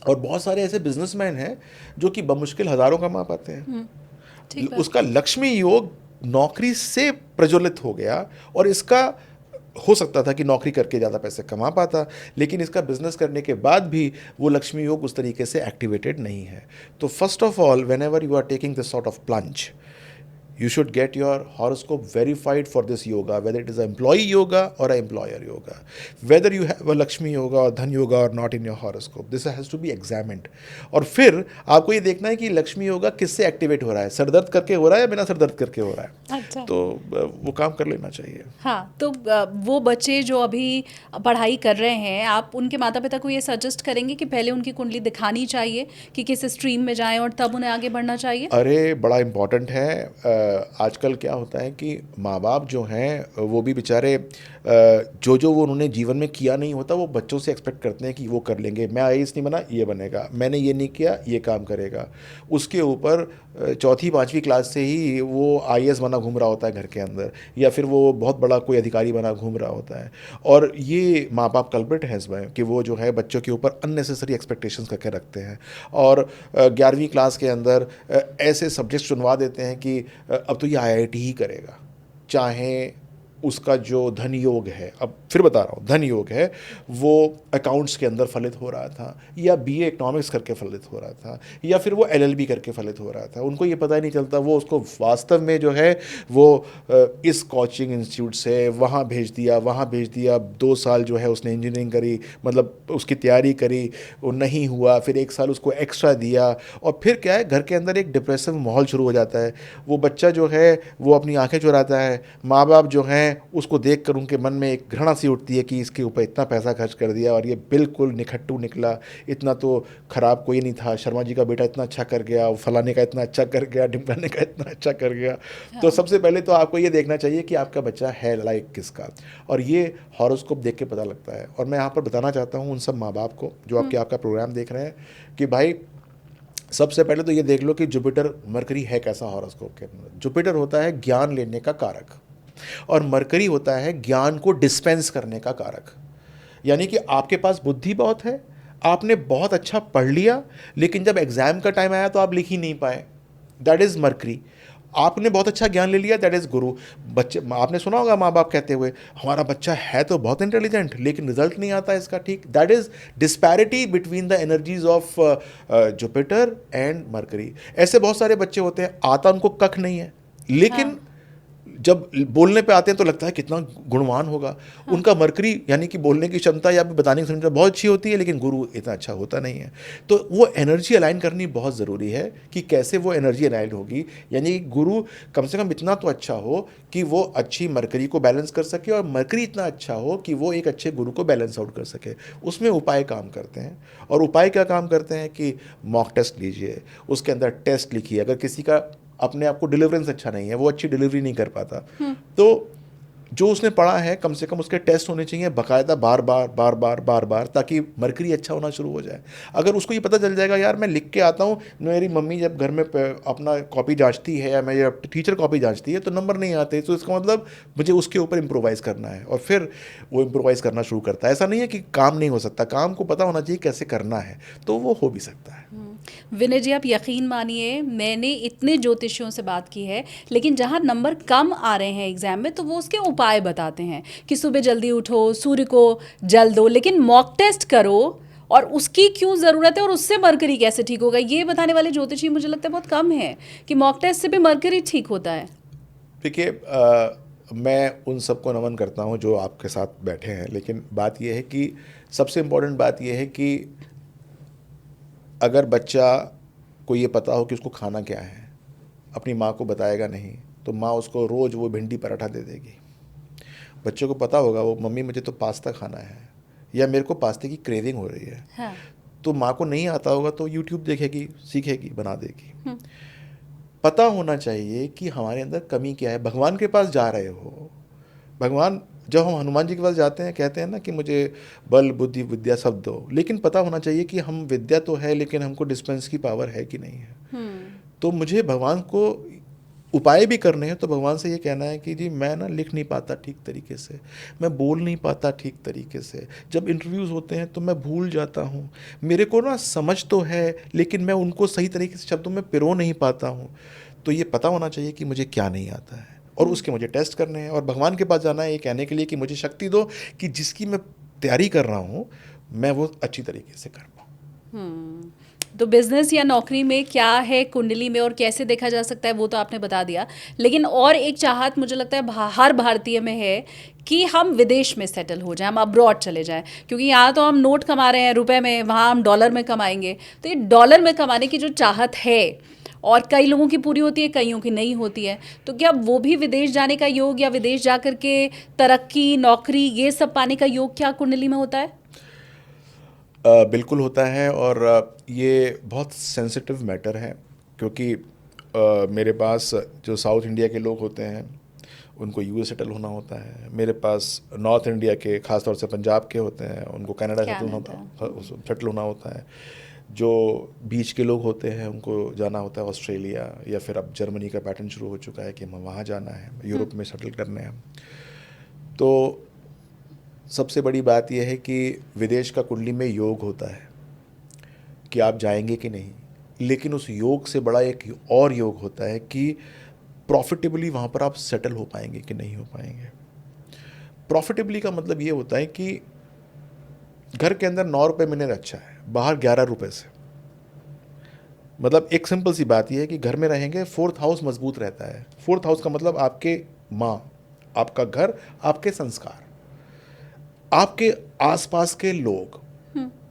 और बहुत सारे ऐसे बिजनेसमैन हैं जो कि बमुश्किल हज़ारों कमा पाते हैं। उसका लक्ष्मी योग नौकरी से प्रज्वलित हो गया, और इसका हो सकता था कि नौकरी करके ज़्यादा पैसे कमा पाता, लेकिन इसका बिजनेस करने के बाद भी वो लक्ष्मी योग उस तरीके से एक्टिवेटेड नहीं है। तो first of all, whenever you are taking this sort of plunge, you should get your horoscope verified for this yoga, whether it is an employee yoga or an employer yoga, whether you have a Lakshmi yoga or Dhan yoga or not in your horoscope, this has to be examined। और फिर आपको ये देखना है कि लक्ष्मी योगा किससे activate हो रहा है, सरदर्द करके हो रहा है या बिना सरदर्द करके हो रहा है। अच्छा। तो वो काम कर लेना चाहिए। हाँ, तो वो बच्चे जो अभी पढ़ाई कर रहे हैं, आप उनके माता पिता को ये सजेस्ट करेंगे कि पहले उनकी कुंडली दिखानी चाहिए कि किस स्ट्रीम में जाएं और तब उन्हें आगे बढ़ना चाहिए? अरे बड़ा इम्पॉर्टेंट है। आजकल क्या होता है कि माँ बाप जो हैं वो भी बेचारे जो वो उन्होंने जीवन में किया नहीं होता, वो बच्चों से एक्सपेक्ट करते हैं कि वो कर लेंगे। मैं आईएएस नहीं बना, ये बनेगा, मैंने ये नहीं किया, ये काम करेगा। उसके ऊपर 4वीं 5वीं क्लास से ही वो आईएएस बना घूम रहा होता है घर के अंदर, या फिर वो बहुत बड़ा कोई अधिकारी बना घूम रहा होता है। और ये माँ बाप कल्प्रिट हैं इसमें कि वो जो है बच्चों के ऊपर अननेसेसरी एक्सपेक्टेशंस करके रखते हैं, और 11वीं क्लास के अंदर ऐसे सब्जेक्ट्स चुनवा देते हैं कि अब तो ये आईआईटी ही करेगा, चाहे उसका जो धन योग है, अब फिर बता रहा हूँ, धन योग है, वो अकाउंट्स के अंदर फलित हो रहा था, या बीए इकोनॉमिक्स करके फलित हो रहा था, या फिर वो एलएलबी करके फलित हो रहा था। उनको ये पता ही नहीं चलता, वो उसको वास्तव में जो है वो इस कोचिंग इंस्टीट्यूट से वहाँ भेज दिया। 2 साल जो है उसने इंजीनियरिंग करी, मतलब उसकी तैयारी करी, वो नहीं हुआ, फिर 1 साल उसको एक्स्ट्रा दिया, और फिर क्या है, घर के अंदर एक डिप्रेसिव माहौल शुरू हो जाता है। वो बच्चा जो है वो अपनी आंखें चुराता है, माँ बाप जो हैं उसको देख कर उनके मन में एक घृणा सी उठती है कि इसके ऊपर इतना पैसा खर्च कर दिया और ये बिल्कुल निखट्टू निकला, इतना तो ख़राब कोई नहीं था, शर्मा जी का बेटा इतना अच्छा कर गया, फलाने का इतना अच्छा कर गया, ढिमकाने का इतना अच्छा कर गया। तो सबसे पहले तो आपको ये देखना चाहिए कि आपका बच्चा है लाइक किसका, और ये हॉरोस्कोप देख के पता लगता है। और मैं यहाँ पर बताना चाहता हूँ उन सब माँ बाप को जो आपका प्रोग्राम देख रहे हैं कि भाई सबसे पहले तो ये देख लो कि जुपिटर मरकरी है कैसा हॉरोस्कोप के अंदर। जुपिटर होता है ज्ञान लेने का कारक और मरकरी होता है ज्ञान को डिस्पेंस करने का कारक। यानी कि आपके पास बुद्धि बहुत है, आपने बहुत अच्छा पढ़ लिया, लेकिन जब एग्जाम का टाइम आया तो आप लिख ही नहीं पाए, दैट इज मरकरी। आपने बहुत अच्छा ज्ञान ले लिया, दैट इज गुरु। बच्चे, आपने सुना होगा माँ बाप कहते हुए हमारा बच्चा है तो बहुत इंटेलिजेंट लेकिन रिजल्ट नहीं आता इसका ठीक, that is disparity between the energies of Jupiter and mercury. ऐसे बहुत सारे बच्चे होते हैं, आता उनको कख नहीं है, लेकिन जब बोलने पे आते हैं तो लगता है कितना गुणवान होगा। उनका मरकरी यानी कि बोलने की क्षमता या बताने की क्षमता बहुत अच्छी होती है, लेकिन गुरु इतना अच्छा होता नहीं है। तो वो एनर्जी अलाइन करनी बहुत ज़रूरी है कि कैसे वो एनर्जी अलाइन होगी। यानी कि गुरु कम से कम इतना तो अच्छा हो कि वो अच्छी मरकरी को बैलेंस कर सके और मरकरी इतना अच्छा हो कि वो एक अच्छे गुरु को बैलेंस आउट कर सके। उसमें उपाय काम करते हैं, और उपाय क्या काम करते हैं कि मॉक टेस्ट लीजिए, उसके अंदर टेस्ट लिखिए। अगर किसी का अपने आप को डिलीवरेंस अच्छा नहीं है, वो अच्छी डिलीवरी नहीं कर पाता, तो जो उसने पढ़ा है कम से कम उसके टेस्ट होने चाहिए बाकायदा, बार बार बार बार बार बार, ताकि मरकरी अच्छा होना शुरू हो जाए। अगर उसको ये पता चल जाएगा यार मैं लिख के आता हूँ, मेरी मम्मी जब घर में अपना कॉपी जांचती है या मेरी टीचर कॉपी जांचती है तो नंबर नहीं आते, तो इसका मतलब मुझे उसके ऊपर इम्प्रोवाइज़ करना है, और फिर वो इम्प्रोवाइज़ करना शुरू करता है। ऐसा नहीं है कि काम नहीं हो सकता, काम को पता होना चाहिए कैसे करना है, तो वो हो भी सकता है। विनय जी, आप यकीन मानिए मैंने इतने ज्योतिषियों से बात की है, लेकिन जहाँ नंबर कम आ रहे हैं एग्जाम में तो वो उसके उपाय बताते हैं कि सुबह जल्दी उठो, सूर्य को जल दो, लेकिन मॉक टेस्ट करो और उसकी क्यों ज़रूरत है और उससे मरकरी कैसे ठीक होगा, ये बताने वाले ज्योतिषी मुझे लगता है बहुत कम है कि मॉक टेस्ट से भी मरकरी ठीक होता है। देखिए, मैं उन सबको नमन करता हूँ जो आपके साथ बैठे हैं, लेकिन बात यह है कि सबसे इम्पोर्टेंट बात यह है कि अगर बच्चा को ये पता हो कि उसको खाना क्या है, अपनी माँ को बताएगा नहीं, तो माँ उसको रोज़ वो भिंडी पराठा दे देगी। बच्चे को पता होगा वो मम्मी मुझे तो पास्ता खाना है या मेरे को पास्ते की क्रेविंग हो रही है, हाँ। तो माँ को नहीं आता होगा तो यूट्यूब देखेगी, सीखेगी, बना देगी। पता होना चाहिए कि हमारे अंदर कमी क्या है। भगवान के पास जा रहे हो, भगवान जब हम हनुमान जी के पास जाते हैं कहते हैं ना कि मुझे बल बुद्धि विद्या सब दो, लेकिन पता होना चाहिए कि हम विद्या तो है लेकिन हमको डिस्पेंस की पावर है कि नहीं है। तो मुझे भगवान को उपाय भी करने हैं, तो भगवान से ये कहना है कि जी मैं ना लिख नहीं पाता ठीक तरीके से, मैं बोल नहीं पाता ठीक तरीके से, जब इंटरव्यूज़ होते हैं तो मैं भूल जाता हूँ, मेरे को ना समझ तो है लेकिन मैं उनको सही तरीके से शब्दों में पिरो नहीं पाता हूँ। तो ये पता होना चाहिए कि मुझे क्या नहीं आता है, और उसके मुझे टेस्ट करने हैं, और भगवान के पास जाना है ये कहने के लिए कि मुझे शक्ति दो कि जिसकी मैं तैयारी कर रहा हूँ मैं वो अच्छी तरीके से कर पाऊँ। तो बिजनेस या नौकरी में क्या है कुंडली में और कैसे देखा जा सकता है वो तो आपने बता दिया, लेकिन और एक चाहत मुझे लगता है हर भारतीय में है कि हम विदेश में सेटल हो जाएं, हम अब्रॉड चले जाएं, क्योंकि यहाँ तो हम नोट कमा रहे हैं रुपए में, वहाँ हम डॉलर में कमाएंगे। तो ये डॉलर में कमाने की जो चाहत है और कई लोगों की पूरी होती है, कईयों की नहीं होती है, तो क्या वो भी विदेश जाने का योग या विदेश जा कर के तरक्की, नौकरी, ये सब पाने का योग क्या कुंडली में होता है? बिल्कुल होता है, और ये बहुत सेंसिटिव मैटर है, क्योंकि मेरे पास जो साउथ इंडिया के लोग होते हैं उनको यूएस सेटल होना होता है, मेरे पास नॉर्थ इंडिया के ख़ासतौर से पंजाब के होते हैं उनको कनाडा सेटल होना होता है, जो बीच के लोग होते हैं उनको जाना होता है ऑस्ट्रेलिया, या फिर अब जर्मनी का पैटर्न शुरू हो चुका है कि हमें वहाँ जाना है, यूरोप में सेटल करने हैं। तो सबसे बड़ी बात यह है कि विदेश का कुंडली में योग होता है कि आप जाएंगे कि नहीं, लेकिन उस योग से बड़ा एक और योग होता है कि प्रॉफिटेबली वहाँ पर आप सेटल हो पाएंगे कि नहीं हो पाएंगे। प्रॉफिटेबली का मतलब ये होता है कि घर के अंदर 9 रुपये महीने अच्छा है, बाहर 11 रुपये से, मतलब एक सिंपल सी बात यह है कि घर में रहेंगे 4th हाउस मजबूत रहता है। 4th हाउस का मतलब आपके माँ, आपका घर, आपके संस्कार, आपके आसपास के लोग।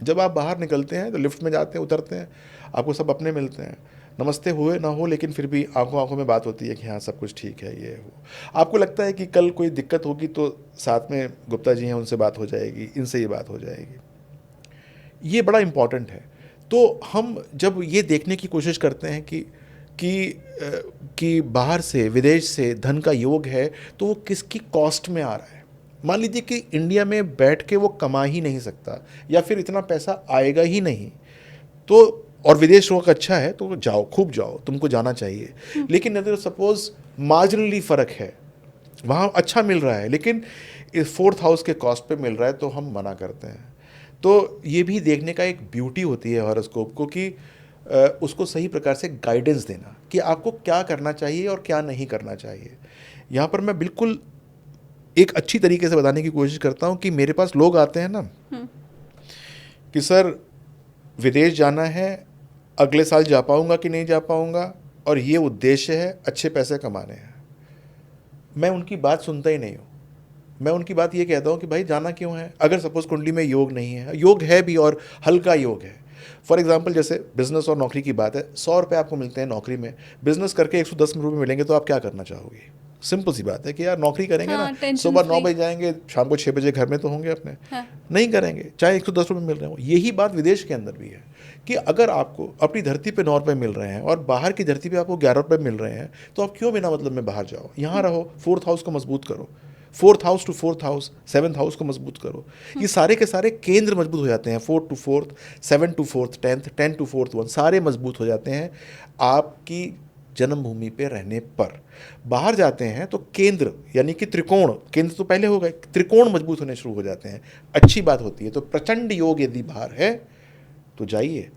जब आप बाहर निकलते हैं तो लिफ्ट में जाते हैं, उतरते हैं, आपको सब अपने मिलते हैं, नमस्ते हुए ना हो, लेकिन फिर भी आंखों आंखों में बात होती है कि हाँ सब कुछ ठीक है, ये हो। आपको लगता है कि कल कोई दिक्कत होगी तो साथ में गुप्ता जी हैं, उनसे बात हो जाएगी, इनसे ये बात हो जाएगी। ये बड़ा इम्पॉर्टेंट है। तो हम जब ये देखने की कोशिश करते हैं कि बाहर से, विदेश से धन का योग है, तो वो किसकी कॉस्ट में आ रहा है। मान लीजिए कि इंडिया में बैठ के वो कमा ही नहीं सकता, या फिर इतना पैसा आएगा ही नहीं, तो और विदेश रोक अच्छा है तो जाओ, खूब जाओ, तुमको जाना चाहिए। लेकिन अगर सपोज मार्जिनली फ़र्क है, वहाँ अच्छा मिल रहा है लेकिन इस 4th हाउस के कॉस्ट पे मिल रहा है, तो हम मना करते हैं। तो ये भी देखने का एक ब्यूटी होती है हॉरोस्कोप को, कि उसको सही प्रकार से गाइडेंस देना कि आपको क्या करना चाहिए और क्या नहीं करना चाहिए। यहाँ पर मैं बिल्कुल एक अच्छी तरीके से बताने की कोशिश करता हूँ कि मेरे पास लोग आते हैं ना कि सर विदेश जाना है, अगले साल जा पाऊँगा कि नहीं जा पाऊँगा, और ये उद्देश्य है, अच्छे पैसे कमाने हैं। मैं उनकी बात सुनता ही नहीं हूँ। मैं उनकी बात ये कहता हूँ कि भाई जाना क्यों है, अगर सपोज कुंडली में योग नहीं है, योग है भी और हल्का योग है। फॉर एग्जांपल जैसे बिजनेस और नौकरी की बात है, 100 रुपये आपको मिलते हैं नौकरी में, बिजनेस करके 110 रुपये मिलेंगे, तो आप क्या करना चाहोगे? सिंपल सी बात है कि यार नौकरी करेंगे हाँ, ना, सुबह 9 बजे जाएंगे, शाम को 6 बजे घर में तो होंगे अपने। हाँ। नहीं करेंगे, चाहे 110 रुपये मिल रहे हो। यही बात विदेश के अंदर भी है कि अगर आपको अपनी धरती पे 9 रुपये मिल रहे हैं और बाहर की धरती पे आपको 11 रुपये मिल रहे हैं, तो आप क्यों बिना मतलब में बाहर जाओ? यहाँ रहो, 4th हाउस को मजबूत करो, 4th house to 4th house, 7th house को मजबूत करो। ये सारे के सारे केंद्र मजबूत हो जाते हैं, 4th to 4th, 7th to 4th, 10th to 4th 1, सारे मजबूत हो जाते हैं आपकी जन्मभूमि पे रहने पर। बाहर जाते हैं तो केंद्र यानी कि त्रिकोण, केंद्र तो पहले हो गए, त्रिकोण मजबूत होने शुरू हो जाते हैं, अच्छी बात होती है। तो प्रचंड योग यदि बाहर है तो जाइए,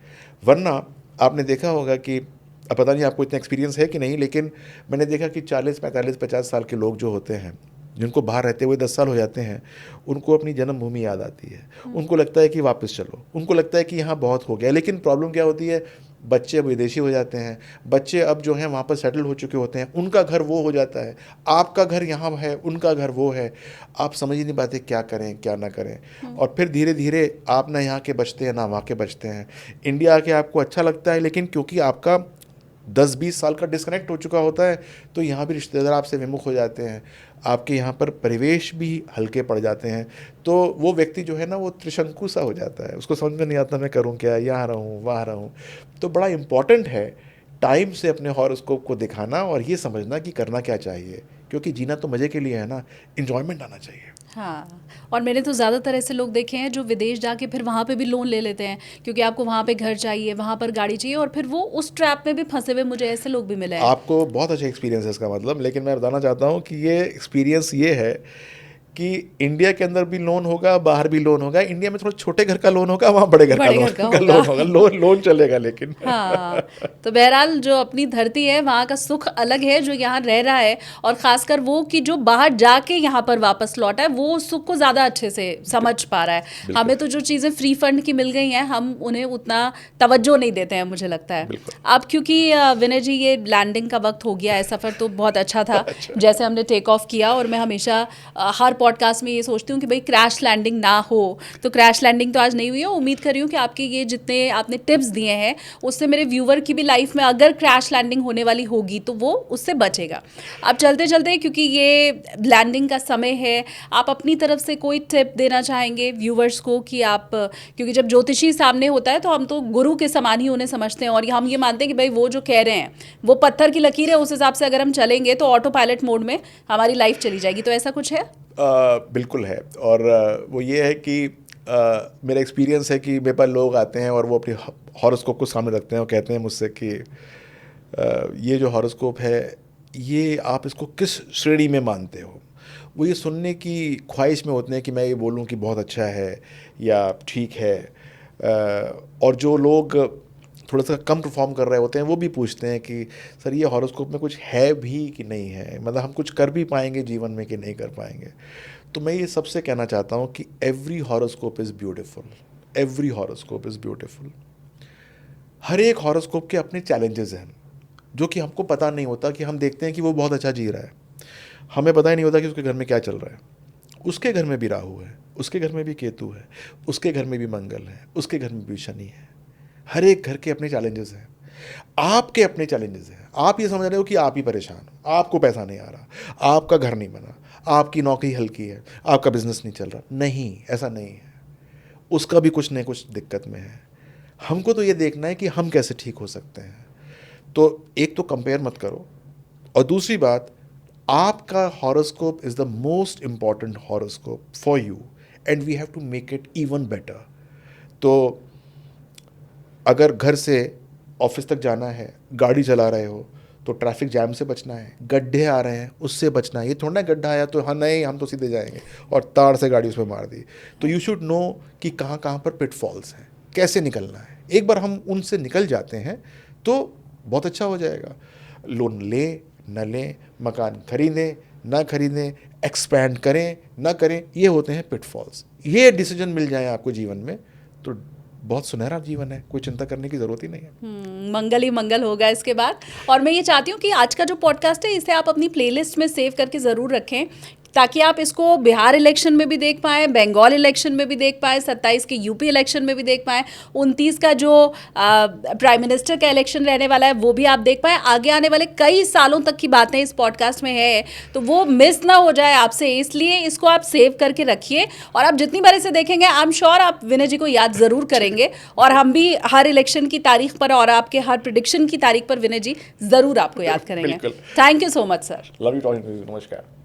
वरना आपने देखा होगा कि, अब पता नहीं आपको इतना एक्सपीरियंस है कि नहीं, लेकिन मैंने देखा कि 40, 45, 50 साल के लोग जो होते हैं, जिनको बाहर रहते हुए 10 साल हो जाते हैं, उनको अपनी जन्मभूमि याद आती है। उनको लगता है कि वापस चलो, उनको लगता है कि यहाँ बहुत हो गया। लेकिन प्रॉब्लम क्या होती है, बच्चे अब विदेशी हो जाते हैं, बच्चे अब जो हैं वहाँ पर सेटल हो चुके होते हैं, उनका घर वो हो जाता है, आपका घर यहाँ है, उनका घर वो है। आप समझ ही नहीं पाते क्या करें क्या ना करें। और फिर धीरे धीरे आप ना यहाँ के बचते हैं ना वहाँ के बचते हैं। इंडिया आके आपको अच्छा लगता है, लेकिन क्योंकि आपका 10-20 साल का डिस्कनेक्ट हो चुका होता है, तो यहाँ भी रिश्तेदार आपसे विमुख हो जाते हैं, आपके यहाँ पर परिवेश भी हल्के पड़ जाते हैं। तो वो व्यक्ति जो है ना, वो त्रिशंकु सा हो जाता है, उसको समझ में नहीं आता मैं करूँ क्या, यहाँ रहूँ वहाँ रहूँ। तो बड़ा इम्पॉर्टेंट है टाइम से अपने हॉरोस्कोप को दिखाना और ये समझना कि करना क्या चाहिए, क्योंकि जीना तो मज़े के लिए है ना, इन्जॉयमेंट आना चाहिए। हाँ, और मैंने तो ज़्यादातर ऐसे लोग देखे हैं जो विदेश जाके फिर वहाँ पे भी लोन ले लेते हैं, क्योंकि आपको वहाँ पे घर चाहिए, वहाँ पर गाड़ी चाहिए, और फिर वो उस ट्रैप में भी फंसे हुए मुझे ऐसे लोग भी मिले हैं। आपको बहुत अच्छा एक्सपीरियंस है इसका मतलब, लेकिन मैं बताना चाहता हूँ कि ये एक्सपीरियंस ये है कि इंडिया के अंदर भी लोन होगा, बाहर भी लोन होगा। इंडिया में थोड़ा छोटे घर का लोन होगा, वहाँ बड़े घर का लोन होगा, लोन चलेगा लेकिन। हाँ, तो बहरहाल जो अपनी धरती है वहाँ का सुख अलग है, जो यहाँ रह रहा है, और खासकर वो कि जो बाहर जाके यहाँ पर वापस लौटा है, वो सुख को ज़्यादा अच्छे से समझ पा रहा है। हमें तो जो चीज़ें फ्री फंड की मिल गई हैं, हम उन्हें उतना तवज्जो नहीं देते हैं, मुझे लगता है। अब क्योंकि विनय जी ये लैंडिंग का वक्त हो गया है, सफ़र तो बहुत अच्छा था जैसे हमने टेक ऑफ किया, और मैं हमेशा हर पॉडकास्ट में ये सोचती हूँ कि भाई क्रैश लैंडिंग ना हो। तो क्रैश लैंडिंग तो आज नहीं हुई है। उम्मीद कर रही हूँ कि आपके ये जितने आपने टिप्स दिए हैं उससे मेरे व्यूवर की भी लाइफ में अगर क्रैश लैंडिंग होने वाली होगी तो वो उससे बचेगा। अब चलते चलते, क्योंकि ये लैंडिंग का समय है, आप अपनी तरफ से कोई टिप देना चाहेंगे व्यूवर्स को कि आप, क्योंकि जब ज्योतिषी सामने होता है तो हम तो गुरु के समान ही उन्हें समझते हैं, और हम ये मानते हैं कि भाई वो जो कह रहे हैं वो पत्थर की लकीर है, उस हिसाब से अगर हम चलेंगे तो ऑटो पायलट मोड में हमारी लाइफ चली जाएगी। तो ऐसा कुछ है? बिल्कुल है। और वो ये है कि मेरा एक्सपीरियंस है कि मेरे पास लोग आते हैं और वो अपने हॉरोस्कोप को सामने रखते हैं और कहते हैं मुझसे कि ये जो हॉरोस्कोप है, ये आप इसको किस श्रेणी में मानते हो। वो ये सुनने की ख्वाहिश में होते हैं कि मैं ये बोलूं कि बहुत अच्छा है या ठीक है। और जो लोग थोड़ा सा कम परफॉर्म कर रहे होते हैं वो भी पूछते हैं कि सर ये हॉरोस्कोप में कुछ है भी कि नहीं है, मतलब हम कुछ कर भी पाएंगे जीवन में कि नहीं कर पाएंगे। तो मैं ये सबसे कहना चाहता हूँ कि every horoscope is beautiful, every horoscope is beautiful. हर एक हॉरोस्कोप के अपने चैलेंजेस हैं जो कि हमको पता नहीं होता, कि हम देखते हैं कि वो बहुत अच्छा जी रहा है, हमें पता ही नहीं होता कि उसके घर में क्या चल रहा है। उसके घर में भी राहु है, उसके घर में भी केतु है, उसके घर में भी मंगल है, उसके घर में भी शनि है। हर एक घर के अपने चैलेंजेस हैं। आपके अपने चैलेंजेस हैं। आप ये समझ रहे हो कि आप ही परेशान हो, आपको पैसा नहीं आ रहा, आपका घर नहीं बना, आपकी नौकरी हल्की है, आपका बिजनेस नहीं चल रहा। नहीं, ऐसा नहीं है। उसका भी कुछ न कुछ दिक्कत में है। हमको तो ये देखना है कि हम कैसे ठीक हो सकते हैं। तो एक तो कंपेयर मत करो, और दूसरी बात, आपका horoscope is the most important horoscope for you and we have to make it even better. तो अगर घर से ऑफिस तक जाना है, गाड़ी चला रहे हो, तो ट्रैफिक जैम से बचना है, गड्ढे आ रहे हैं उससे बचना है। ये थोड़ा ना गड्ढा आया तो हाँ नहीं हम तो सीधे जाएंगे और तार से गाड़ी उस पर मार दी। तो यू शुड नो कि कहाँ कहाँ पर पिटफॉल्स हैं, कैसे निकलना है। एक बार हम उनसे निकल जाते हैं तो बहुत अच्छा हो जाएगा। लोन लें न लें, मकान खरीदें ना खरीदें, एक्सपैंड करें ना करें, ये होते हैं पिटफॉल्स। ये डिसीजन मिल जाए आपको जीवन में तो बहुत सुनहरा जीवन है, कोई चिंता करने की ज़रूरत ही नहीं है। मंगल ही मंगल होगा इसके बाद। और मैं ये चाहती हूँ कि आज का जो पॉडकास्ट है इसे आप अपनी प्लेलिस्ट में सेव करके ज़रूर रखें, ताकि आप इसको बिहार इलेक्शन में भी देख पाएँ, बंगाल इलेक्शन में भी देख पाएँ, 27 के यूपी इलेक्शन में भी देख पाएँ, 29 का जो प्राइम मिनिस्टर का इलेक्शन रहने वाला है वो भी आप देख पाएँ। आगे आने वाले कई सालों तक की बातें इस पॉडकास्ट में है, तो वो मिस ना हो जाए आपसे, इसलिए इसको आप सेव करके रखिए। और आप जितनी बार इसे देखेंगे आई एम श्योर आप विनय जी को याद ज़रूर करेंगे, और हम भी हर इलेक्शन की तारीख पर और आपके हर प्रिडिक्शन की तारीख पर विनय जी ज़रूर आपको याद करेंगे। बिल्कुल। Thank you so much sir. Love you talking to you. नमस्कार।